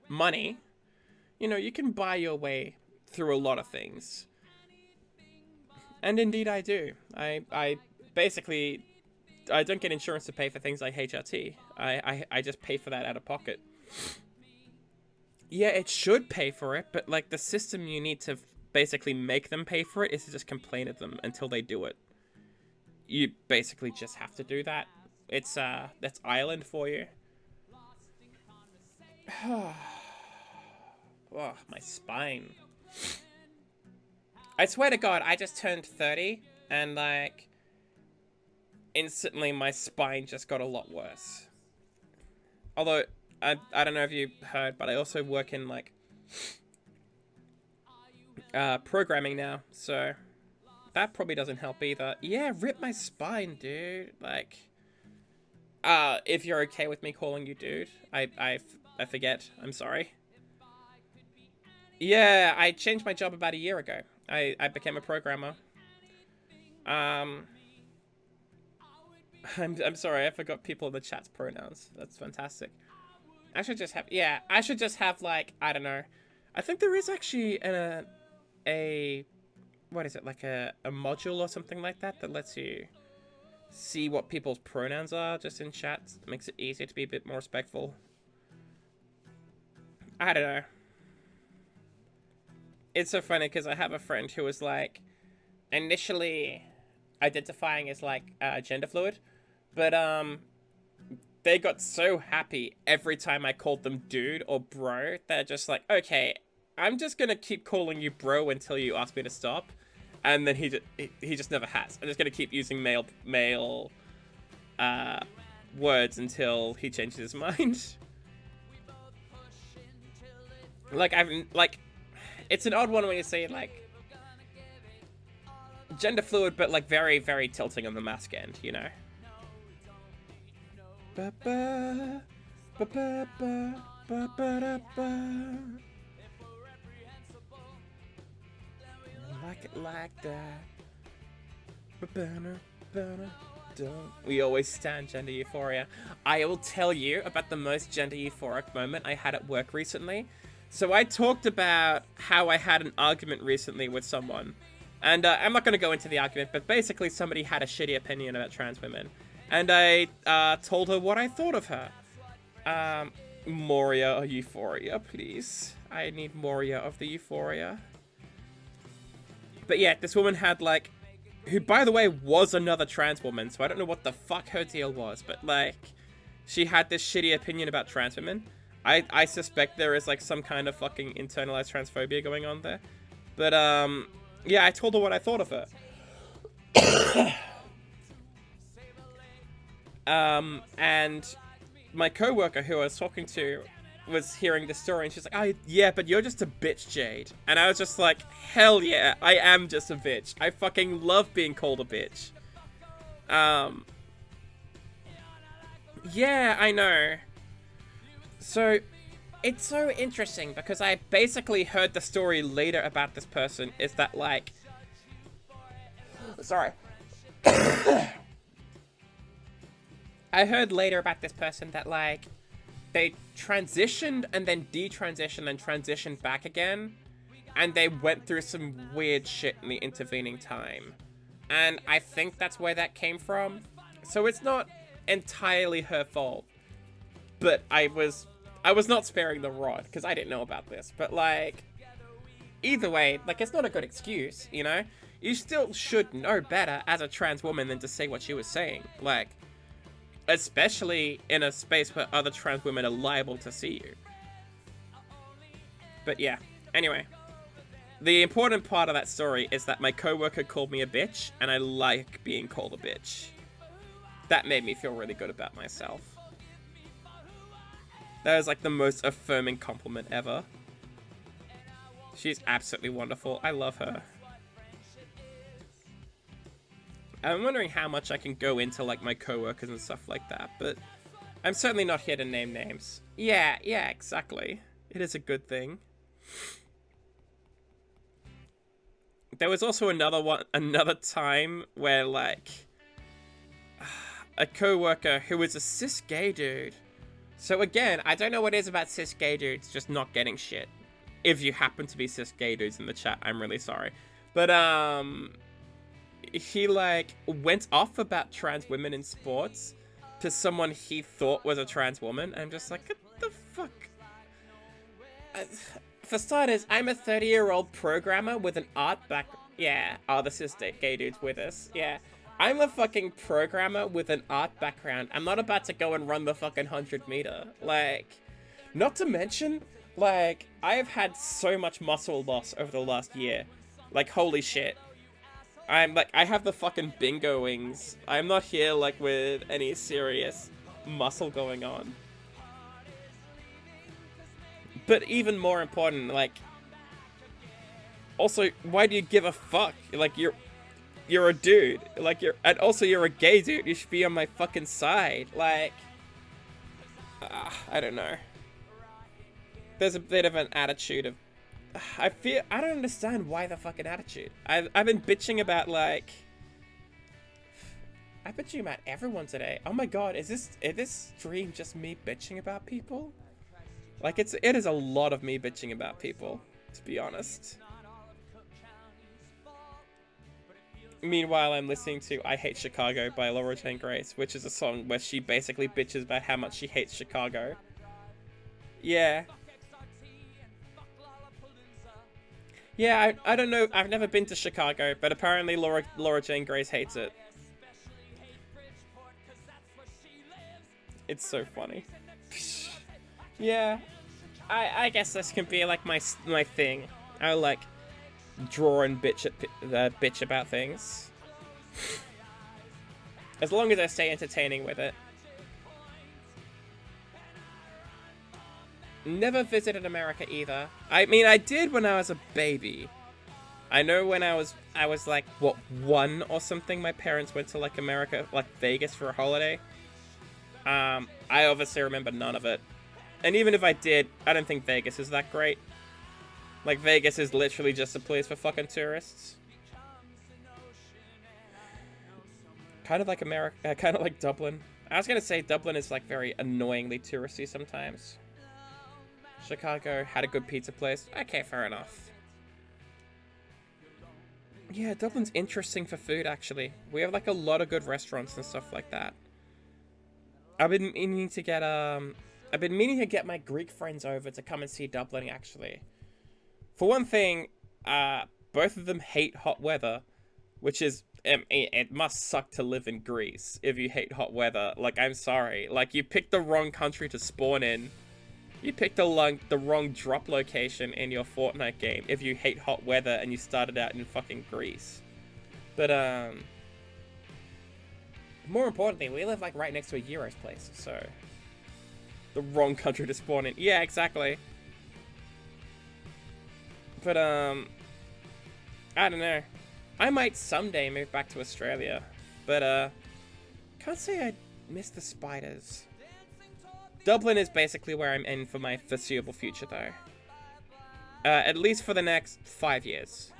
money. You know, you can buy your way through a lot of things. And indeed I do. I basically, I don't get insurance to pay for things like HRT. I just pay for that out of pocket. Yeah, it should pay for it, but like the system you need to basically make them pay for it is to just complain at them until they do it. You basically just have to do that. It's that's Ireland for you. Oh, my spine. I swear to God, I just turned 30 and like instantly my spine just got a lot worse. Although I don't know if you heard, but I also work in like programming now, so that probably doesn't help either. Yeah, rip my spine, dude. Like, if you're okay with me calling you dude, I forget. I'm sorry. Yeah, I changed my job about a year ago. I became a programmer. I'm sorry, I forgot people in the chat's pronouns. That's fantastic. I should just have like, I don't know. I think there is actually a what is it, like a module or something like that that lets you see what people's pronouns are just in chat. It makes it easier to be a bit more respectful. I don't know. It's so funny because I have a friend who was like initially identifying as like gender fluid, but they got so happy every time I called them dude or bro. They're just like, okay, I'm just gonna keep calling you bro until you ask me to stop, and then he just never has. I'm just gonna keep using male words until he changes his mind. Like it's an odd one when you say like gender fluid, but like very, very tilting on the mask end, you know. Ba ba ba ba ba ba ba ba. Like it like that. We always stand gender euphoria. I will tell you about the most gender euphoric moment I had at work recently. So I talked about how I had an argument recently with someone. And I'm not going to go into the argument, but basically somebody had a shitty opinion about trans women. And I told her what I thought of her. Moria or euphoria, please. I need Moria of the euphoria. But yeah, this woman had like, who by the way was another trans woman, so I don't know what the fuck her deal was, but like, she had this shitty opinion about trans women. I suspect there is like some kind of fucking internalized transphobia going on there. But yeah, I told her what I thought of her. And my coworker who I was talking to was hearing the story, and she's like, "Oh yeah, but you're just a bitch, Jade." And I was just like, "Hell yeah, I am just a bitch. I fucking love being called a bitch." Yeah, I know. So, it's so interesting because I basically heard the story later about this person is that, like... Sorry. I heard later about this person that, like, they transitioned and then detransitioned and transitioned back again. And they went through some weird shit in the intervening time. And I think that's where that came from. So it's not entirely her fault. But I was not sparing the rod because I didn't know about this. But, like, either way, like, it's not a good excuse, you know? You still should know better as a trans woman than to say what she was saying. Like, especially in a space where other trans women are liable to see you. But yeah, anyway. The important part of that story is that my coworker called me a bitch, and I like being called a bitch. That made me feel really good about myself. That was like the most affirming compliment ever. She's absolutely wonderful. I love her. I'm wondering how much I can go into like my coworkers and stuff like that, but I'm certainly not here to name names. Yeah, exactly. It is a good thing. There was also another time where like a coworker who was a cis gay dude. So again, I don't know what it is about cis gay dudes just not getting shit. If you happen to be cis gay dudes in the chat, I'm really sorry. But he like went off about trans women in sports to someone he thought was a trans woman. I'm just like, what the fuck? For starters, I'm a 30-year-old programmer with an art back. Yeah, the cis gay dude's with us. Yeah, I'm a fucking programmer with an art background. I'm not about to go and run the fucking 100-meter. Like, not to mention, like, I have had so much muscle loss over the last year. Like, holy shit. I'm like, I have the fucking bingo wings. I'm not here like with any serious muscle going on. But even more important, like, also, why do you give a fuck? Like, you're a dude. Like, and also you're a gay dude. You should be on my fucking side. Like, I don't know. There's a bit of an attitude of, I don't understand why the fucking attitude. I've been bitching about, like, I've been bitching about everyone today. Oh my god, is this stream just me bitching about people? Like, it is a lot of me bitching about people, to be honest. Meanwhile, I'm listening to I Hate Chicago by Laura Jane Grace, which is a song where she basically bitches about how much she hates Chicago. Yeah. Yeah, I don't know. I've never been to Chicago, but apparently Laura Jane Grace hates it. It's so funny. Yeah, I guess this can be like my thing. I like draw and bitch about things. As long as I stay entertaining with it. Never visited America either. I mean, I did when I was a baby. I know when I was like, what, 1 or something, my parents went to like America, like Vegas for a holiday. I obviously remember none of it. And even if I did, I don't think Vegas is that great. Like, Vegas is literally just a place for fucking tourists. Kind of like America, kind of like Dublin. I was gonna say Dublin is like very annoyingly touristy sometimes. Chicago had a good pizza place. Okay, fair enough. Yeah, Dublin's interesting for food, actually. We have like a lot of good restaurants and stuff like that. I've been meaning to get my Greek friends over to come and see Dublin, actually. For one thing, both of them hate hot weather, which is, it must suck to live in Greece if you hate hot weather. Like, I'm sorry. Like, you picked the wrong country to spawn in. You picked the wrong drop location in your Fortnite game if you hate hot weather and you started out in fucking Greece. But, more importantly, we live, like, right next to a Euros place, so... The wrong country to spawn in. Yeah, exactly. But, I don't know. I might someday move back to Australia. But, can't say I miss the spiders. Dublin is basically where I'm in for my foreseeable future, though. At least for the next 5 years.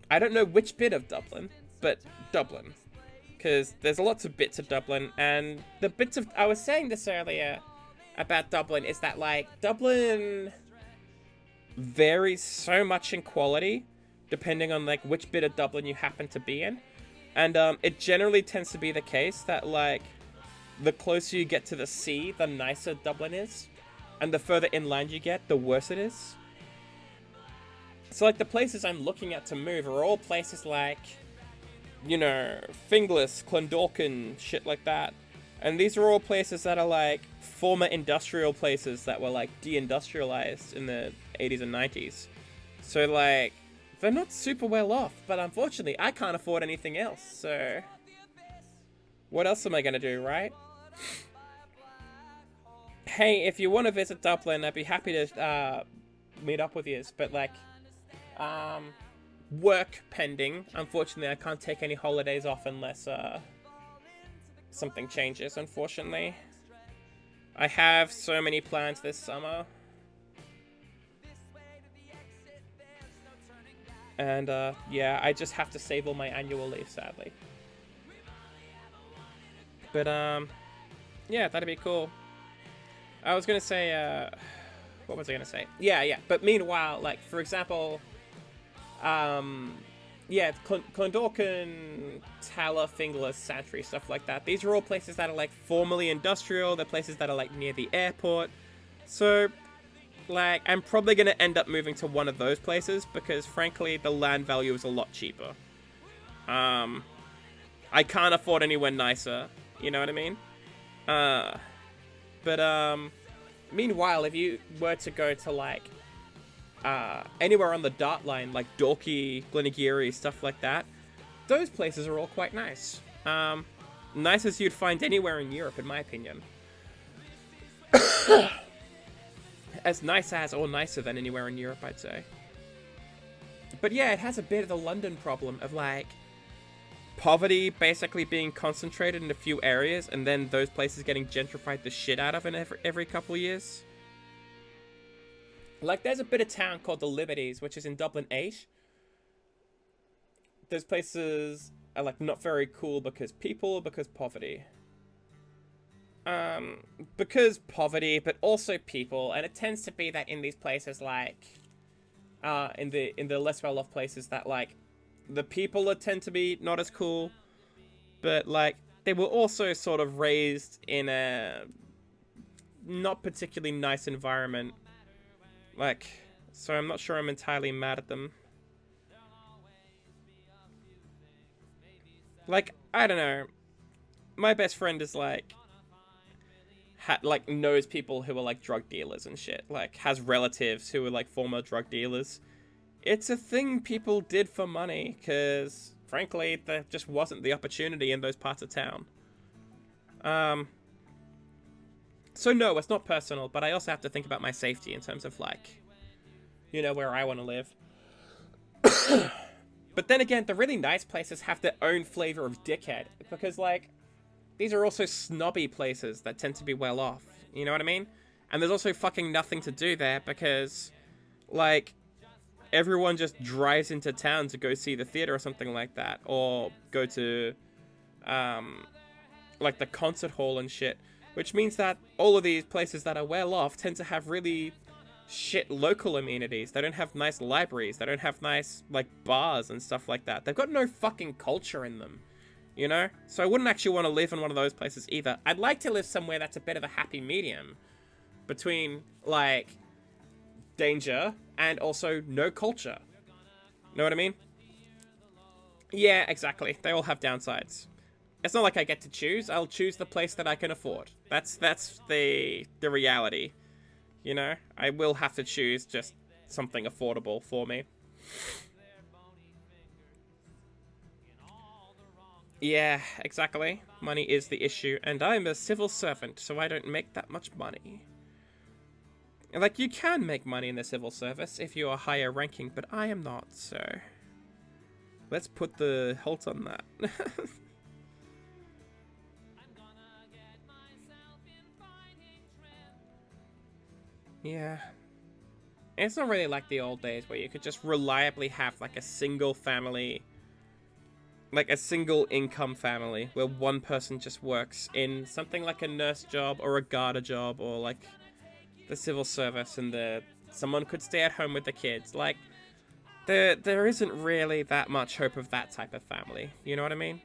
I don't know which bit of Dublin, but Dublin. Because there's lots of bits of Dublin, and the bits of... I was saying this earlier about Dublin, is that, like, Dublin varies so much in quality, depending on, like, which bit of Dublin you happen to be in. And, it generally tends to be the case that, like, the closer you get to the sea, the nicer Dublin is. And the further inland you get, the worse it is. So, like, the places I'm looking at to move are all places like... you know, Finglas, Clondalkin, shit like that. And these are all places that are, like, former industrial places that were, like, deindustrialized in the 80s and 90s. So, like, they're not super well off, but unfortunately, I can't afford anything else, so... What else am I gonna do, right? Hey, if you want to visit Dublin, I'd be happy to, meet up with you, but, like, work pending. Unfortunately, I can't take any holidays off unless something changes, unfortunately. I have so many plans this summer. And yeah, I just have to save all my annual leave, sadly. But yeah, that'd be cool. I was gonna say what was I gonna say? Yeah, but meanwhile, like, for example, yeah, Clondalkin, Tala, Finglas, Santry, stuff like that. These are all places that are, like, formerly industrial. They're places that are, like, near the airport. So, like, I'm probably going to end up moving to one of those places because, frankly, the land value is a lot cheaper. I can't afford anywhere nicer. You know what I mean? But, meanwhile, if you were to go to, like, anywhere on the Dart line, like Dalkey, Glenageary, stuff like that, those places are all quite nice. Nice as you'd find anywhere in Europe, in my opinion. As nice as, or nicer than anywhere in Europe, I'd say. But yeah, it has a bit of the London problem of, like, poverty basically being concentrated in a few areas, and then those places getting gentrified the shit out of in every couple of years. Like, there's a bit of town called the Liberties, which is in Dublin 8. Those places are, like, not very cool because people, because poverty. Because poverty, but also people, and it tends to be that in these places, like, in the less well-off places, that, like, the people tend to be not as cool, but, like, they were also sort of raised in a not particularly nice environment. Like, so I'm not sure I'm entirely mad at them. Like, I don't know. My best friend is, like, knows people who are, like, drug dealers and shit. Like, has relatives who are, like, former drug dealers. It's a thing people did for money, because, frankly, there just wasn't the opportunity in those parts of town. So no, it's not personal, but I also have to think about my safety in terms of, like, you know, where I want to live. But then again, the really nice places have their own flavor of dickhead, because, like, these are also snobby places that tend to be well off, you know what I mean? And there's also fucking nothing to do there because, like, everyone just drives into town to go see the theater or something like that, or go to, like, the concert hall and shit. Which means that all of these places that are well off tend to have really shit local amenities. They don't have nice libraries. They don't have nice, like, bars and stuff like that. They've got no fucking culture in them, you know? So I wouldn't actually want to live in one of those places either. I'd like to live somewhere that's a bit of a happy medium between, like, danger and also no culture. Know what I mean? Yeah, exactly. They all have downsides. It's not like I get to choose. I'll choose the place that I can afford. That's the reality. You know, I will have to choose just something affordable for me. Yeah, exactly. Money is the issue, and I'm a civil servant, so I don't make that much money. Like, you can make money in the civil service if you are higher ranking, but I am not, so... Let's put the halt on that. Yeah. It's not really like the old days where you could just reliably have, like, a single family... Like, a single income family where one person just works in something like a nurse job or a garda job or, like, the civil service, and someone could stay at home with the kids. Like, there isn't really that much hope of that type of family. You know what I mean?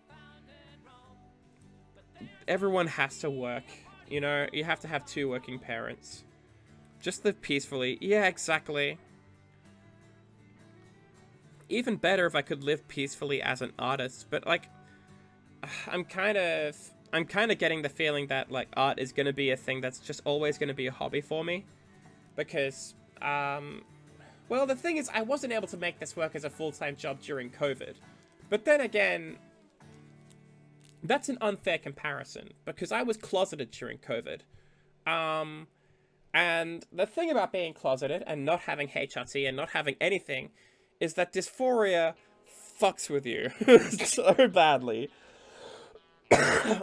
Everyone has to work. You know, you have to have 2 working parents. Just live peacefully. Yeah, exactly. Even better if I could live peacefully as an artist, but, like, I'm kind of getting the feeling that, like, art is going to be a thing that's just always going to be a hobby for me. Because, well, the thing is, I wasn't able to make this work as a full-time job during COVID. But then again, that's an unfair comparison, because I was closeted during COVID. And the thing about being closeted and not having HRT and not having anything is that dysphoria fucks with you so badly.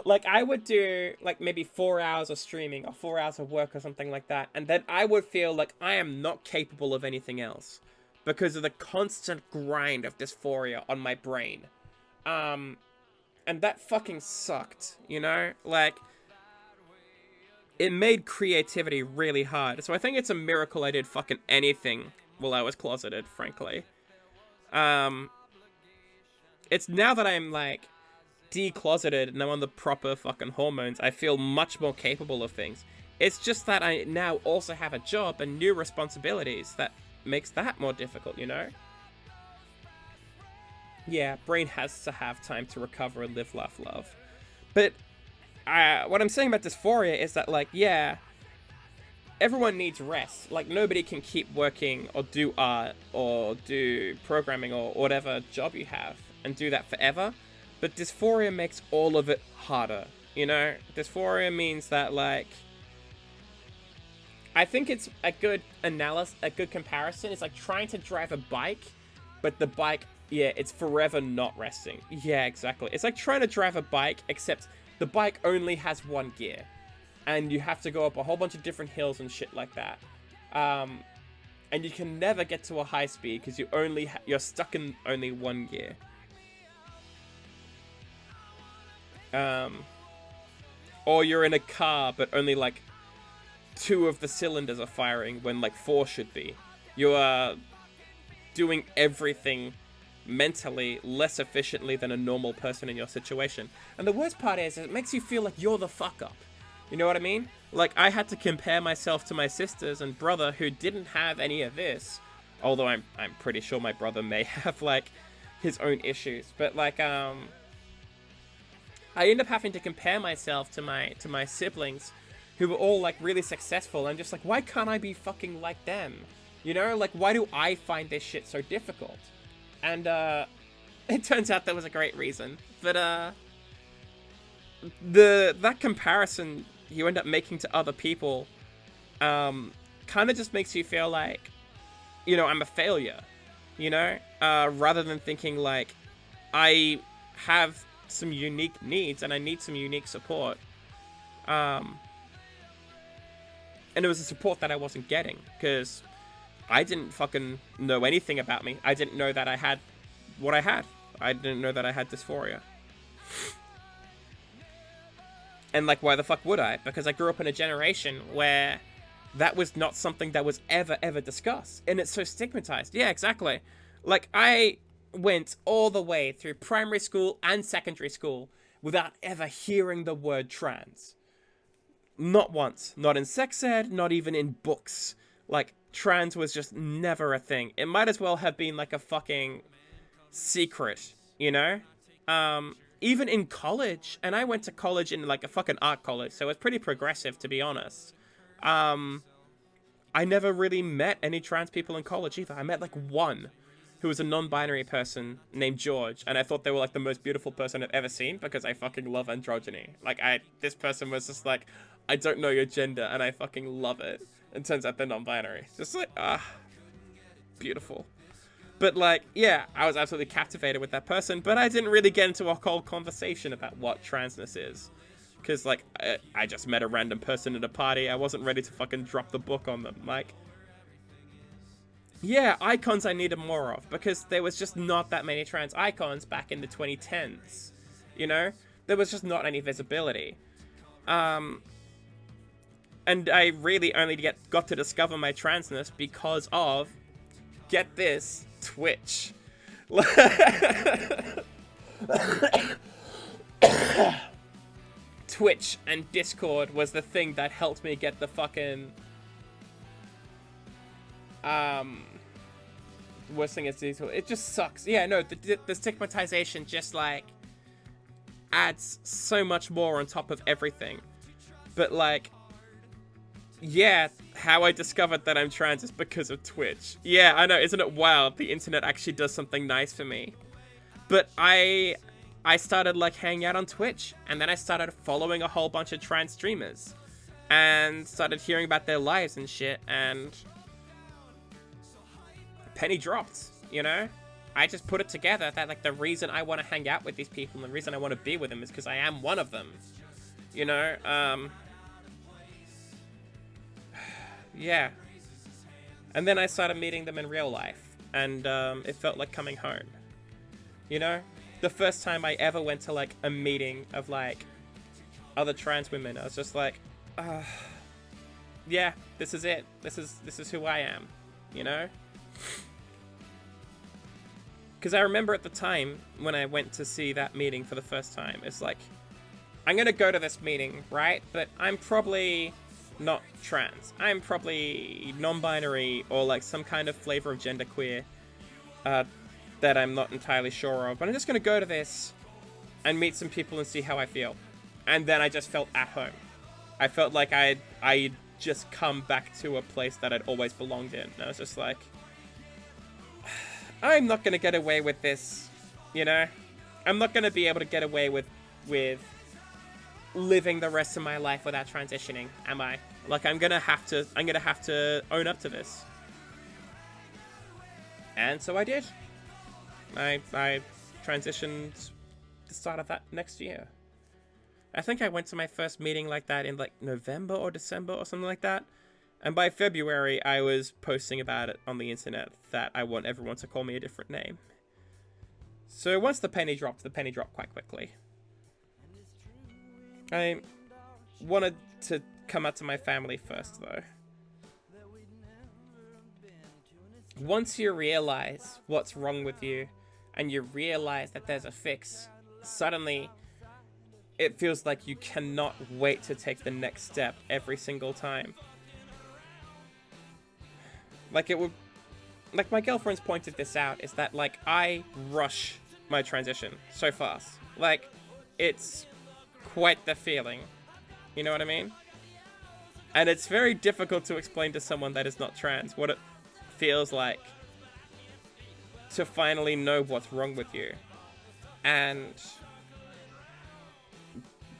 Like, I would do, like, maybe 4 hours of streaming or 4 hours of work or something like that, and then I would feel like I am not capable of anything else because of the constant grind of dysphoria on my brain. And that fucking sucked, you know? Like, it made creativity really hard. So I think it's a miracle I did fucking anything while I was closeted, frankly. It's now that I'm, like, decloseted and I'm on the proper fucking hormones, I feel much more capable of things. It's just that I now also have a job and new responsibilities that makes that more difficult, you know? Yeah, brain has to have time to recover and live, laugh, love. But what I'm saying about dysphoria is that, like, yeah, everyone needs rest. Like, nobody can keep working or do art or do programming or whatever job you have and do that forever. But dysphoria makes all of it harder, you know? Dysphoria means that, like... I think it's a good comparison. It's like trying to drive a bike, but the bike, yeah, it's forever not resting. Yeah, exactly. It's like trying to drive a bike, except the bike only has 1 gear. And you have to go up a whole bunch of different hills and shit like that. And you can never get to a high speed because you're stuck in only 1 gear. Or you're in a car, but only, like, 2 of the cylinders are firing when, like, 4 should be. You are doing everything mentally less efficiently than a normal person in your situation. And the worst part is, it makes you feel like you're the fuck up. You know what I mean? Like, I had to compare myself to my sisters and brother who didn't have any of this. Although I'm pretty sure my brother may have, like, his own issues. But, like, I end up having to compare myself to my siblings who were all, like, really successful. And just like, why can't I be fucking like them? You know? Like, why do I find this shit so difficult? And, it turns out there was a great reason. But, that comparison you end up making to other people, kind of just makes you feel like, you know, I'm a failure. You know? Rather than thinking, like, I have some unique needs and I need some unique support. And it was a support that I wasn't getting because I didn't fucking know anything about me. I didn't know that I had what I had. I didn't know that I had dysphoria. And, like, why the fuck would I? Because I grew up in a generation where that was not something that was ever discussed. And it's so stigmatized. Yeah, exactly. Like, I went all the way through primary school and secondary school without ever hearing the word trans. Not once. Not in sex ed, not even in books. Like, trans was just never a thing. It might as well have been, like, a fucking secret, you know? even in college, and I went to college in like a fucking art college, so it's pretty progressive, to be honest. I never really met any trans people in college either. I met like one who was a non-binary person named George, and I thought they were like the most beautiful person I've ever seen because I fucking love androgyny. Like, this person was just like, I don't know your gender, and I fucking love it. And turns out they're non-binary. Just like, beautiful. But like, yeah, I was absolutely captivated with that person, but I didn't really get into a whole conversation about what transness is. Because, like, I just met a random person at a party. I wasn't ready to fucking drop the book on them. Like, yeah, icons I needed more of, because there was just not that many trans icons back in the 2010s. You know? There was just not any visibility. And I really only got to discover my transness because of, get this, Twitch. Twitch and Discord was the thing that helped me get the fucking worst thing is Discord. It just sucks. Yeah, no, the stigmatization just like adds so much more on top of everything. But like, yeah, how I discovered that I'm trans is because of Twitch. Yeah, I know, isn't it wild? The internet actually does something nice for me. But I started like hanging out on Twitch, and then I started following a whole bunch of trans streamers and started hearing about their lives and shit, and penny dropped, you know? I just put it together that like the reason I want to hang out with these people and the reason I want to be with them is because I am one of them, you know? Yeah. And then I started meeting them in real life, and it felt like coming home, you know? The first time I ever went to like a meeting of like other trans women, I was just like, yeah, this is it. This is who I am, you know? Because I remember at the time when I went to see that meeting for the first time, it's like, I'm gonna go to this meeting, right? But I'm probably not trans. I'm probably non-binary or like some kind of flavor of genderqueer. That I'm not entirely sure of, but I'm just gonna go to this and meet some people and see how I feel. And then I just felt at home. I felt like I'd just come back to a place that I'd always belonged in. And I was just like, I'm not gonna get away with this, you know? I'm not gonna be able to get away with living the rest of my life without transitioning, am I? Like, I'm gonna have to own up to this. And so I did. I transitioned the start of that next year. I think I went to my first meeting like that in like November or December or something like that. And by February, I was posting about it on the internet that I want everyone to call me a different name. So once the penny dropped quite quickly. I wanted to come out to my family first, though. Once you realize what's wrong with you, and you realize that there's a fix, suddenly it feels like you cannot wait to take the next step every single time. Like my girlfriend's pointed this out, is that like I rush my transition so fast. Like, it's quite the feeling. You know what I mean? And it's very difficult to explain to someone that is not trans what it feels like to finally know what's wrong with you and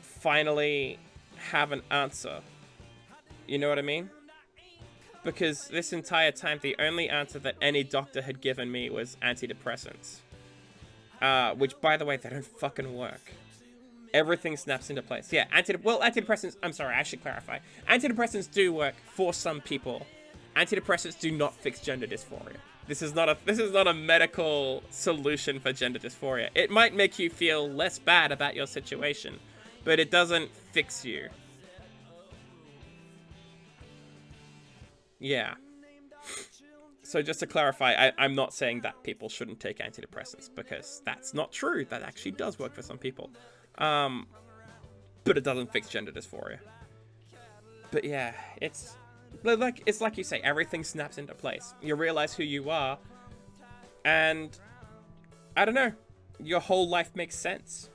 finally have an answer. You know what I mean? Because this entire time, the only answer that any doctor had given me was antidepressants. Which, by the way, they don't fucking work. Everything snaps into place. Yeah, antidepressants, I'm sorry, I should clarify. Antidepressants do work for some people. Antidepressants do not fix gender dysphoria. This is not a medical solution for gender dysphoria. It might make you feel less bad about your situation, but it doesn't fix you. Yeah. So just to clarify, I'm not saying that people shouldn't take antidepressants, because that's not true. That actually does work for some people. But it doesn't fix gender dysphoria. But yeah, it's like you say, everything snaps into place. You realize who you are, and I don't know, your whole life makes sense.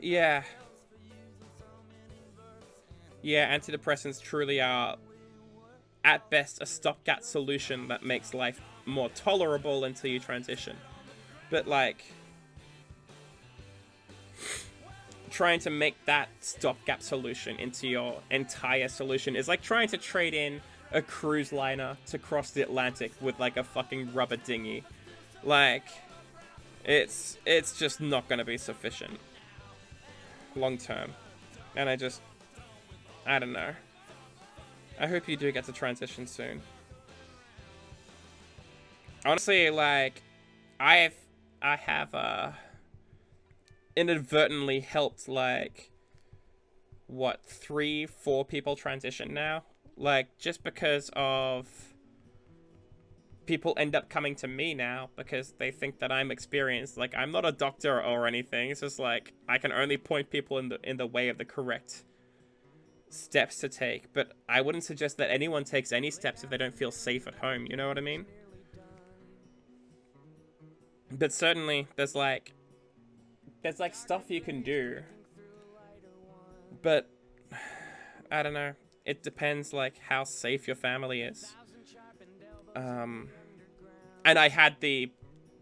Yeah. Yeah, antidepressants truly are, at best, a stopgap solution that makes life more tolerable until you transition. But, like, trying to make that stopgap solution into your entire solution is like trying to trade in a cruise liner to cross the Atlantic with, like, a fucking rubber dinghy. Like, it's just not gonna be sufficient long term. And I don't know. I hope you do get to transition soon. Honestly, like, I have inadvertently helped, like, what, 3-4 people transition now? Like, just because of people end up coming to me now because they think that I'm experienced. Like, I'm not a doctor or anything. It's just like I can only point people in the way of the correct steps to take, but I wouldn't suggest that anyone takes any steps if they don't feel safe at home, you know what I mean? But certainly there's like stuff you can do, but I don't know, it depends like how safe your family is. And I had the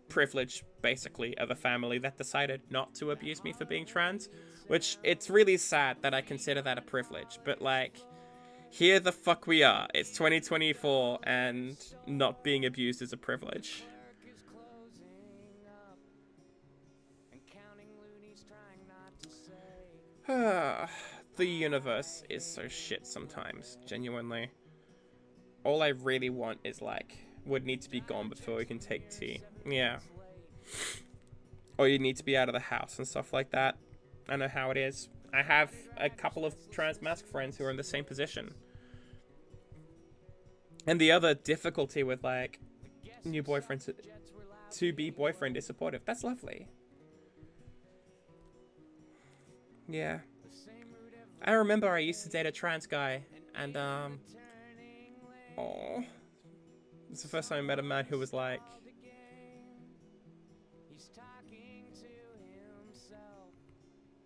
privilege basically of a family that decided not to abuse me for being trans, which it's really sad that I consider that a privilege, but like, here the fuck we are. It's 2024 and not being abused is a privilege. The universe is so shit sometimes, genuinely. All I really want is like, would need to be gone before we can take tea. Yeah. Or you need to be out of the house and stuff like that. I know how it is. I have a couple of trans mask friends who are in the same position. And the other difficulty with like new boyfriends, to be boyfriend is supportive. That's lovely. Yeah. I remember I used to date a trans guy, and oh, it's the first time I met a man who was like,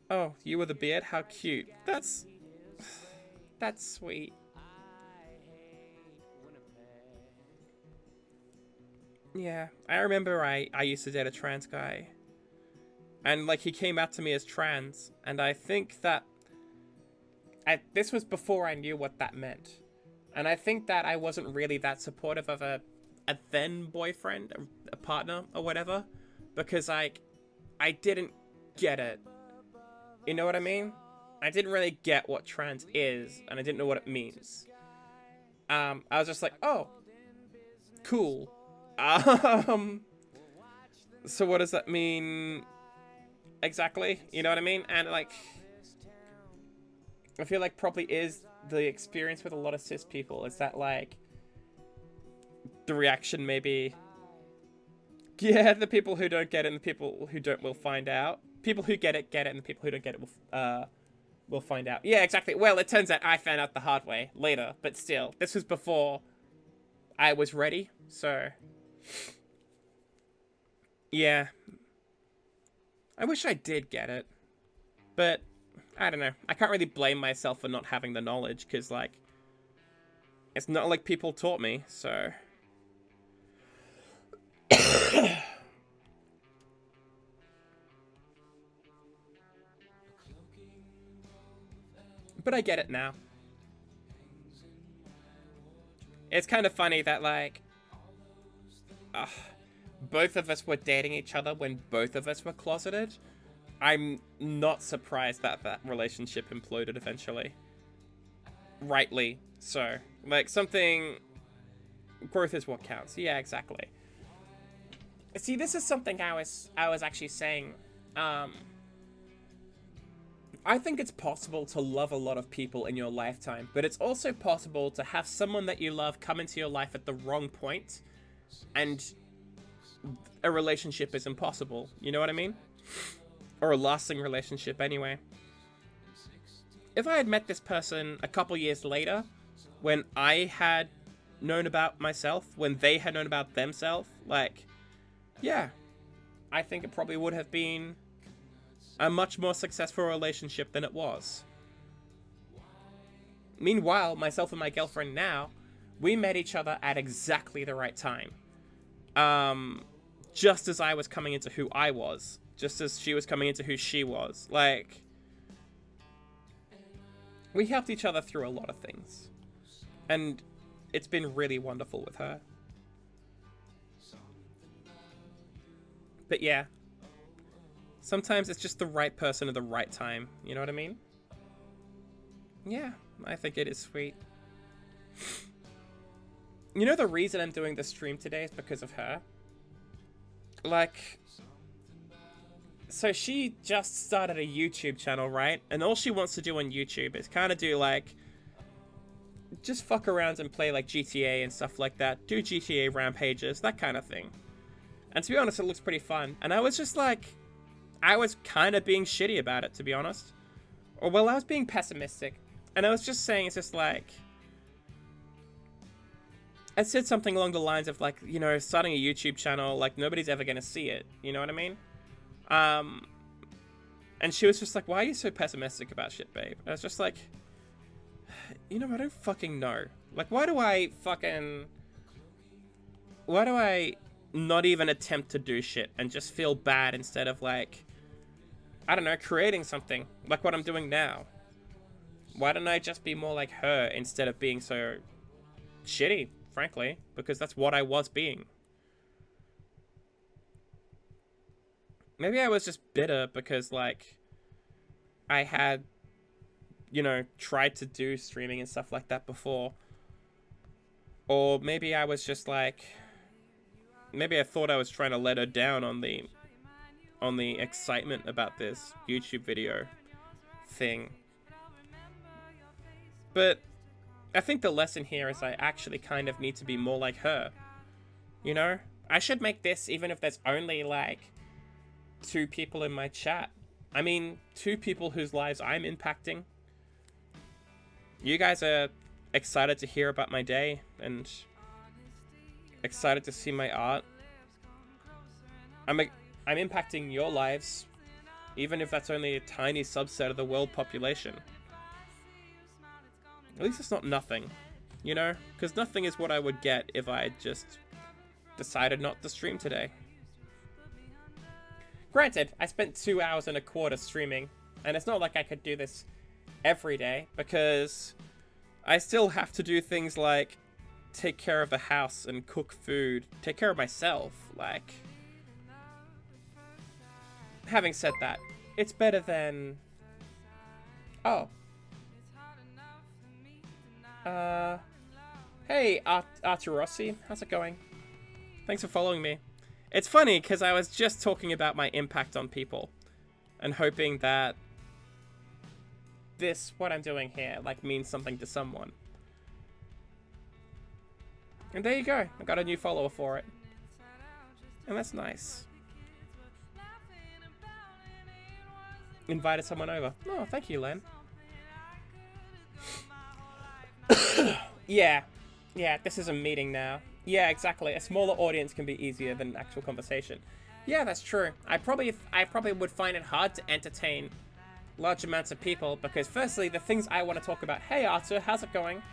oh, you with a beard? How cute. That's sweet. Yeah, I remember I used to date a trans guy, and like he came out to me as trans, and I think that this was before I knew what that meant, and I think that I wasn't really that supportive of a then boyfriend, a partner or whatever, because like I didn't get it. You know what I mean? I didn't really get what trans is, and I didn't know what it means. I was just like, oh, cool. So what does that mean exactly? You know what I mean? And like, I feel like probably is the experience with a lot of cis people is that like the reaction maybe, yeah, the people who don't get it and the people who don't will find out. People who get it, and the people who don't get it will find out. Yeah, exactly. Well, it turns out I found out the hard way later, but still, this was before I was ready, so yeah. I wish I did get it, but I don't know. I can't really blame myself for not having the knowledge, because, like, it's not like people taught me, so. But I get it now. It's kind of funny that, like, both of us were dating each other when both of us were closeted. I'm not surprised that that relationship imploded eventually. Rightly so. Like, something... Growth is what counts. Yeah, exactly. See, this is something I was actually saying. I think it's possible to love a lot of people in your lifetime, but it's also possible to have someone that you love come into your life at the wrong point, and a relationship is impossible. You know what I mean? Or a lasting relationship, anyway. If I had met this person a couple years later, when I had known about myself, when they had known about themselves, like, yeah, I think it probably would have been a much more successful relationship than it was. Meanwhile, myself and my girlfriend now, we met each other at exactly the right time. Just as I was coming into who I was. Just as she was coming into who she was. Like, we helped each other through a lot of things. And it's been really wonderful with her. But yeah. Sometimes it's just the right person at the right time. You know what I mean? Yeah, I think it is sweet. You know the reason I'm doing this stream today is because of her. Like, so she just started a YouTube channel, right? And all she wants to do on YouTube is kind of do like, just fuck around and play like GTA and stuff like that. Do GTA rampages, that kind of thing. And to be honest, it looks pretty fun. And I was just like, I was kind of being shitty about it, to be honest. Or, well, I was being pessimistic. And I was just saying, it's just like, I said something along the lines of like, you know, starting a YouTube channel, like nobody's ever going to see it. You know what I mean? And she was just like, why are you so pessimistic about shit, babe? And I was just like, you know, I don't fucking know. Like, why do I not even attempt to do shit and just feel bad instead of like, I don't know, creating something like what I'm doing now? Why don't I just be more like her instead of being so shitty, frankly? Because that's what I was being. Maybe I was just bitter because, like, I had, you know, tried to do streaming and stuff like that before. Or maybe I was just like, maybe I thought I was trying to let her down on the excitement about this YouTube video thing. But I think the lesson here is I actually kind of need to be more like her. You know? I should make this even if there's only like 2 people in my chat. I mean, 2 people whose lives I'm impacting. You guys are excited to hear about my day and excited to see my art. I'm impacting your lives, even if that's only a tiny subset of the world population. At least it's not nothing, you know? Because nothing is what I would get if I just decided not to stream today. Granted, I spent 2 hours and a quarter streaming, and it's not like I could do this every day, because I still have to do things like take care of the house and cook food, take care of myself, like... Having said that, it's better than... Oh. Hey, Arturossi, how's it going? Thanks for following me. It's funny, because I was just talking about my impact on people, and hoping that what I'm doing here, like, means something to someone. And there you go, I got a new follower for it. And that's nice. Invited someone over. Oh, thank you, Len. Yeah, this is a meeting now. Yeah, exactly. A smaller audience can be easier than actual conversation. Yeah, that's true. I probably would find it hard to entertain large amounts of people because, firstly, the things I want to talk about. Hey, Arthur, how's it going?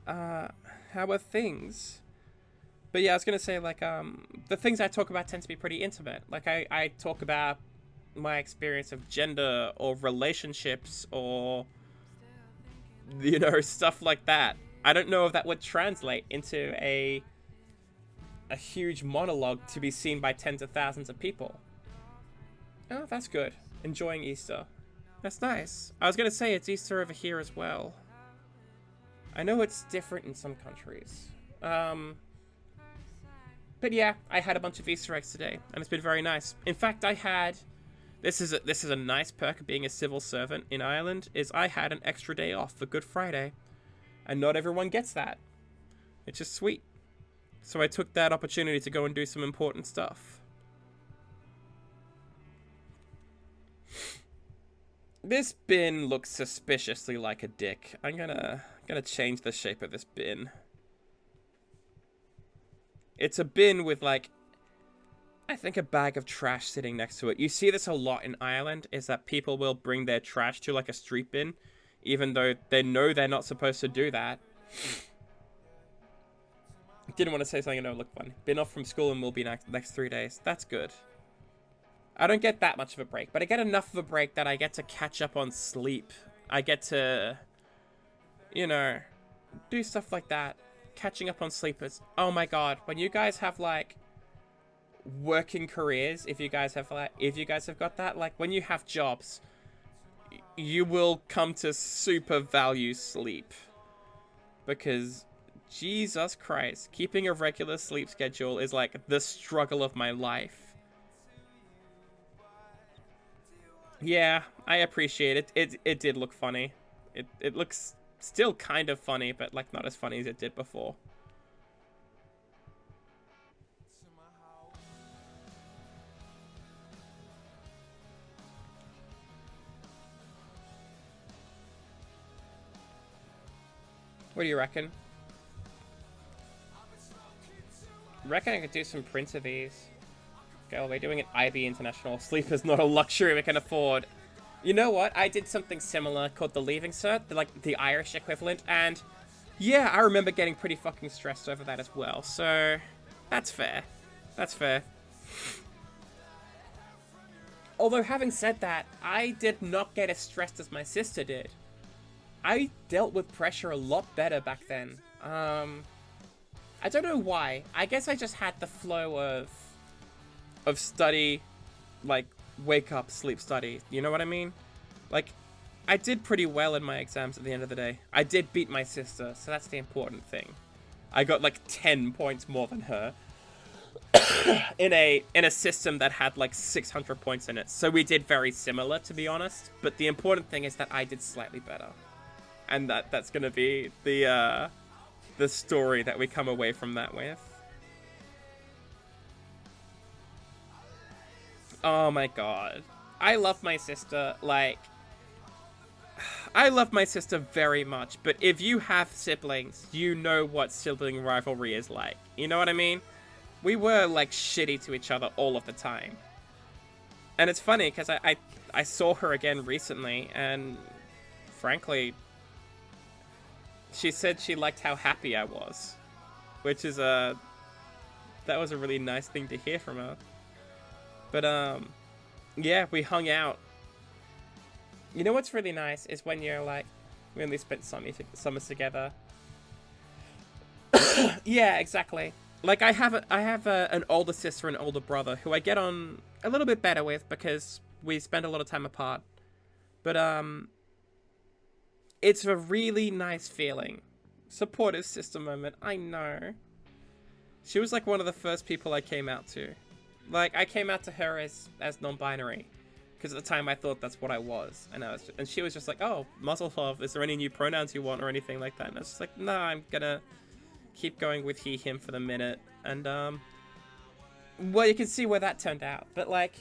How are things? But yeah, I was gonna say, like, the things I talk about tend to be pretty intimate. Like, I talk about my experience of gender or relationships or, you know, stuff like that. I don't know if that would translate into a huge monologue to be seen by tens of thousands of people. Oh, that's good. Enjoying Easter. That's nice. I was gonna say it's Easter over here as well. I know it's different in some countries. But yeah, I had a bunch of Easter eggs today, and it's been very nice. In fact, I had... This is a nice perk of being a civil servant in Ireland, is I had an extra day off for Good Friday. And not everyone gets that. It's just sweet. So I took that opportunity to go and do some important stuff. This bin looks suspiciously like a dick. I'm gonna change the shape of this bin. It's a bin with, like, I think a bag of trash sitting next to it. You see this a lot in Ireland, is that people will bring their trash to like a street bin, even though they know they're not supposed to do that. Didn't want to say something that would look funny. Been off from school and will be next 3 days. That's good. I don't get that much of a break, but I get enough of a break that I get to catch up on sleep. I get to, you know, do stuff like that. Catching up on sleep is, oh my god, when you guys have like working careers, if you guys have got that, like when you have jobs, you will come to super value sleep, because Jesus Christ, keeping a regular sleep schedule is like the struggle of my life. Yeah, I appreciate it. It did look funny. It looks still kind of funny, but like not as funny as it did before. What do you reckon? Reckon I could do some prints of these. Okay, well, we're doing an IB International. Sleep is not a luxury we can afford. You know what? I did something similar called the Leaving Cert, like the Irish equivalent, and yeah, I remember getting pretty fucking stressed over that as well, so that's fair. That's fair. Although, having said that, I did not get as stressed as my sister did. I dealt with pressure a lot better back then. I don't know why. I guess I just had the flow of study, like, wake up, sleep, study. You know what I mean? Like, I did pretty well in my exams at the end of the day. I did beat my sister, so that's the important thing. I got, like, 10 points more than her in a system that had, like, 600 points in it. So we did very similar, to be honest. But the important thing is that I did slightly better. And that's going to be the story that we come away from that with. Oh my god. I love my sister, like... I love my sister very much, but if you have siblings, you know what sibling rivalry is like. You know what I mean? We were, like, shitty to each other all of the time. And it's funny, because I saw her again recently, and frankly... she said she liked how happy I was, which is that was a really nice thing to hear from her. But yeah, we hung out. You know what's really nice is when you're like, we only spent summers together. Yeah, exactly. Like I have an older sister and older brother who I get on a little bit better with because we spend a lot of time apart. But it's a really nice feeling. Supportive sister moment, I know. She was like one of the first people I came out to. Like, I came out to her as non-binary. Because at the time I thought that's what I was. And she was just like, oh, muzzle tov, is there any new pronouns you want or anything like that? And I was just like, no, I'm gonna keep going with he, him for the minute. And, well, you can see where that turned out. But, like,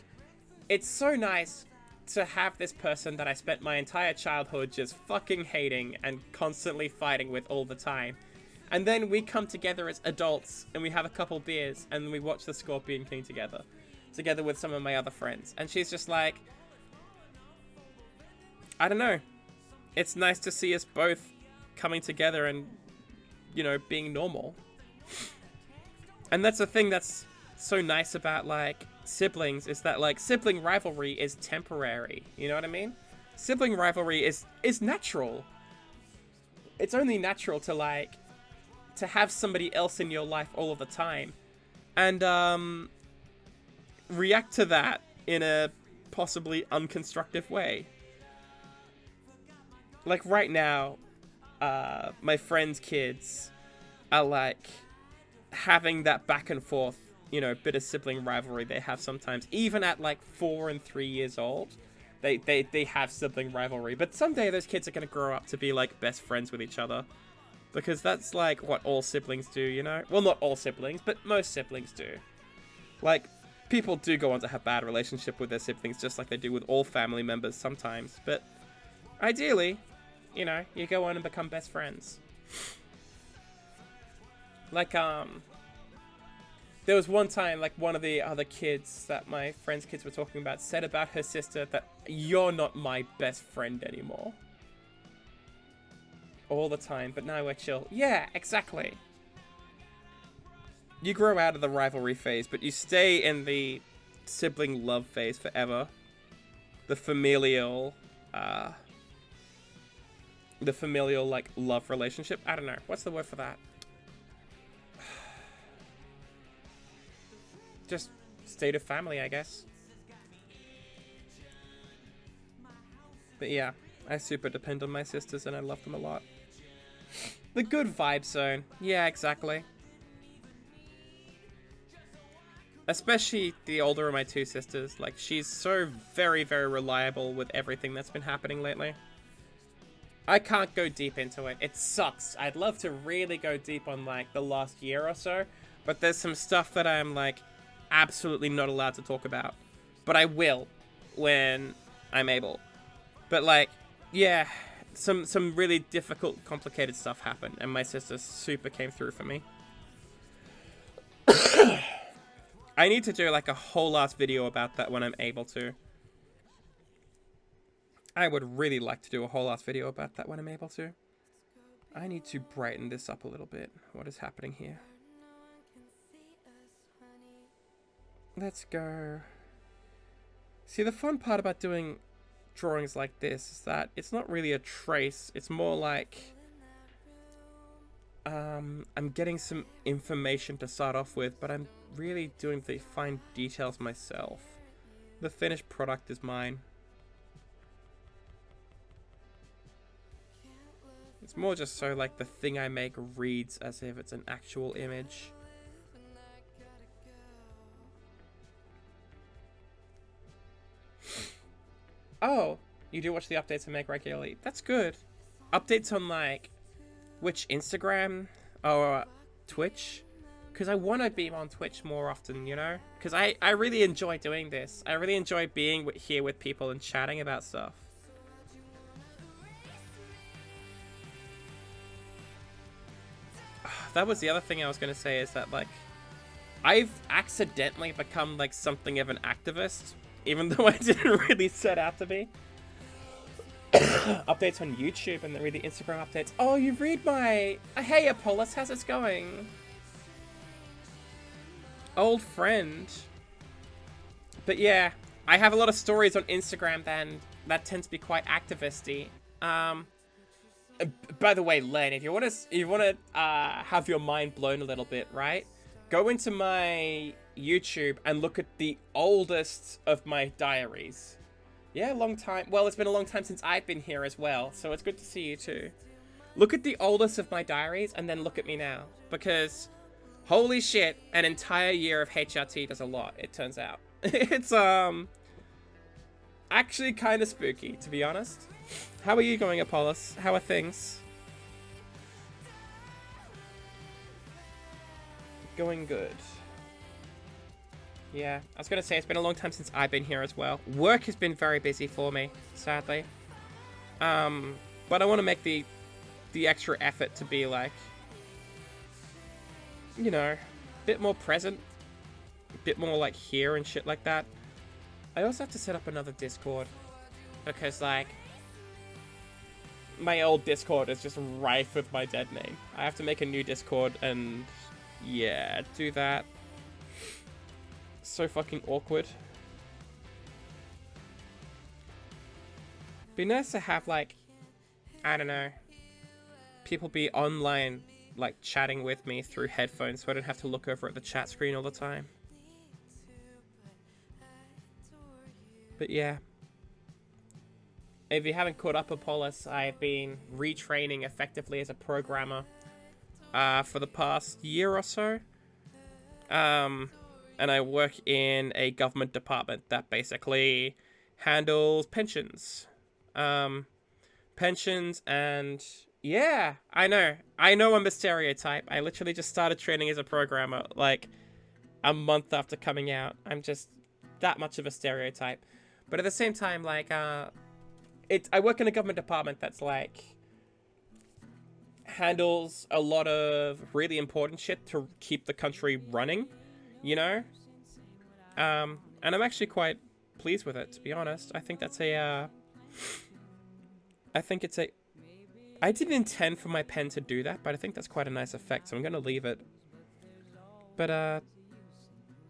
it's so nice to have this person that I spent my entire childhood just fucking hating and constantly fighting with all the time. And then we come together as adults and we have a couple beers and we watch the Scorpion King together with some of my other friends. And she's just like, I don't know. It's nice to see us both coming together and, you know, being normal. And that's the thing that's so nice about, like, siblings, is that, like, sibling rivalry is temporary. You know what I mean? Sibling rivalry is natural. It's only natural to, like, to have somebody else in your life all of the time. And, react to that in a possibly unconstructive way. Like, right now, my friends' kids are, like, having that back and forth, you know, bit of sibling rivalry they have sometimes. Even at, like, 4 and 3 years old, they have sibling rivalry. But someday those kids are going to grow up to be, like, best friends with each other. Because that's, like, what all siblings do, you know? Well, not all siblings, but most siblings do. Like, people do go on to have bad relationship with their siblings, just like they do with all family members sometimes. But ideally, you know, you go on and become best friends. Like, There was one time, like, one of the other kids that my friend's kids were talking about said about her sister that you're not my best friend anymore. All the time, but now we're chill. Yeah, exactly. You grow out of the rivalry phase, but you stay in the sibling love phase forever. The familial, like, love relationship. I don't know. What's the word for that? Just state of family, I guess. But yeah, I super depend on my sisters and I love them a lot. The good vibe zone. Yeah, exactly. Especially the older of my two sisters. Like, she's so very, very reliable with everything that's been happening lately. I can't go deep into it. It sucks. I'd love to really go deep on, like, the last year or so. But there's some stuff that I'm, like, absolutely not allowed to talk about. But I will when I'm able. But, like, yeah, some really difficult, complicated stuff happened. And my sister super came through for me. I need to do, like, a whole ass video about that when I'm able to. I would really like to do a whole ass video about that when I'm able to. I need to brighten this up a little bit. What is happening here? Let's go. See, the fun part about doing drawings like this is that it's not really a trace. It's more like I'm getting some information to start off with, but I'm really doing the fine details myself. The finished product is mine. It's more just so, like, the thing I make reads as if it's an actual image. Oh, you do watch the updates I make regularly. That's good. Updates on, like, which Instagram or Twitch? Because I want to be on Twitch more often, you know? Because I really enjoy doing this. I really enjoy being here with people and chatting about stuff. That was the other thing I was going to say is that, like, I've accidentally become, like, something of an activist, even though I didn't really set out to be. Updates on YouTube and the Instagram updates. Oh, you read my... Hey, Apollos, how's it going? Old friend. But yeah, I have a lot of stories on Instagram that tend to be quite activisty. By the way, Len, if you want to have your mind blown a little bit, right? Go into my YouTube and look at the oldest of my diaries. Yeah, long time. Well, it's been a long time since I've been here as well, so it's good to see you too. Look at the oldest of my diaries and then look at me now, because holy shit, an entire year of HRT does a lot, it turns out. It's actually kind of spooky, to be honest. How are you going, Apollos? How are things? Going good. Yeah, I was going to say, it's been a long time since I've been here as well. Work has been very busy for me, sadly. But I want to make the extra effort to be, like, you know, a bit more present. A bit more, like, here and shit like that. I also have to set up another Discord. Because, like, my old Discord is just rife with my dead name. I have to make a new Discord and, yeah, do that. So fucking awkward. Be nice to have, like, I don't know, people be online, like, chatting with me through headphones so I don't have to look over at the chat screen all the time. But yeah. If you haven't caught up, Apollos, I've been retraining effectively as a programmer for the past year or so. And I work in a government department that basically handles pensions. Pensions and... Yeah, I know I'm a stereotype. I literally just started training as a programmer, like, a month after coming out. I'm just that much of a stereotype. But at the same time, like, I work in a government department that's, like, handles a lot of really important shit to keep the country running. you know? And I'm actually quite pleased with it, to be honest. I think that's I think it's a... I didn't intend for my pen to do that, but I think that's quite a nice effect, so I'm going to leave it. But,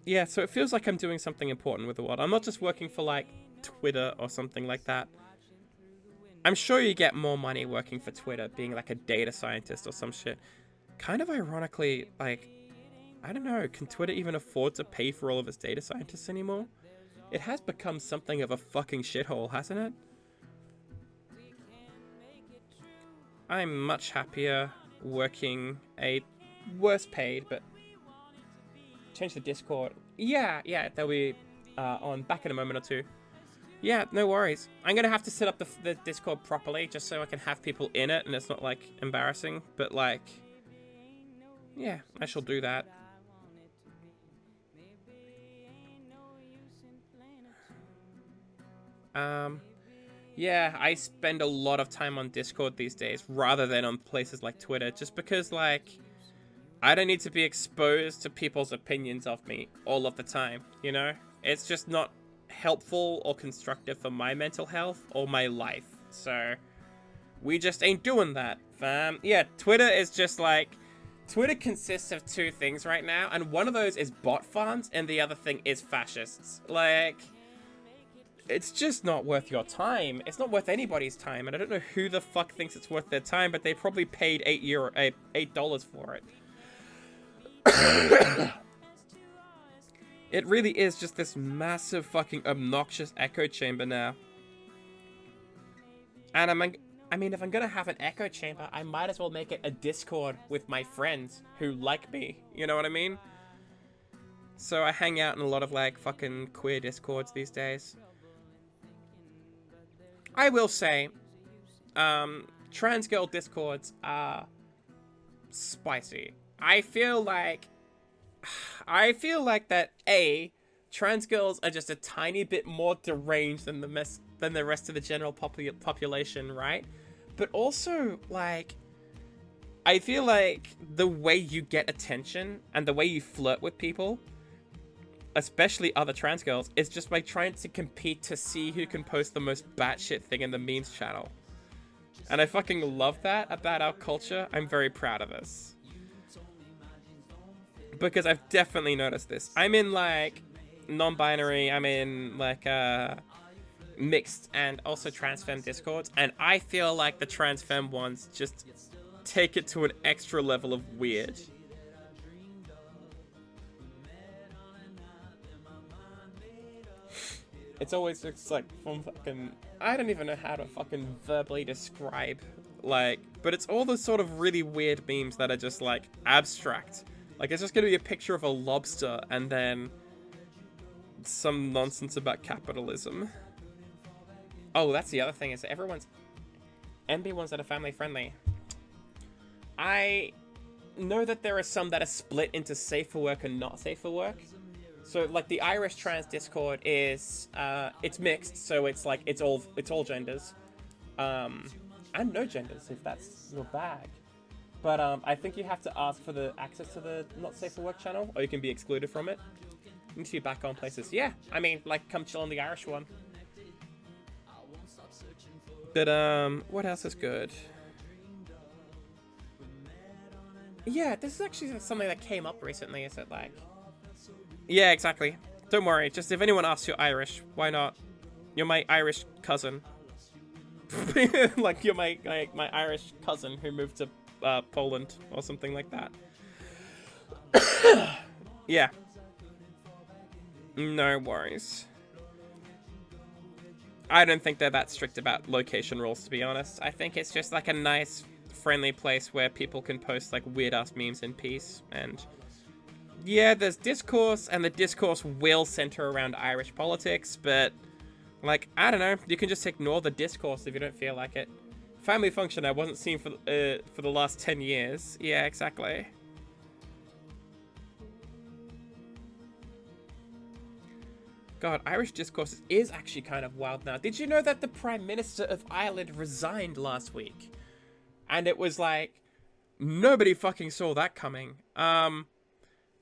yeah, so it feels like I'm doing something important with the world. I'm not just working for, like, Twitter or something like that. I'm sure you get more money working for Twitter, being, like, a data scientist or some shit. Kind of ironically, like, I don't know, can Twitter even afford to pay for all of its data scientists anymore? It has become something of a fucking shithole, hasn't it? I'm much happier working a worse paid, but change the Discord. Yeah, they'll be on back in a moment or two. Yeah, no worries. I'm gonna have to set up the Discord properly just so I can have people in it and it's not like embarrassing. But like, yeah, I shall do that. Yeah, I spend a lot of time on Discord these days rather than on places like Twitter, just because like I don't need to be exposed to people's opinions of me all of the time, you know? It's just not helpful or constructive for my mental health or my life. So we just ain't doing that, fam. Yeah, Twitter is just like... Twitter consists of two things right now, and one of those is bot farms, and the other thing is fascists. Like... It's just not worth your time. It's not worth anybody's time, and I don't know who the fuck thinks it's worth their time, but they probably paid $8 for it. It really is just this massive fucking obnoxious echo chamber now. And I mean, if I'm gonna have an echo chamber, I might as well make it a Discord with my friends who like me. You know what I mean? So I hang out in a lot of like fucking queer Discords these days. I will say, trans girl Discords are spicy. I feel like that trans girls are just a tiny bit more deranged than the rest of the general population, right? But also, like, I feel like the way you get attention and the way you flirt with people, especially other trans girls, is just by trying to compete to see who can post the most batshit thing in the memes channel. And I fucking love that about our culture. I'm very proud of this. Because I've definitely noticed this. I'm in, like, non-binary, I'm in, like, mixed and also trans femme discords, and I feel like the trans femme ones just take it to an extra level of weird. It's always just like from fucking... I don't even know how to fucking verbally describe, like... But it's all those sort of really weird memes that are just, like, abstract. Like, it's just gonna be a picture of a lobster and then some nonsense about capitalism. Oh, that's the other thing, is that everyone's... MB ones that are family friendly. I know that there are some that are split into safe for work and not safe for work. So, like, the Irish trans Discord is, it's mixed, so it's, like, it's all genders. And no genders, if that's your bag. But, I think you have to ask for the access to the not safe for work channel, or you can be excluded from it. You need to be back on places. Yeah, I mean, like, come chill on the Irish one. But, what else is good? Yeah, this is actually something that came up recently, is it, like... Yeah, exactly. Don't worry. Just if anyone asks you're Irish, why not? You're my Irish cousin. Like, you're my Irish cousin who moved to Poland or something like that. Yeah. No worries. I don't think they're that strict about location rules, to be honest. I think it's just like a nice, friendly place where people can post like weird-ass memes in peace, and... Yeah, there's discourse, and the discourse will center around Irish politics, but, like, I don't know, you can just ignore the discourse if you don't feel like it. Family Function I wasn't seeing for the last 10 years. Yeah, exactly. God, Irish discourse is actually kind of wild now. Did you know that the Prime Minister of Ireland resigned last week? And it was like, nobody fucking saw that coming.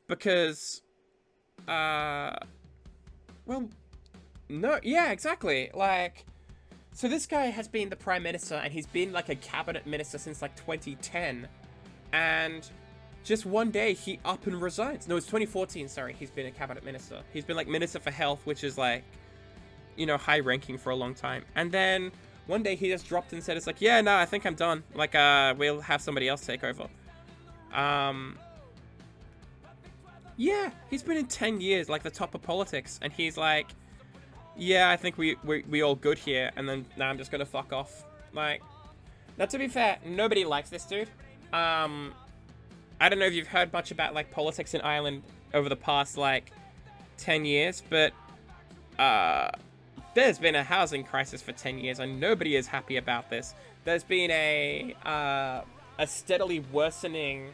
Because well, no, yeah, exactly. Like, so this guy has been the prime minister, and he's been like a cabinet minister since like 2010, and just one day he up and resigns. No, it's 2014. Sorry, he's been a cabinet minister. He's been like minister for health, which is like, high ranking for a long time. And then one day he just dropped and said, "It's like, yeah, no, I think I'm done. Like, we'll have somebody else take over." Yeah, he's been in 10 years, like the top of politics, and he's like, "Yeah, I think we all good here." And then now I'm just gonna fuck off. Like, now to be fair, nobody likes this dude. I don't know if you've heard much about like politics in Ireland over the past like 10 years, but there's been a housing crisis for 10 years, and nobody is happy about this. There's been a steadily worsening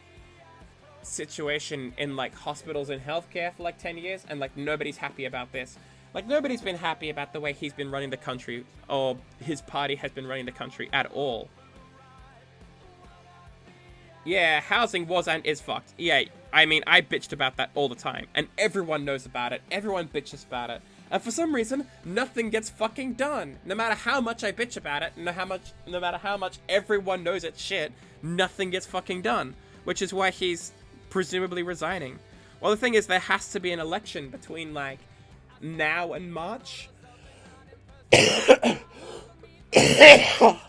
situation in like hospitals and healthcare for like 10 years, and like nobody's happy about this. Like, nobody's been happy about the way he's been running the country, or his party has been running the country at all. Yeah, housing was and is fucked. Yeah, I mean, I bitched about that all the time, and everyone knows about it. Everyone bitches about it. And for some reason, nothing gets fucking done. No matter how much I bitch about it, no matter how much everyone knows it's shit, nothing gets fucking done. Which is why he's presumably resigning. Well, the thing is, there has to be an election between, like, now and March.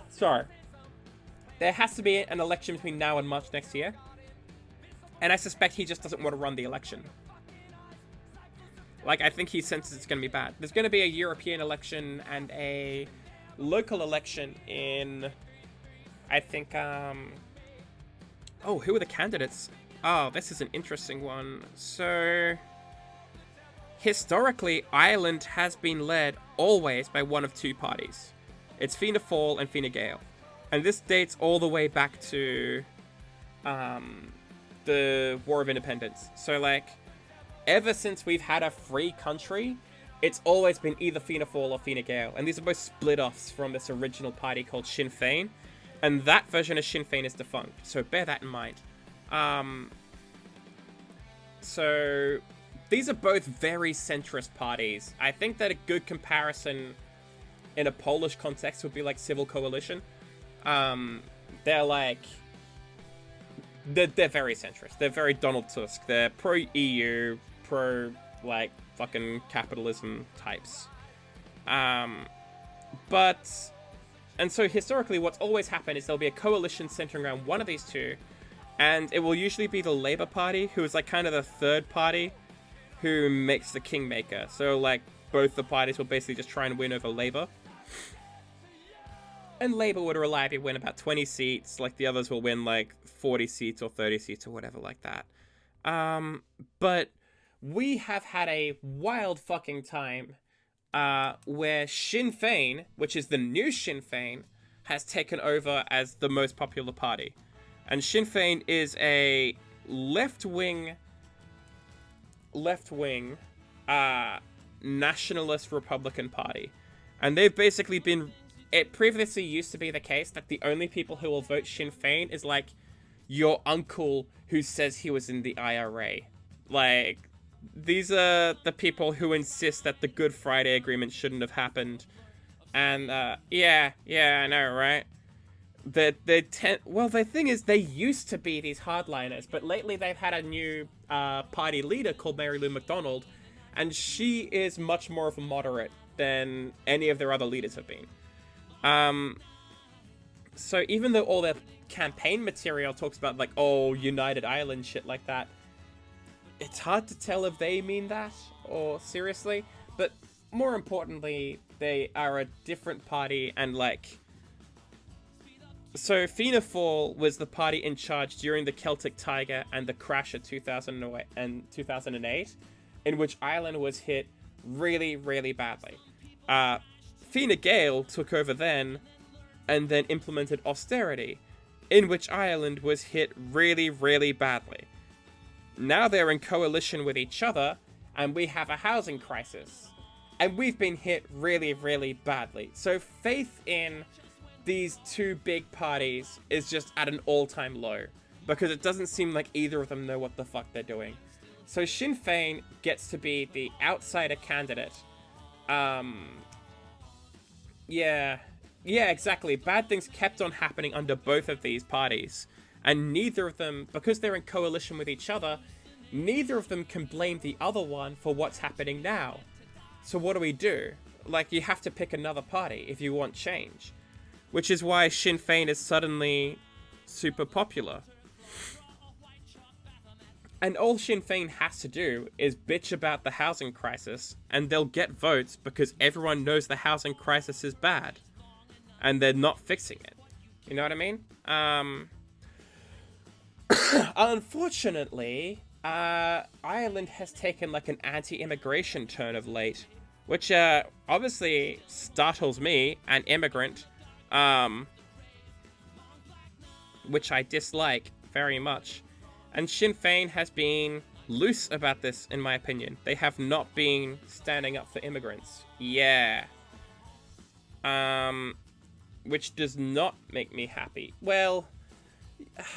Sorry. There has to be an election between now and March next year. And I suspect he just doesn't want to run the election. Like, I think he senses it's going to be bad. There's going to be a European election and a local election in, I think, oh, who are the candidates? Oh, this is an interesting one. So, historically, Ireland has been led always by one of two parties. It's Fianna Fáil and Fine Gael. And this dates all the way back to the War of Independence. So, like, ever since we've had a free country, it's always been either Fianna Fáil or Fine Gael. And these are both split-offs from this original party called Sinn Féin. And that version of Sinn Féin is defunct. So bear that in mind. So these are both very centrist parties. I think that a good comparison in a Polish context would be like Civil Coalition. They're like... They're very centrist. They're very Donald Tusk. They're pro-EU, pro, fucking capitalism types. And so historically, what's always happened is there'll be a coalition centering around one of these two, and it will usually be the Labour Party, who is, like, kind of the third party, who makes the kingmaker. So, like, both the parties will basically just try and win over Labour. And Labour would reliably win about 20 seats, like the others will win like 40 seats or 30 seats or whatever like that. But we have had a wild fucking time where Sinn Féin, which is the new Sinn Féin, has taken over as the most popular party. And Sinn Féin is a left-wing nationalist Republican party. And they've basically been... It previously used to be the case that the only people who will vote Sinn Féin is, like, your uncle who says he was in the IRA. Like, these are the people who insist that the Good Friday Agreement shouldn't have happened. And, yeah, I know, right? Well, the thing is, they used to be these hardliners, but lately they've had a new party leader called Mary Lou McDonald, and she is much more of a moderate than any of their other leaders have been. So even though all their campaign material talks about, like, oh, United Ireland, shit like that, it's hard to tell if they mean that, or seriously, but more importantly, they are a different party, and, like... So Fianna Fáil was the party in charge during the Celtic Tiger and the crash of 2008, in which Ireland was hit really, really badly. Fine Gael took over then, and then implemented austerity, in which Ireland was hit really, really badly. Now they're in coalition with each other, and we have a housing crisis. And we've been hit really, really badly. So faith in these two big parties is just at an all-time low, because it doesn't seem like either of them know what the fuck they're doing. So Sinn Féin gets to be the outsider candidate. Yeah, exactly. Bad things kept on happening under both of these parties. And neither of them, because they're in coalition with each other, neither of them can blame the other one for what's happening now. So what do we do? Like, you have to pick another party if you want change. Which is why Sinn Féin is suddenly super popular. And all Sinn Féin has to do is bitch about the housing crisis, and they'll get votes because everyone knows the housing crisis is bad. And they're not fixing it. You know what I mean? Unfortunately, Ireland has taken like an anti-immigration turn of late, which obviously startles me, an immigrant, which I dislike very much. And Sinn Féin has been loose about this, in my opinion. They have not been standing up for immigrants. Yeah. Which does not make me happy. Well,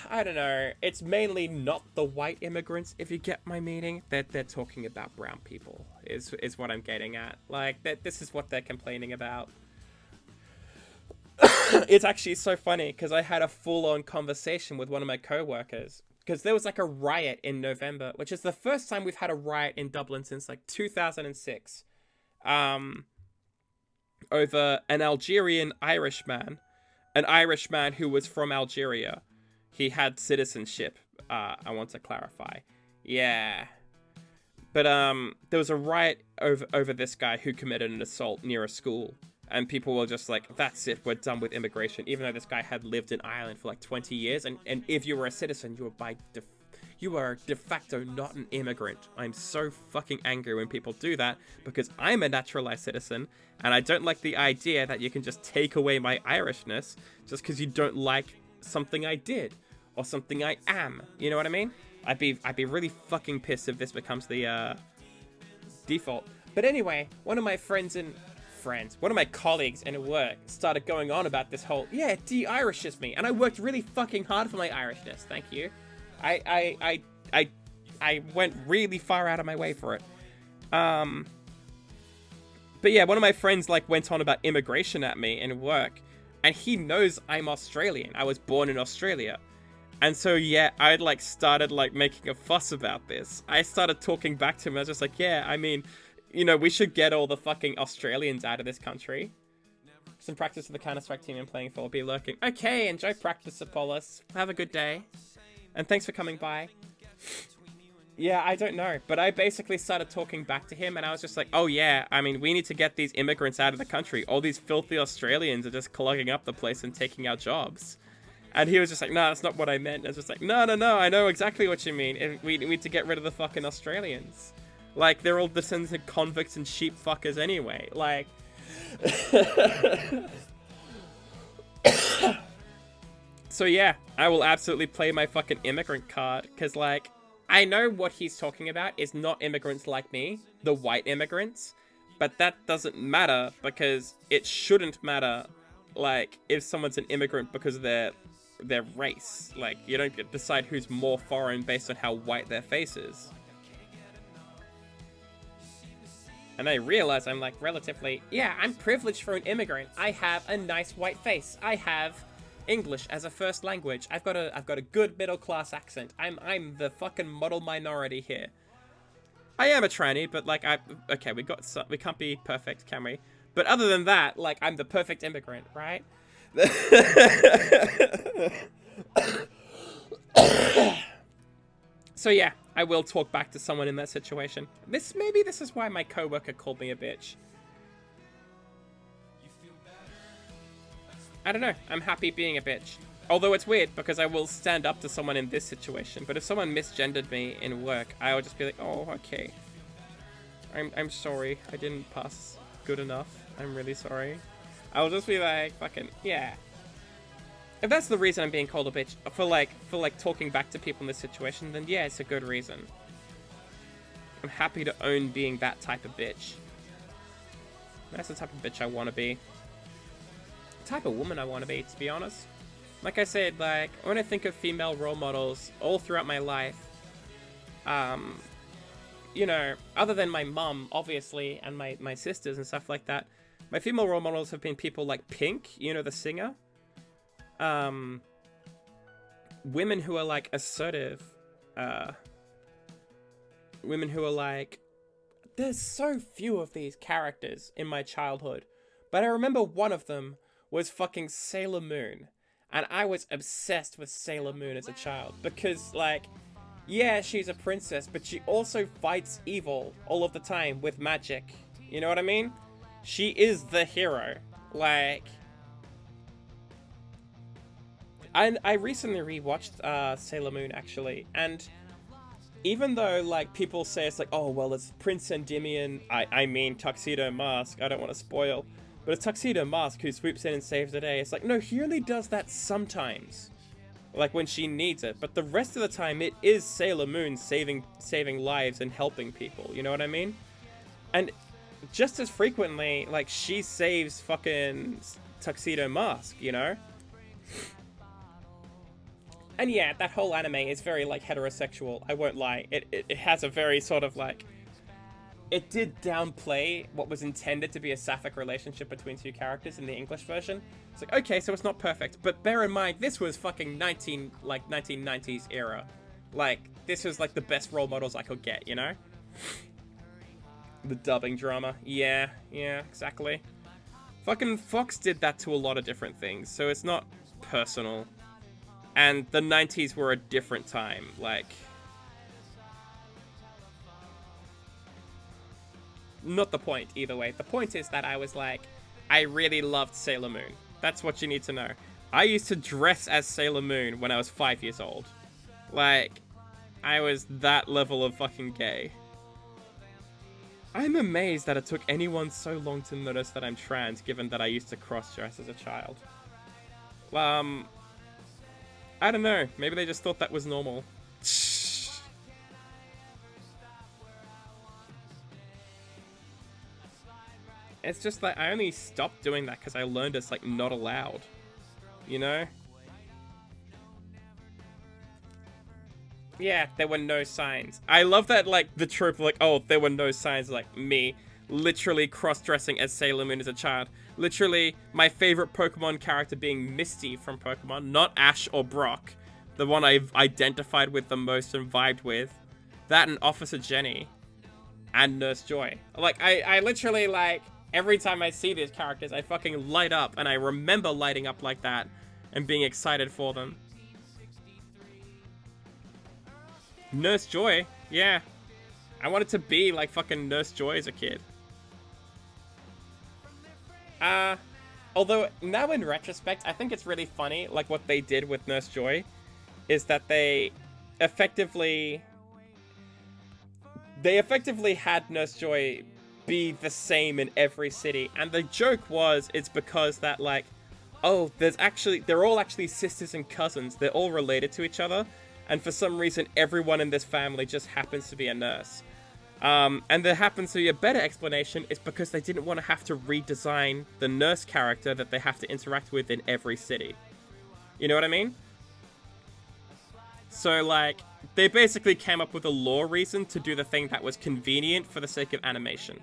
I don't know. It's mainly not the white immigrants, if you get my meaning. They're talking about brown people, is what I'm getting at. Like, this is what they're complaining about. It's actually so funny, because I had a full-on conversation with one of my co-workers. Because there was like a riot in November, which is the first time we've had a riot in Dublin since like 2006. Over an Algerian Irishman. An Irishman who was from Algeria. He had citizenship, I want to clarify. Yeah. But there was a riot over this guy who committed an assault near a school. And people were just like, that's it, we're done with immigration. Even though this guy had lived in Ireland for like 20 years. And if you were a citizen, you were de facto not an immigrant. I'm so fucking angry when people do that, because I'm a naturalized citizen. And I don't like the idea that you can just take away my Irishness just because you don't like something I did. Or something I am. You know what I mean? I'd be really fucking pissed if this becomes the default. But anyway, one of my colleagues in work started going on about this whole, yeah, de-Irishes me. And I worked really fucking hard for my Irishness, thank you. I went really far out of my way for it. But yeah, one of my friends like went on about immigration at me in work. And he knows I'm Australian. I was born in Australia. And so, yeah, I'd like started like making a fuss about this. I started talking back to him. I was just like, yeah, I mean, you know, we should get all the fucking Australians out of this country. Some practice with the Counter-Strike team and playing for be lurking. Okay, enjoy practice, Apollos. Have a good day. And thanks for coming by. Yeah, I don't know. But I basically started talking back to him and I was just like, oh yeah, I mean, we need to get these immigrants out of the country. All these filthy Australians are just clogging up the place and taking our jobs. And he was just like, no, that's not what I meant. I was just like, no, I know exactly what you mean. We need to get rid of the fucking Australians. Like, they're all descendants of convicts and sheep fuckers anyway. Like... So yeah, I will absolutely play my fucking immigrant card. Because, like, I know what he's talking about is not immigrants like me. The white immigrants. But that doesn't matter because it shouldn't matter, like, if someone's an immigrant because of their race. Like, you don't get to decide who's more foreign based on how white their face is. And I realize I'm like relatively, yeah, I'm privileged for an immigrant. I have a nice white face. I have English as a first language. I've got a good middle class accent. I'm the fucking model minority here. I am a tranny, but like okay, we can't be perfect, can we? But other than that, like, I'm the perfect immigrant, right? So yeah, I will talk back to someone in that situation. Maybe this is why my coworker called me a bitch. I don't know. I'm happy being a bitch. Although it's weird because I will stand up to someone in this situation. But if someone misgendered me in work, I would just be like, oh, okay. I'm sorry. I didn't pass good enough. I'm really sorry. I'll just be like, fucking, yeah. If that's the reason I'm being called a bitch, for like talking back to people in this situation, then yeah, it's a good reason. I'm happy to own being that type of bitch. That's the type of bitch I want to be. The type of woman I want to be honest. Like I said, like, when I think of female role models all throughout my life, you know, other than my mum, obviously, and my sisters and stuff like that, my female role models have been people like Pink, you know, the singer. Women who are, like, assertive. Women who are, like... There's so few of these characters in my childhood. But I remember one of them was fucking Sailor Moon. And I was obsessed with Sailor Moon as a child. Because, like, yeah, she's a princess, but she also fights evil all of the time with magic. You know what I mean? She is the hero. Like... I recently rewatched Sailor Moon, actually, and even though, like, people say it's like, oh, well, it's Prince Endymion, I mean Tuxedo Mask, I don't want to spoil, but it's Tuxedo Mask who swoops in and saves the day. It's like, no, he only does that sometimes, like when she needs it, but the rest of the time it is Sailor Moon saving lives and helping people, you know what I mean? And just as frequently, like, she saves fucking Tuxedo Mask, you know? And yeah, that whole anime is very, like, heterosexual, I won't lie. It has a very sort of, like... It did downplay what was intended to be a sapphic relationship between two characters in the English version. It's like, okay, so it's not perfect, but bear in mind, this was fucking 1990s era. Like, this was, like, the best role models I could get, you know? The dubbing drama. Yeah, exactly. Fucking Fox did that to a lot of different things, so it's not personal. And the 90s were a different time, like... Not the point, either way. The point is that I was like, I really loved Sailor Moon. That's what you need to know. I used to dress as Sailor Moon when I was 5 years old. Like, I was that level of fucking gay. I'm amazed that it took anyone so long to notice that I'm trans, given that I used to cross-dress as a child. I don't know. Maybe they just thought that was normal. It's just like, I only stopped doing that because I learned it's, like, not allowed. You know? Yeah, there were no signs. I love that, like, the trope, like, oh, there were no signs, like, me literally cross-dressing as Sailor Moon as a child. Literally, my favorite Pokemon character being Misty from Pokemon, not Ash or Brock. The one I've identified with the most and vibed with. That and Officer Jenny. And Nurse Joy. Like, I literally, like, every time I see these characters, I fucking light up. And I remember lighting up like that. And being excited for them. Nurse Joy? Yeah. I wanted to be like fucking Nurse Joy as a kid. Although, now in retrospect, I think it's really funny, like, what they did with Nurse Joy. Is that they effectively had Nurse Joy be the same in every city. And the joke was, it's because that, like, oh, they're all actually sisters and cousins. They're all related to each other. And for some reason, everyone in this family just happens to be a nurse. And there happens to be a better explanation. It's because they didn't want to have to redesign the nurse character that they have to interact with in every city. You know what I mean? So, like, they basically came up with a lore reason to do the thing that was convenient for the sake of animation.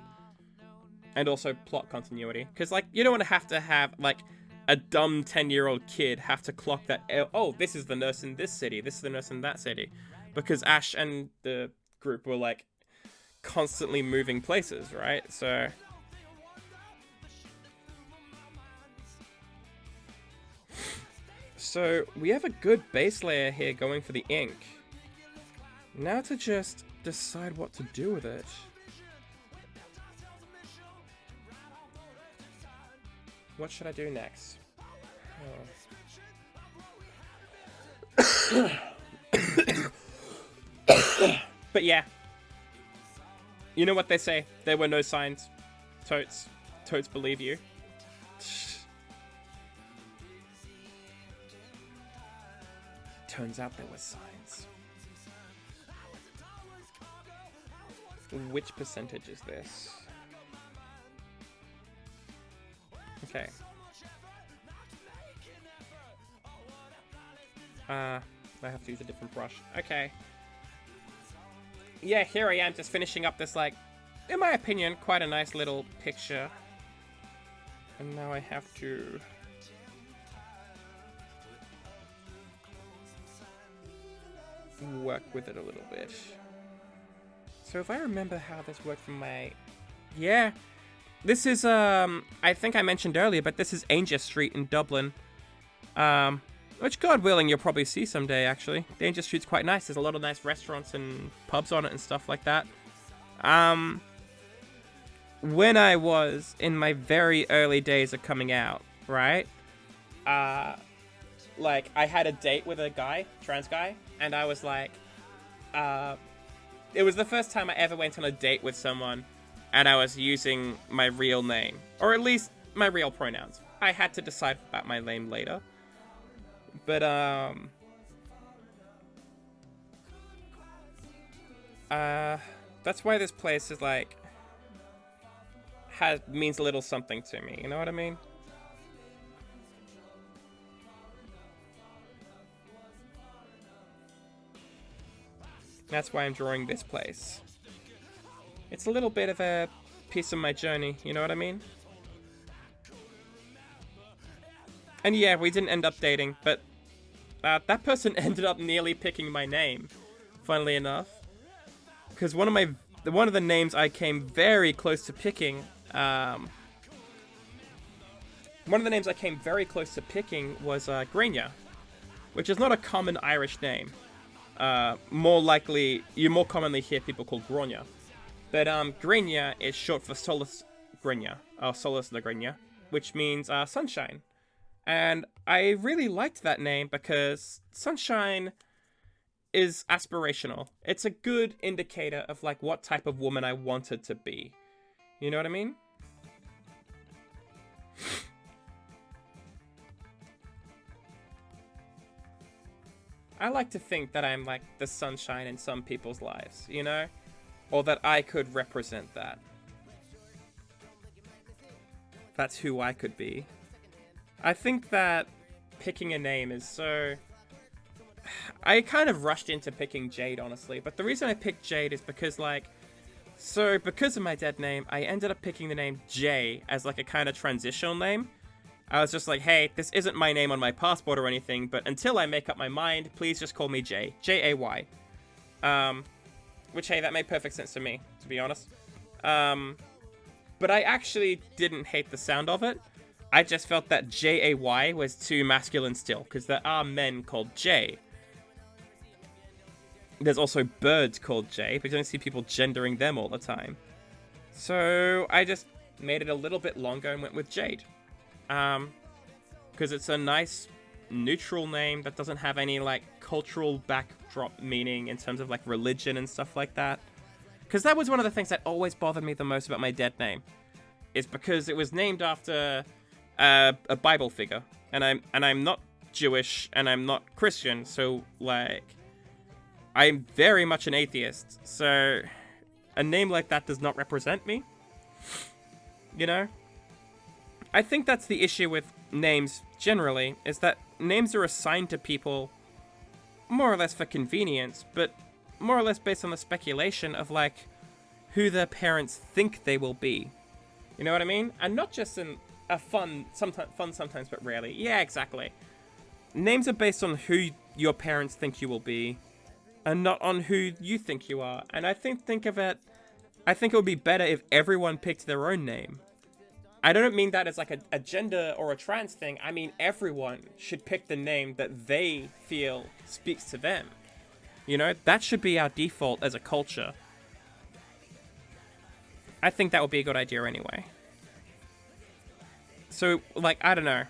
And also plot continuity. Because, like, you don't want to have, like, a dumb 10-year-old kid have to clock that, oh, this is the nurse in this city, this is the nurse in that city. Because Ash and the group were, like, constantly moving places, right? So we have a good base layer here going for the ink. Now to just decide what to do with it. What should I do next? Oh. But yeah. You know what they say. There were no signs. Totes. Totes believe you. Turns out there were signs. Which percentage is this? Okay. I have to use a different brush. Okay. yeah, here I am just finishing up this, like, in my opinion, quite a nice little picture. And now I have to... work with it a little bit. So if I remember how this worked from my... Yeah. This is, I think I mentioned earlier, but this is Anger Street in Dublin. Which, God willing, you'll probably see someday, actually. Danger Street's quite nice. There's a lot of nice restaurants and pubs on it and stuff like that. When I was in my very early days of coming out, right? Like, I had a date with a guy, trans guy, and I was like, it was the first time I ever went on a date with someone, and I was using my real name, or at least my real pronouns. I had to decide about my name later. But, that's why this place is, like, means a little something to me, you know what I mean? That's why I'm drawing this place. It's a little bit of a piece of my journey, you know what I mean? And yeah, we didn't end up dating, but that person ended up nearly picking my name, funnily enough. Because one of the names I came very close to picking, was Grania, which is not a common Irish name. More likely, you more commonly hear people called Grania. But Grania is short for Solus Grania, or Solus la Grania, which means sunshine. And I really liked that name because sunshine is aspirational. It's a good indicator of, like, what type of woman I wanted to be. You know what I mean? I like to think that I'm, like, the sunshine in some people's lives, you know? Or that I could represent that. That's who I could be. I think that picking a name is so... I kind of rushed into picking Jade, honestly. But the reason I picked Jade is because, like... So, because of my dead name, I ended up picking the name Jay as, like, a kind of transitional name. I was just like, hey, this isn't my name on my passport or anything, but until I make up my mind, please just call me Jay. J-A-Y. Which, hey, that made perfect sense to me, to be honest. But I actually didn't hate the sound of it. I just felt that J-A-Y was too masculine still, because there are men called Jay. There's also birds called Jay, but you don't see people gendering them all the time. So I just made it a little bit longer and went with Jade. Because it's a nice neutral name that doesn't have any, like, cultural backdrop meaning in terms of, like, religion and stuff like that. Because that was one of the things that always bothered me the most about my dead name, is because it was named after a Bible figure, and I'm not Jewish and I'm not Christian, so, like, I'm very much an atheist. So a name like that does not represent me, you know. I think that's the issue with names generally, is that names are assigned to people more or less for convenience, but more or less based on the speculation of, like, who their parents think they will be. You know what I mean? And not just in a fun sometimes, but rarely. Yeah, exactly. Names are based on who your parents think you will be, and not on who you think you are. And I think it would be better if everyone picked their own name. I don't mean that as, like, a gender or a trans thing. I mean everyone should pick the name that they feel speaks to them. You know, that should be our default as a culture. I think that would be a good idea anyway. So, like, I don't know.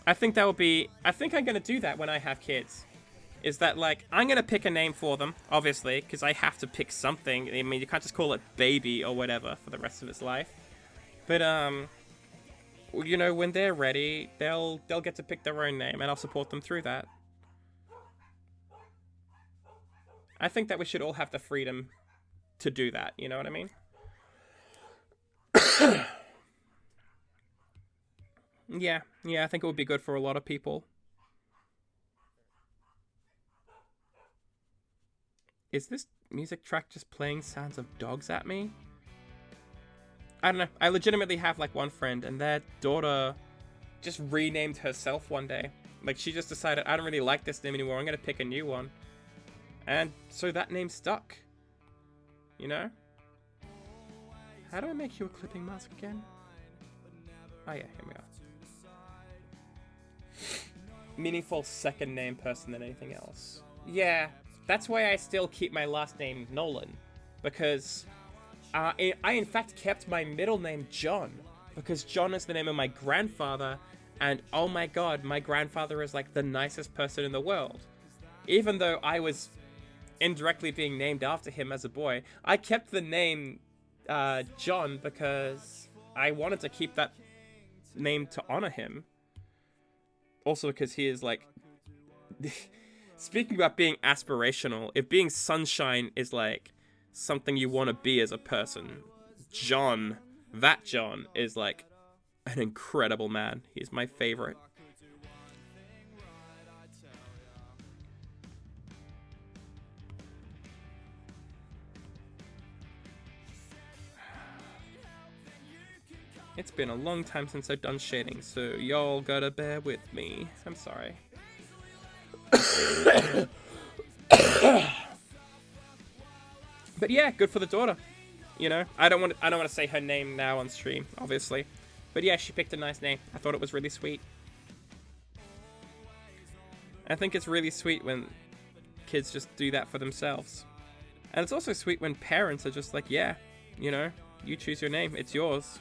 I think I'm going to do that when I have kids. Is that, like, I'm going to pick a name for them, obviously, because I have to pick something. I mean, you can't just call it baby or whatever for the rest of its life. But, you know, when they're ready, they'll get to pick their own name, and I'll support them through that. I think that we should all have the freedom to do that, you know what I mean? Yeah, I think it would be good for a lot of people. Is this music track just playing sounds of dogs at me. I don't know. I legitimately have like one friend and their daughter just renamed herself one day. Like she just decided, I don't really like this name anymore. I'm going to pick a new one. And so that name stuck. You know? How do I make you a clipping mask again? Oh yeah, here we are. Meaningful second name person than anything else. Yeah, that's why I still keep my last name Nolan. Because I in fact kept my middle name John. Because John is the name of my grandfather. And oh my god, my grandfather is like the nicest person in the world. Even though I was indirectly being named after him as a boy, I kept the name John because I wanted to keep that name to honor him. Also because he is like... Speaking about being aspirational, if being sunshine is like something you want to be as a person, John, that John, is like an incredible man. He's my favorite. It's been a long time since I've done shading, so y'all gotta bear with me. I'm sorry. But yeah, good for the daughter. You know, I don't want to say her name now on stream, obviously. But yeah, she picked a nice name. I thought it was really sweet. I think it's really sweet when kids just do that for themselves. And it's also sweet when parents are just like, yeah, you know, you choose your name, it's yours.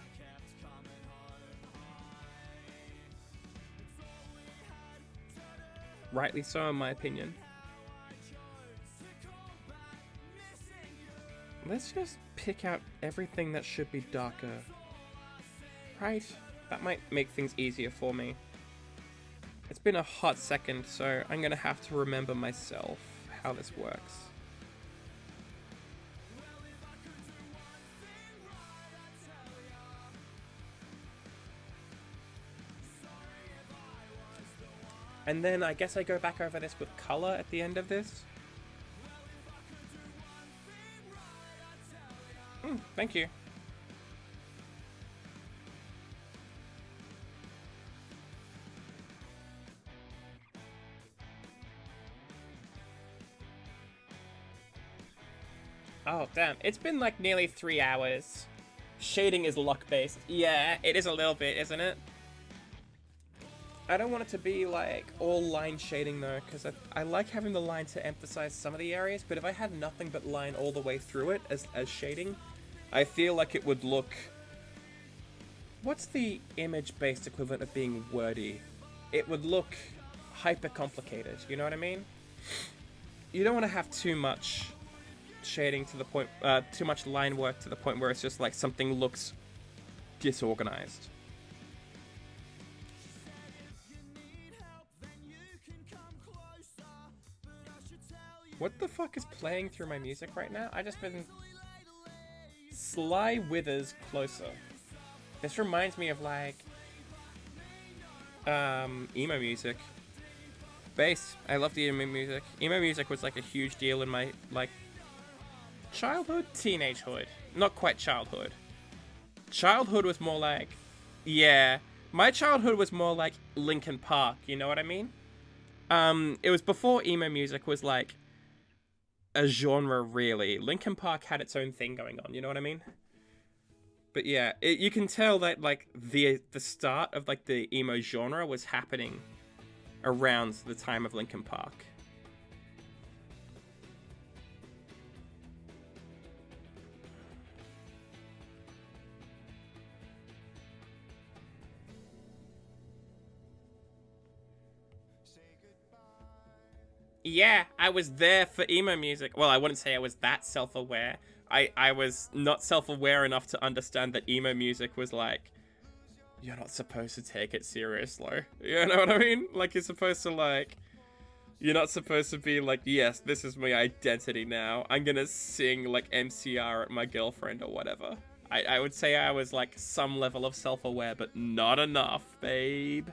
Rightly so, in my opinion. Let's just pick out everything that should be darker. Right? That might make things easier for me. It's been a hot second, so I'm gonna have to remember myself how this works. And then I guess I go back over this with color at the end of this. Thank you. Oh, damn. It's been like nearly 3 hours. Shading is luck-based. Yeah, it is a little bit, isn't it? I don't want it to be like all line shading though, because I like having the line to emphasize some of the areas, but if I had nothing but line all the way through it as shading, I feel like it would look... What's the image-based equivalent of being wordy? It would look hyper-complicated, you know what I mean? You don't want to have too much shading to the point, too much line work to the point where it's just like something looks disorganized. What the fuck is playing through my music right now? I just been... Sly Withers Closer. This reminds me of like... emo music. Bass. I love the emo music. Emo music was like a huge deal in my, like... childhood? Teenagehood. Not quite childhood. Childhood was more like... Yeah. My childhood was more like Linkin Park, you know what I mean? It was before emo music was like... a genre, really. Linkin Park had its own thing going on, you know what I mean? But yeah, you can tell that like the start of like the emo genre was happening around the time of Linkin Park. Yeah, I was there for emo music. Well, I wouldn't say I was that self-aware. I was not self-aware enough to understand that emo music was like, you're not supposed to take it seriously. You know what I mean? Like, you're supposed to like, you're not supposed to be like, yes, this is my identity now. I'm gonna sing like MCR at my girlfriend or whatever. I would say I was like some level of self-aware, but not enough, babe.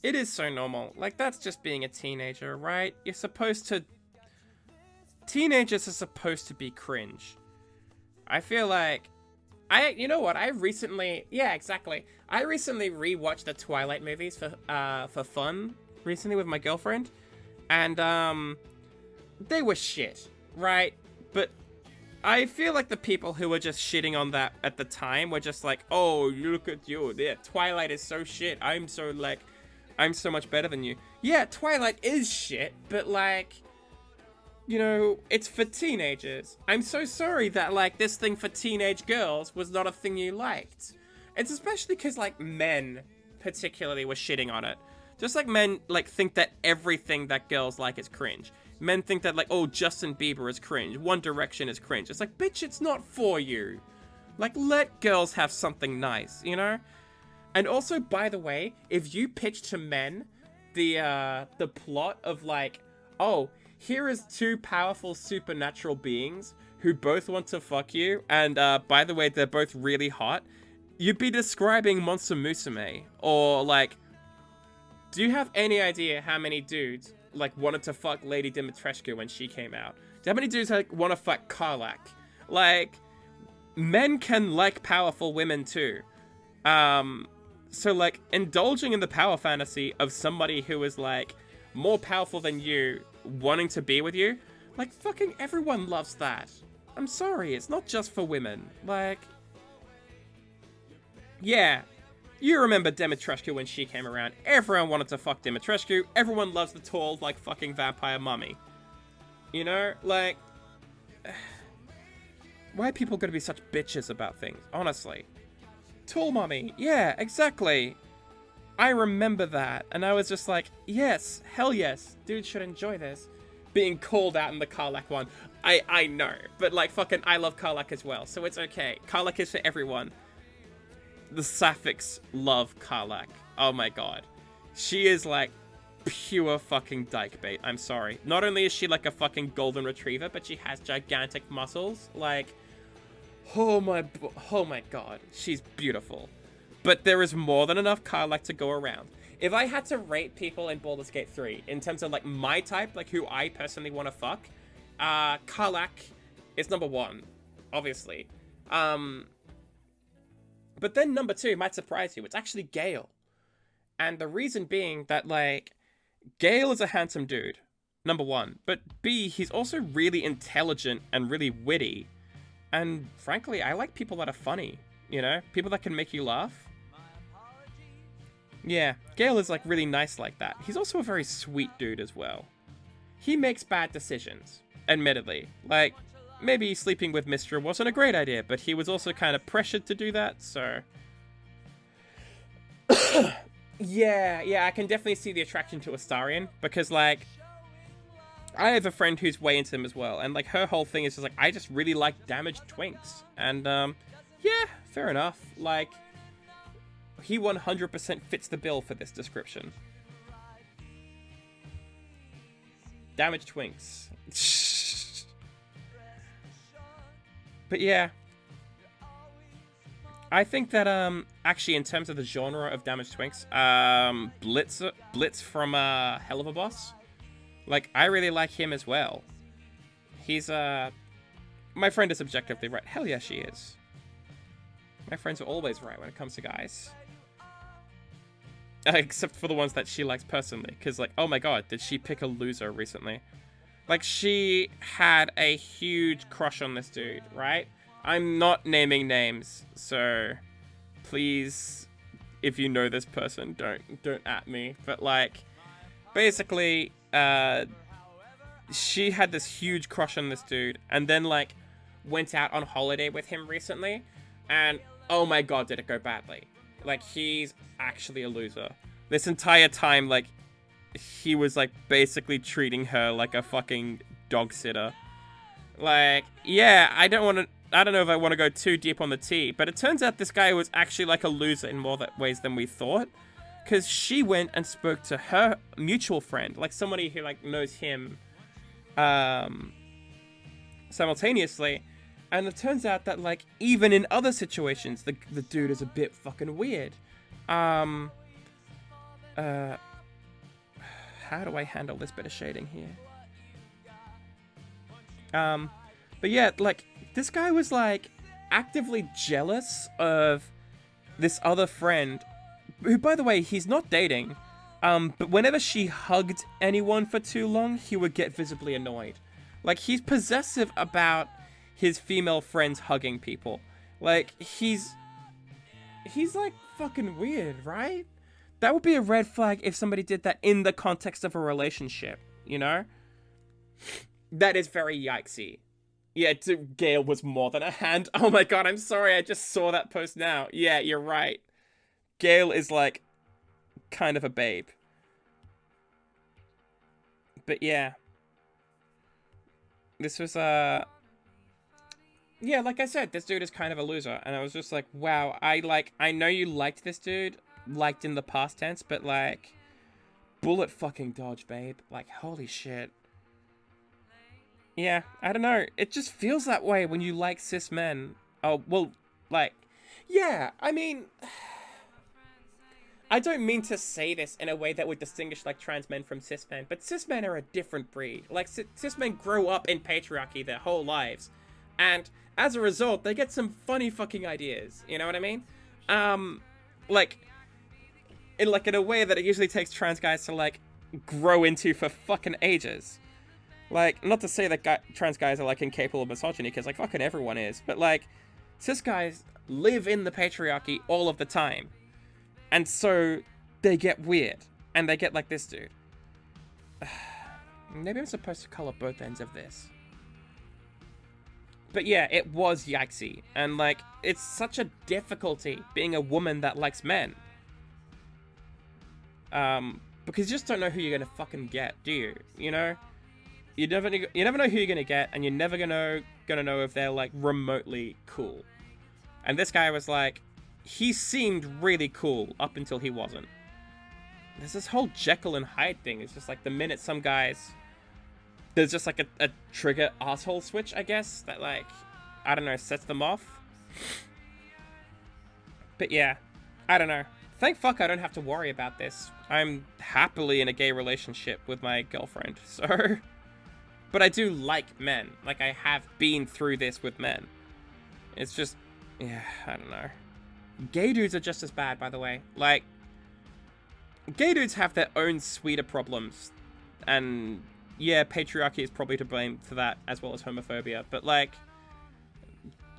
It is so normal. Like, that's just being a teenager, right? You're supposed to... Teenagers are supposed to be cringe. I feel like... You know what? I recently... Yeah, exactly. I recently rewatched the Twilight movies for fun recently with my girlfriend. And, they were shit, right? But I feel like the people who were just shitting on that at the time were just like, oh, look at you. Yeah, Twilight is so shit. I'm so much better than you. Yeah, Twilight is shit, but like, you know, it's for teenagers. I'm so sorry that like this thing for teenage girls was not a thing you liked. It's especially because like men particularly were shitting on it. Just like men like think that everything that girls like is cringe. Men think that like, oh, Justin Bieber is cringe. One Direction is cringe. It's like, bitch, it's not for you. Like, let girls have something nice, you know? And also, by the way, if you pitch to men the plot of like, oh, here is two powerful supernatural beings who both want to fuck you, and by the way, they're both really hot, you'd be describing Monster Musume. Or like, do you have any idea how many dudes like wanted to fuck Lady Dimitrescu when she came out? Do how many dudes like want to fuck Karlak? Like, men can like powerful women too. So like indulging in the power fantasy of somebody who is like more powerful than you wanting to be with you, like fucking everyone loves that. I'm sorry, it's not just for women. Like, yeah. You remember Dimitrescu when she came around. Everyone wanted to fuck Dimitrescu. Everyone loves the tall, like, fucking vampire mummy. You know? Like... Why are people gonna be such bitches about things? Honestly. Tall mummy. Yeah, exactly. I remember that. And I was just like, yes. Hell yes. Dude should enjoy this. Being called out in the Karlak one. I know. But, like, fucking I love Karlak as well. So it's okay. Karlak is for everyone. The Sapphics love Karlak. Oh my god. She is like pure fucking dyke bait. I'm sorry. Not only is she like a fucking golden retriever, but she has gigantic muscles. Like, oh my god. She's beautiful. But there is more than enough Karlak to go around. If I had to rate people in Baldur's Gate 3 in terms of like my type, like who I personally want to fuck, Karlak is number 1, obviously. But then number 2 might surprise you. It's actually Gale. And the reason being that, like, Gale is a handsome dude, number 1. But B, he's also really intelligent and really witty. And frankly, I like people that are funny, you know? People that can make you laugh. Yeah, Gale is, like, really nice like that. He's also a very sweet dude as well. He makes bad decisions, admittedly. Like, maybe sleeping with Mistra wasn't a great idea, but he was also kind of pressured to do that, so... yeah, I can definitely see the attraction to Astarion, because, like, I have a friend who's way into him as well, and, like, her whole thing is just, like, I just really like damaged twinks, and, yeah, fair enough, like, he 100% fits the bill for this description. Damaged twinks. But yeah, I think that, actually, in terms of the genre of damaged twinks, Blitz from, Hell of a Boss, like, I really like him as well. He's, my friend is objectively right. Hell yeah, she is. My friends are always right when it comes to guys. Except for the ones that she likes personally, because, like, oh my god, did she pick a loser recently? Like, she had a huge crush on this dude, right? I'm not naming names, so please, if you know this person, don't at me. But, like, basically, she had this huge crush on this dude, and then, like, went out on holiday with him recently, and oh my god, did it go badly. Like, he's actually a loser. This entire time, like, he was, like, basically treating her like a fucking dog sitter. Like, yeah, I don't know if I want to go too deep on the tea, but it turns out this guy was actually, like, a loser in more ways than we thought. Because she went and spoke to her mutual friend, like, somebody who, like, knows him, simultaneously. And it turns out that, like, even in other situations, the dude is a bit fucking weird. how do I handle this bit of shading here? But yeah, like, this guy was, like, actively jealous of this other friend, who, by the way, he's not dating, but whenever she hugged anyone for too long, he would get visibly annoyed. Like, he's possessive about his female friends hugging people. Like, he's like fucking weird, right? That would be a red flag if somebody did that in the context of a relationship, you know? That is very yikesy. Yeah, Gale was more than a hand. Oh my god, I'm sorry, I just saw that post now. Yeah, you're right. Gale is, like, kind of a babe. But yeah. This was, yeah, like I said, this dude is kind of a loser. And I was just like, wow, I know you liked this dude, liked in the past tense, but, like, bullet fucking dodge, babe. Like, holy shit. Yeah, I don't know. It just feels that way when you like cis men. Oh, well, like, yeah, I mean, I don't mean to say this in a way that would distinguish, like, trans men from cis men, but cis men are a different breed. Like, cis men grow up in patriarchy their whole lives, and as a result, they get some funny fucking ideas. You know what I mean? Like, in a way that it usually takes trans guys to, like, grow into for fucking ages. Like, not to say that trans guys are, like, incapable of misogyny, because, like, fucking everyone is. But, like, cis guys live in the patriarchy all of the time. And so, they get weird. And they get like this dude. Maybe I'm supposed to color both ends of this. But yeah, it was yikesy. And, like, it's such a difficulty being a woman that likes men. Because you just don't know who you're gonna fucking get, do you? You know? You never know who you're gonna get, and you're never gonna know if they're, like, remotely cool. And this guy was like, he seemed really cool up until he wasn't. There's this whole Jekyll and Hyde thing. It's just like the minute some guys, there's just like a trigger asshole switch, I guess, that, like, I don't know, sets them off. But yeah, I don't know. Thank fuck I don't have to worry about this. I'm happily in a gay relationship with my girlfriend, so. But I do like men. Like, I have been through this with men. It's just, yeah, I don't know. Gay dudes are just as bad, by the way. Like, gay dudes have their own sweeter problems. And, yeah, patriarchy is probably to blame for that, as well as homophobia. But, like,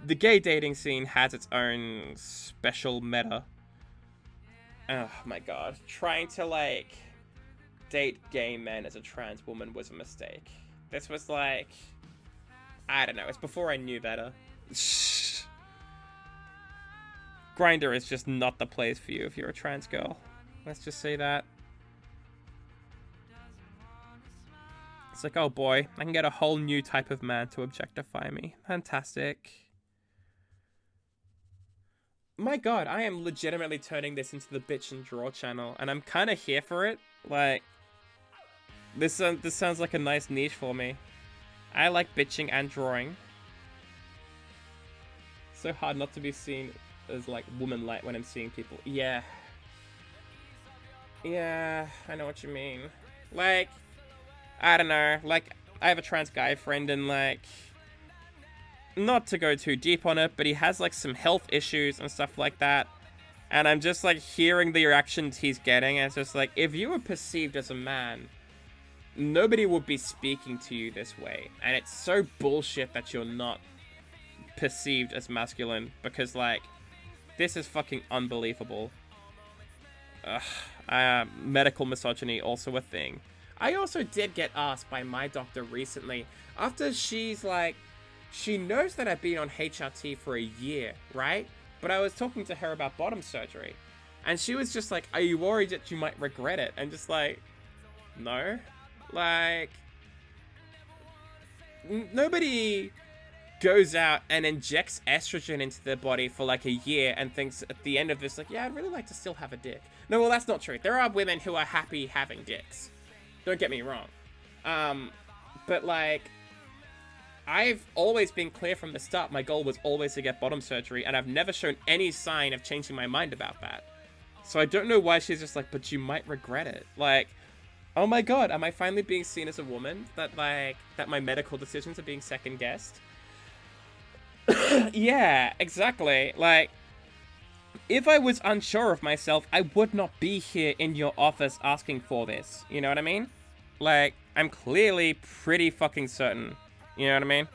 the gay dating scene has its own special meta. Oh, my god. Trying to, like, date gay men as a trans woman was a mistake. This was like, I don't know, it's before I knew better. Grindr is just not the place for you if you're a trans girl. Let's just say that. It's like, oh boy, I can get a whole new type of man to objectify me. Fantastic. My god, I am legitimately turning this into the bitch and draw channel, and I'm kind of here for it. Like, this sounds like a nice niche for me. I like bitching and drawing. So hard not to be seen as, like, woman-like when I'm seeing people. Yeah. Yeah, I know what you mean. Like, I don't know. Like, I have a trans guy friend, and, like, not to go too deep on it, but he has, like, some health issues and stuff like that. And I'm just, like, hearing the reactions he's getting, and it's just like, if you were perceived as a man, nobody would be speaking to you this way. And it's so bullshit that you're not perceived as masculine, because, like, this is fucking unbelievable. Medical misogyny, also a thing. I also did get asked by my doctor recently, after she's like, she knows that I've been on HRT for a year, right? But I was talking to her about bottom surgery, and she was just like, are you worried that you might regret it? And just like, no. Like, nobody goes out and injects estrogen into their body for like a year and thinks at the end of this, like, yeah, I'd really like to still have a dick. No, well, that's not true. There are women who are happy having dicks. Don't get me wrong. But, like, I've always been clear from the start. My goal was always to get bottom surgery, and I've never shown any sign of changing my mind about that. So I don't know why she's just like, but you might regret it. Like, Oh my god, am I finally being seen as a woman? That my medical decisions are being second guessed? Yeah, exactly. Like, if I was unsure of myself, I would not be here in your office asking for this. You know what I mean? Like, I'm clearly pretty fucking certain. You know what I mean?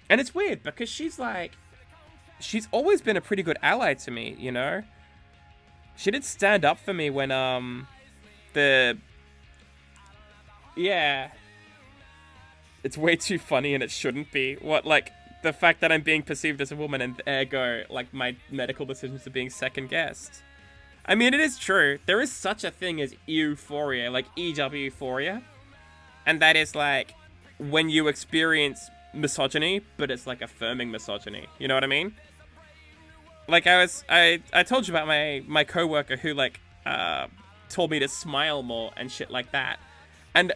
And it's weird because she's always been a pretty good ally to me, you know? She did stand up for me when, yeah. It's way too funny and it shouldn't be. What, like, the fact that I'm being perceived as a woman and ergo, like, my medical decisions are being second guessed. I mean, it is true. There is such a thing as euphoria, like euphoria. And that is, like, when you experience misogyny, but it's, like, affirming misogyny. You know what I mean? Like, I told you about my coworker who, like, told me to smile more and shit like that. And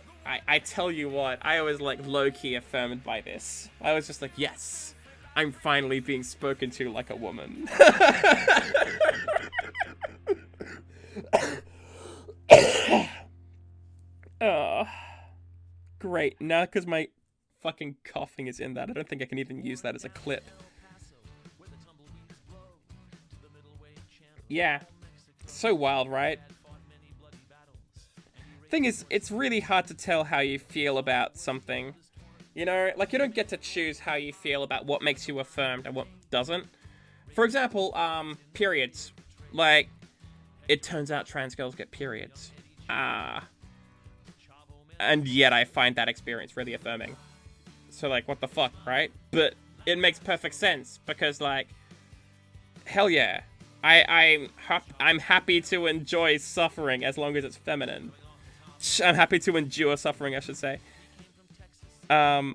I tell you what, I was, like, low-key affirmed by this. I was just like, yes, I'm finally being spoken to like a woman. Oh, great. Now, because my fucking coughing is in that, I don't think I can even use that as a clip. Yeah. So wild, right? Thing is, it's really hard to tell how you feel about something. You know, like, you don't get to choose how you feel about what makes you affirmed and what doesn't. For example, periods. Like, it turns out trans girls get periods. And yet I find that experience really affirming. So, like, what the fuck, right? But it makes perfect sense, because, like, hell yeah. I'm happy to enjoy suffering as long as it's feminine. I'm happy to endure suffering, I should say. So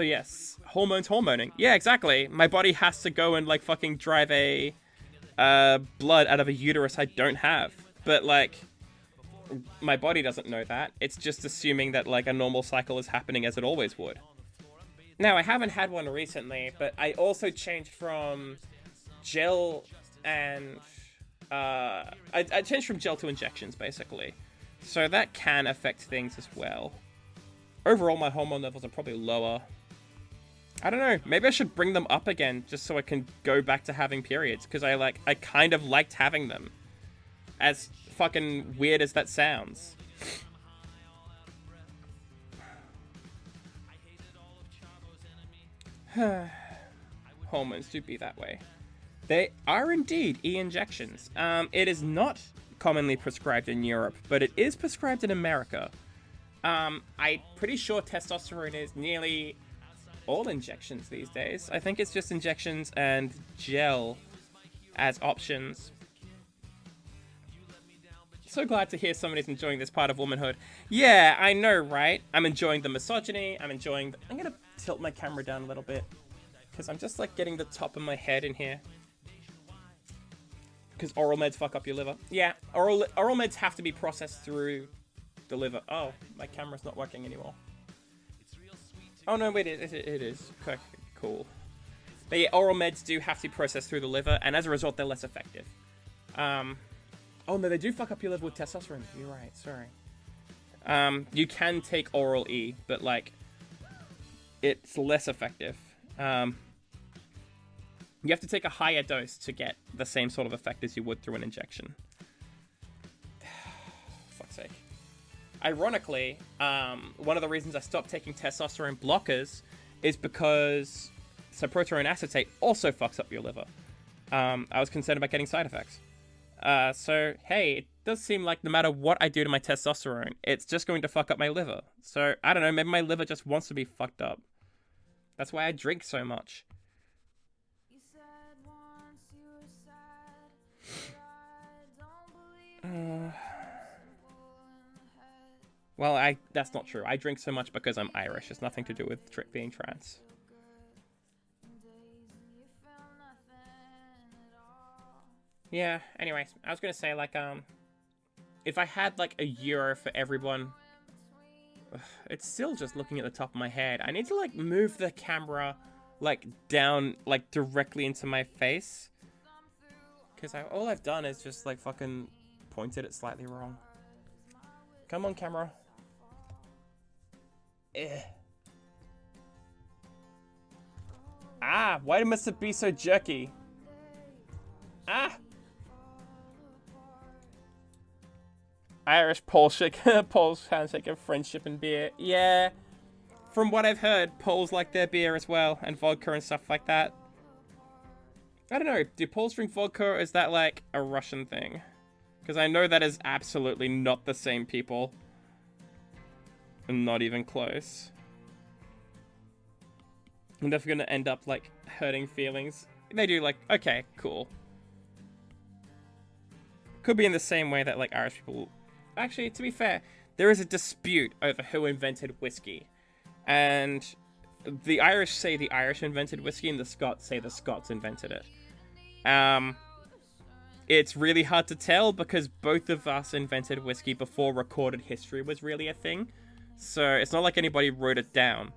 yes, hormoning. Yeah, exactly. My body has to go and, like, fucking drive a blood out of a uterus I don't have. But, like, my body doesn't know that. It's just assuming that, like, a normal cycle is happening as it always would. Now, I haven't had one recently, but I also changed from gel and I changed from gel to injections, basically. So that can affect things as well. Overall, my hormone levels are probably lower. I don't know. Maybe I should bring them up again just so I can go back to having periods, because I kind of liked having them. As fucking weird as that sounds. Hormones do be that way. They are indeed e-injections. It is not commonly prescribed in Europe, but it is prescribed in America. I'm pretty sure testosterone is nearly all injections these days. I think it's just injections and gel as options. So glad to hear somebody's enjoying this part of womanhood. Yeah, I know, right? I'm enjoying the misogyny. I'm gonna tilt my camera down a little bit, because I'm just, like, getting the top of my head in here. Because oral meds fuck up your liver. Yeah, oral meds have to be processed through the liver. Oh, my camera's not working anymore. Oh no, wait, it is. Okay, cool. But yeah, oral meds do have to be processed through the liver, and as a result, they're less effective. Oh no, they do fuck up your liver with testosterone. You're right, sorry. You can take oral E, but, like, it's less effective. You have to take a higher dose to get the same sort of effect as you would through an injection. Fuck's sake. Ironically, one of the reasons I stopped taking testosterone blockers is because cyproterone acetate also fucks up your liver. I was concerned about getting side effects. So, hey, it does seem like no matter what I do to my testosterone, it's just going to fuck up my liver. So, I don't know, maybe my liver just wants to be fucked up. That's why I drink so much. Well, that's not true. I drink so much because I'm Irish. It's nothing to do with being trans. Yeah, anyways, I was gonna say, like, if I had, like, €1 for everyone... It's still just looking at the top of my head. I need to, like, move the camera, like, down, like, directly into my face. Because all I've done is just, like, fucking pointed it slightly wrong. Come on, camera. Ah, why must it be so jerky? Ah! Irish Polish handshake of friendship and beer. Yeah. From what I've heard, Poles like their beer as well, and vodka and stuff like that. I don't know, do Poles drink vodka, or is that like a Russian thing? Because I know that is absolutely not the same people. And not even close. I'm definitely gonna end up like hurting feelings. They do like, okay, cool. Could be in the same way that like Irish people... Actually, to be fair, there is a dispute over who invented whiskey. And the Irish say the Irish invented whiskey, and the Scots say the Scots invented it. It's really hard to tell because both of us invented whiskey before recorded history was really a thing. So it's not like anybody wrote it down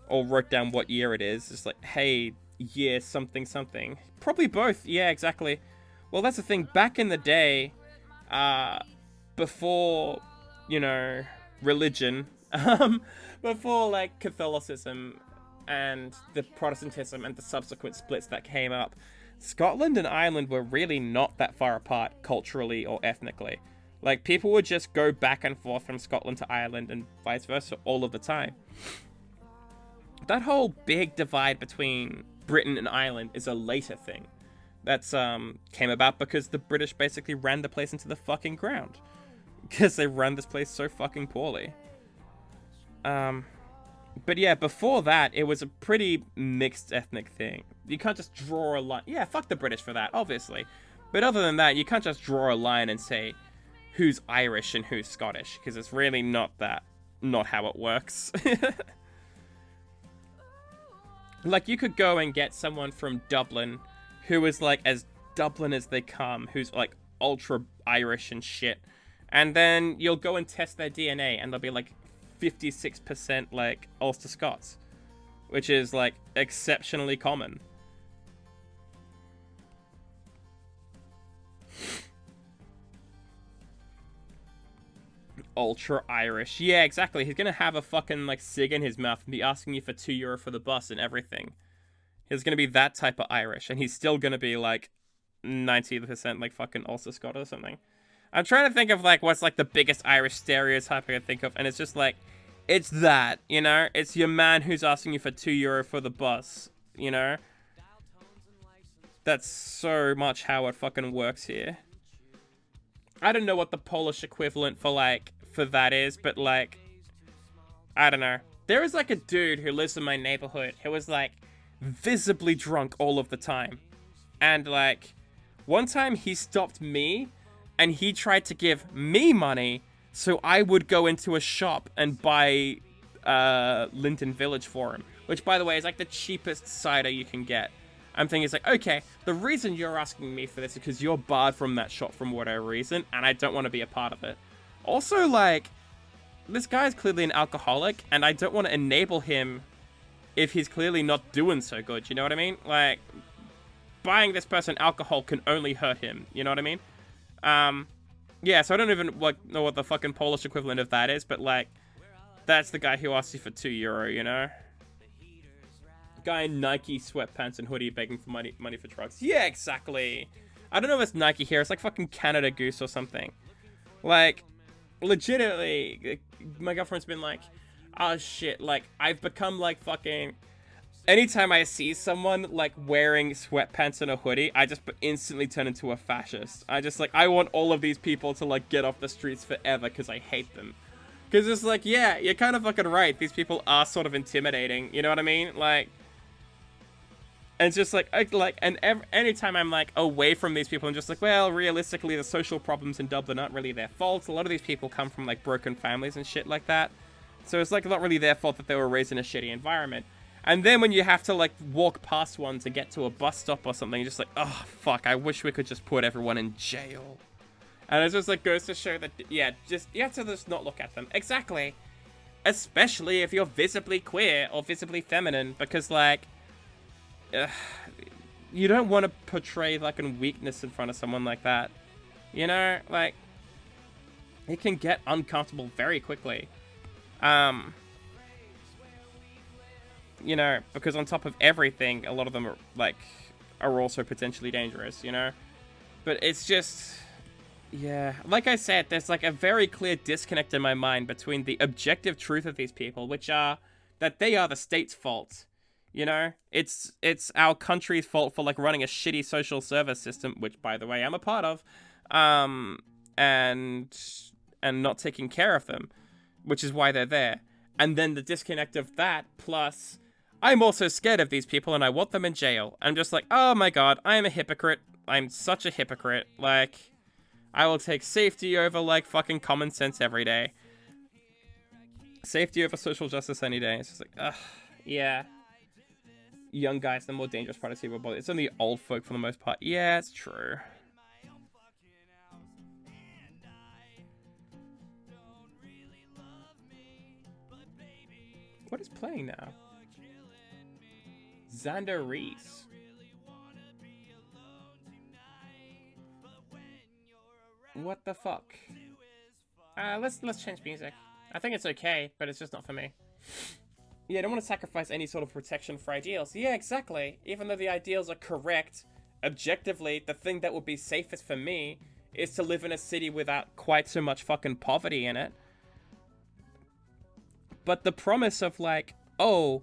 or wrote down what year it is. It's like, hey, year something something. Probably both. Yeah, exactly. Well, that's the thing. Back in the day, before, you know, religion, before like Catholicism and the Protestantism and the subsequent splits that came up, Scotland and Ireland were really not that far apart culturally or ethnically. Like, people would just go back and forth from Scotland to Ireland and vice versa all of the time. That whole big divide between Britain and Ireland is a later thing. That's came about because the British basically ran the place into the fucking ground. Because they ran this place so fucking poorly. But yeah, before that, it was a pretty mixed ethnic thing. You can't just draw a line. Yeah, fuck the British for that, obviously. But other than that, you can't just draw a line and say who's Irish and who's Scottish, because it's really not how it works. Like, you could go and get someone from Dublin who is like as Dublin as they come, who's like ultra Irish and shit. And then you'll go and test their DNA and they'll be like 56% like Ulster Scots, which is like exceptionally common. Ultra Irish. Yeah, exactly. He's gonna have a fucking like cig in his mouth and be asking you for €2 for the bus and everything. He's gonna be that type of Irish, and he's still gonna be like 90% like fucking Ulster Scot or something. I'm trying to think of like what's like the biggest Irish stereotype I can think of, and it's just like, it's that, you know? It's your man who's asking you for €2 for the bus, you know? That's so much how it fucking works here. I don't know what the Polish equivalent for like, for that is, but like, I don't know. There is like a dude who lives in my neighborhood who was like visibly drunk all of the time. And like, one time he stopped me and he tried to give me money so I would go into a shop and buy Linden Village for him. Which, by the way, is like the cheapest cider you can get. I'm thinking, it's like, okay, the reason you're asking me for this is because you're barred from that shop from whatever reason, and I don't want to be a part of it. Also, like, this guy's clearly an alcoholic, and I don't want to enable him if he's clearly not doing so good, you know what I mean? Like, buying this person alcohol can only hurt him, you know what I mean? Yeah, so I don't even know what the fucking Polish equivalent of that is, but like, that's the guy who asks you for €2, you know? Guy in Nike sweatpants and hoodie begging for money for drugs. Yeah, exactly. I don't know if it's Nike here. It's like fucking Canada Goose or something. Like, legitimately, my girlfriend's been like, oh shit, like, I've become like fucking... Anytime I see someone like wearing sweatpants and a hoodie, I just instantly turn into a fascist. I want all of these people to like get off the streets forever because I hate them. Because it's like, yeah, you're kind of fucking right. These people are sort of intimidating. You know what I mean? Like, and it's just like, anytime I'm like away from these people, I'm just like, well, realistically, the social problems in Dublin aren't really their fault. A lot of these people come from like broken families and shit like that. So it's like not really their fault that they were raised in a shitty environment. And then when you have to like walk past one to get to a bus stop or something, you're just like, oh fuck, I wish we could just put everyone in jail. And it just like goes to show that, yeah, just you have to just not look at them. Exactly. Especially if you're visibly queer or visibly feminine, because like, you don't want to portray like a weakness in front of someone like that. You know, like, it can get uncomfortable very quickly. You know, because on top of everything, a lot of them are, like, are also potentially dangerous, you know? But it's just... yeah, like I said, there's like a very clear disconnect in my mind between the objective truth of these people, which are that they are the state's fault. You know, it's our country's fault for like running a shitty social service system, which by the way I'm a part of, and not taking care of them, which is why they're there. And then the disconnect of that plus I'm also scared of these people and I want them in jail. I'm just like, oh my god, I am a hypocrite. I'm such a hypocrite. Like, I will take safety over, like, fucking common sense every day. Safety over social justice any day. It's just like, ugh, yeah. Young guys, the more dangerous part of people. It's only old folk for the most part. Yeah, it's true. What is playing now? Xander Reese. What the fuck? Let's change music. I think it's okay, but it's just not for me. Yeah, I don't want to sacrifice any sort of protection for ideals. Yeah, exactly. Even though the ideals are correct, objectively, the thing that would be safest for me is to live in a city without quite so much fucking poverty in it. But the promise of like, oh,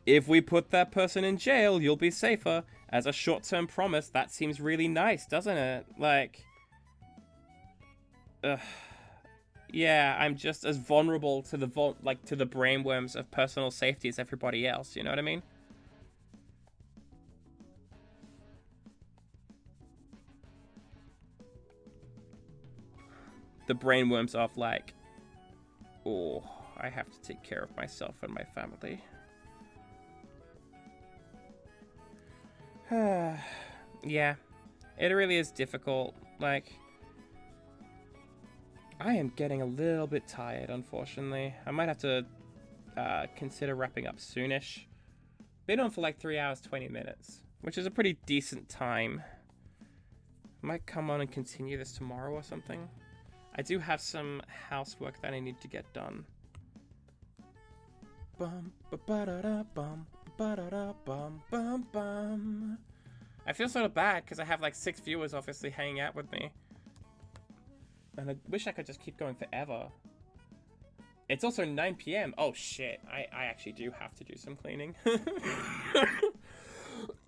if we put that person in jail, you'll be safer, as a short-term promise, that seems really nice, doesn't it? Like... yeah, I'm just as vulnerable to the brainworms of personal safety as everybody else, you know what I mean? The brainworms of like, oh, I have to take care of myself and my family. Yeah, it really is difficult, like... I am getting a little bit tired, unfortunately. I might have to consider wrapping up soonish. Been on for like 3 hours, 20 minutes, which is a pretty decent time. I might come on and continue this tomorrow or something. I do have some housework that I need to get done. Bum, ba-da-da, bum, ba-da-da, bum, bum, bum. I feel sort of bad because I have like 6 viewers obviously hanging out with me. And I wish I could just keep going forever. It's also 9 p.m. Oh, shit. I actually do have to do some cleaning.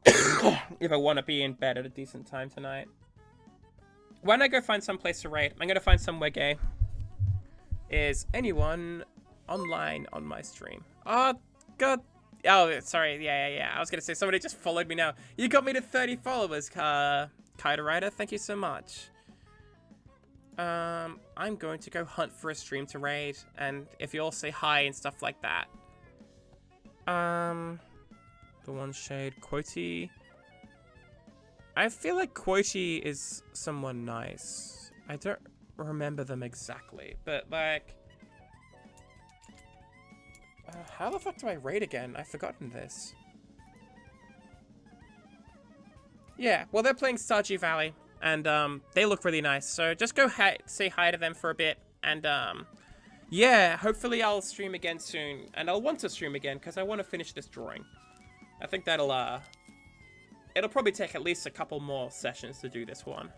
If I want to be in bed at a decent time tonight. Why don't I go find some place to raid? I'm going to find somewhere gay. Is anyone online on my stream? Oh, God. Oh, sorry. Yeah. I was going to say, somebody just followed me now. You got me to 30 followers, Kaida Rider. Thank you so much. I'm going to go hunt for a stream to raid, and if you all say hi and stuff like that. The one shade, Quoty. I feel like Quoty is someone nice. I don't remember them exactly, but like... how the fuck do I raid again? I've forgotten this. Yeah, well, they're playing Stardew Valley. And, they look really nice. So just go say hi to them for a bit. And, yeah, hopefully I'll stream again soon. And I'll want to stream again because I want to finish this drawing. I think that'll, it'll probably take at least a couple more sessions to do this one.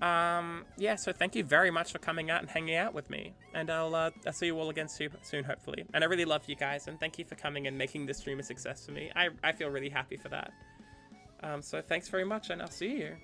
Yeah, so thank you very much for coming out and hanging out with me. And I'll see you all again soon, hopefully. And I really love you guys. And thank you for coming and making this stream a success for me. I feel really happy for that. So thanks very much, and I'll see you.